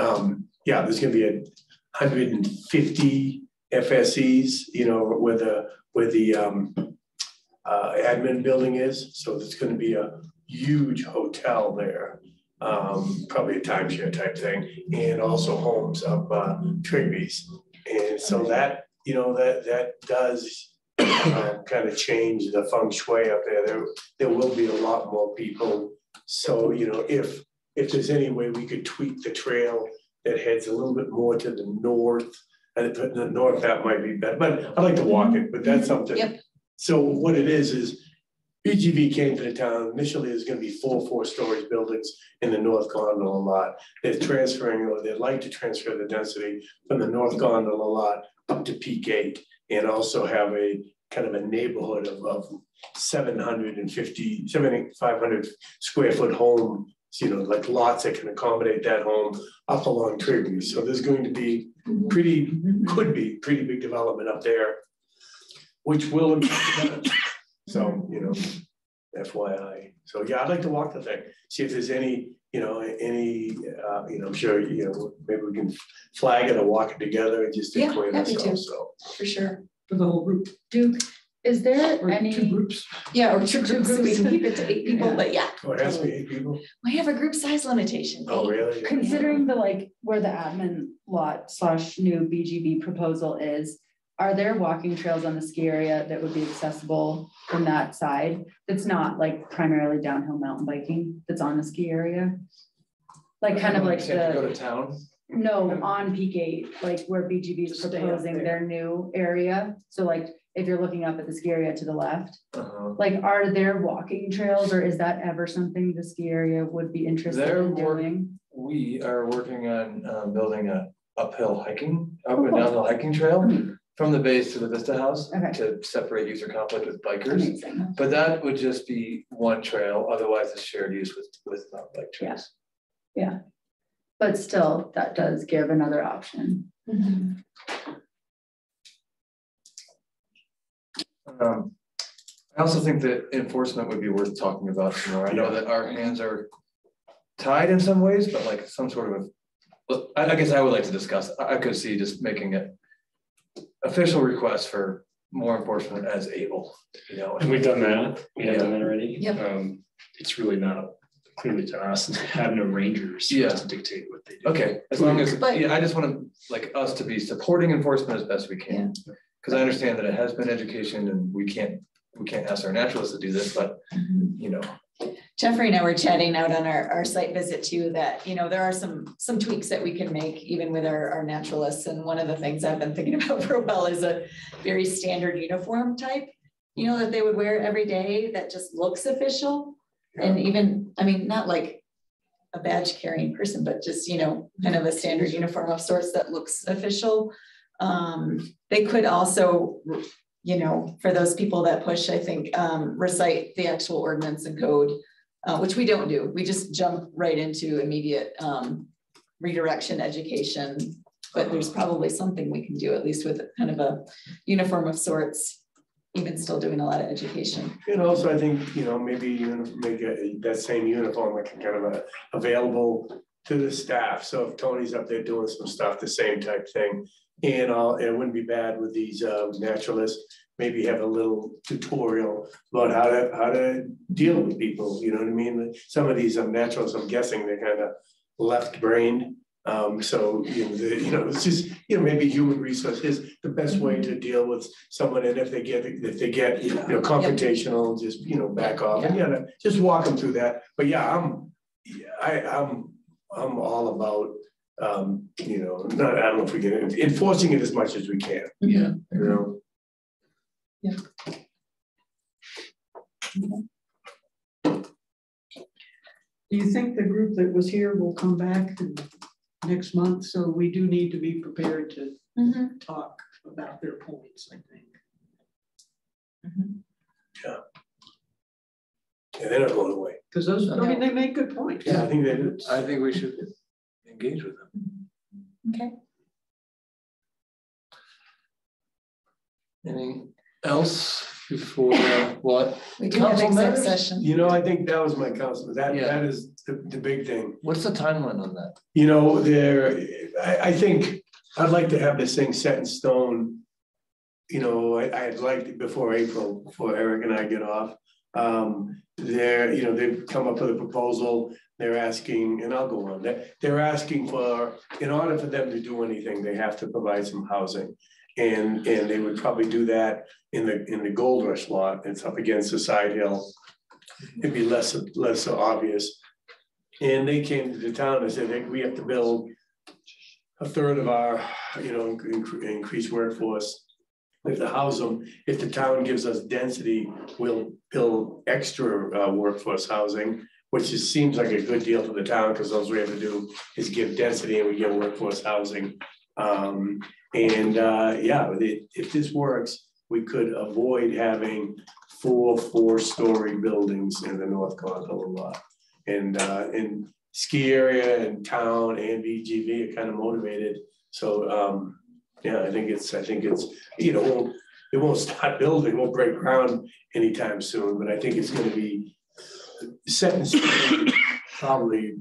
there's gonna be 150 FSEs, where the admin building is. So there's gonna be a huge hotel there, probably a timeshare type thing, and also homes of Trigby's. And so that does kind of change the feng shui up there. There will be a lot more people. So, if there's any way we could tweak the trail that heads a little bit more to the north, and the north, that might be better. But I'd like to walk it, but that's something. Yep. So what it is BGV came to the town. Initially, there's going to be 4-story buildings in the north gondola lot. They're transferring, or they'd like to transfer the density from the north gondola lot up to Peak 8, and also have a kind of a neighborhood of 7,500 square foot home, like lots that can accommodate that home up along Trigby. So there's going to be could be pretty big development up there, which will impact the So, FYI. So yeah, I'd like to walk the thing, see if there's any, I'm sure, maybe we can flag it or walk it together and just acquaint ourselves. So for sure. For the whole group. Duke, is there any 2 groups? Yeah, or 2 groups. So we can keep it to 8 people, but yeah. Oh, it has to be 8 people? We have a group size limitation. Oh, really? Considering where the admin lot / new BGB proposal is, are there walking trails on the ski area that would be accessible from that side? That's not like primarily downhill mountain biking that's on the ski area? Like kind of like to go to town? No, on Peak 8, like where BGB is proposing their new area. So like if you're looking up at the ski area to the left, like are there walking trails, or is that ever something the ski area would be interested in doing? We are working on building a uphill hiking, and downhill hiking trail from the base to the Vista House to separate user conflict with bikers. Amazing. But that would just be one trail. Otherwise, it's shared use with mountain bike trails. Yeah. But still, that does give another option. I also think that enforcement would be worth talking about some more. I know that our hands are tied in some ways, but like some sort of, I guess I would like to discuss. I could see just making it official request for more enforcement as able, And we've done that. We have done that already. Yep. It's really not clearly to us and have no rangers to dictate what they do. Okay, as long as, I just want to us to be supporting enforcement as best we can. Because I understand that it has been education and we can't ask our naturalists to do this, but Jeffrey and I were chatting out on our site visit too, that, there are some tweaks that we can make even with our naturalists. And one of the things I've been thinking about for a while is a very standard uniform type, that they would wear every day that just looks official. And even, not like a badge carrying person, but just, kind of a standard uniform of sorts that looks official. They could also, for those people that push, I think, recite the actual ordinance and code, which we don't do. We just jump right into immediate redirection education, but there's probably something we can do, at least with kind of a uniform of sorts, even still doing a lot of education. And also I think, maybe make that same uniform like kind of available to the staff. So if Tony's up there doing some stuff, the same type thing. And it wouldn't be bad with these naturalists maybe have a little tutorial about how to deal with people, you know what I mean? Some of these naturalists, I'm guessing they're kind of left-brained. So, it's just, maybe human resource is the best way to deal with someone. And if they get, confrontational, just, back off and, just walk them through that. But yeah, I'm all about, I don't know if we can, enforcing it as much as we can. Yeah. Yeah. Do you think the group that was here will come back next month? So we do need to be prepared to talk about their points, I think. Yeah. Yeah, they're not going away. Because those, they make good points. Yeah, I think they do. I think we should engage with them. Okay. Anything else before what? We do have exec session. I think that was my counsel. That is the big thing. What's the timeline on that? I think I'd like to have this thing set in stone. I'd like to, before April, before Eric and I get off. They've come up with a proposal. They're asking, and I'll go on. They're asking for, in order for them to do anything, they have to provide some housing. And they would probably do that in the Gold Rush lot. It's up against the side hill. It'd be less obvious. And they came to the town and said, we have to build a third of our, increased workforce. We have to house them. If the town gives us density, we'll build extra workforce housing, which seems like a good deal for the town because all we have to do is give density and we give workforce housing. If this works, we could avoid having 4 4-story buildings in the North Gondola lot. And in ski area and town and VGV are kind of motivated. So I think it's it won't start building, won't break ground anytime soon, but I think it's going to be set in stone probably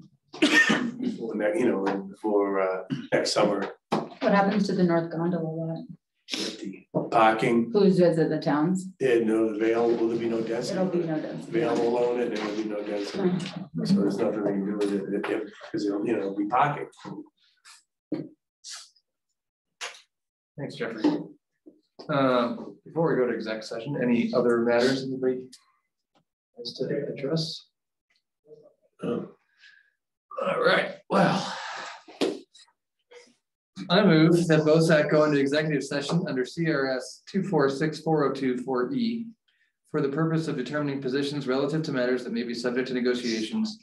before next summer. What happens to the North Gondola lot? Parking. Who's visit the towns? No, the Vale, will there be no density? It'll be no density. Vale will own it and there'll be no density. So there's nothing they can do with it because it'll be parking. Thanks, Jeffrey. Before we go to exec session, any other matters anybody has to address? All right, well, I move that BOSAC go into executive session under CRS 246402-4E for the purpose of determining positions relative to matters that may be subject to negotiations,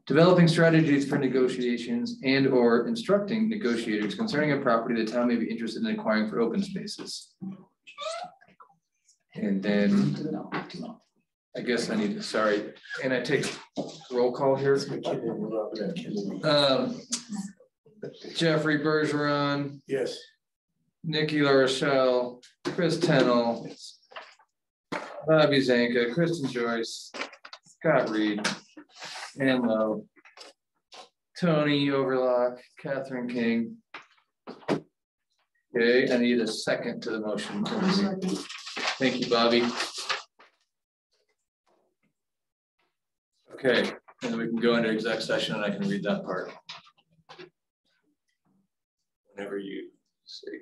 developing strategies for negotiations, and or instructing negotiators concerning a property the town may be interested in acquiring for open spaces. And then I guess I need to, sorry, and I take roll call here. Jeffrey Bergeron. Yes. Nikki LaRochelle, Chris Tennell, Bobby Zanka, Kristen Joyce, Scott Reed, Ann Lowe, Tony Overlock, Catherine King. Okay, I need a second to the motion. Thank you, Bobby. Okay, and then we can go into exec session and I can read that part whenever you say.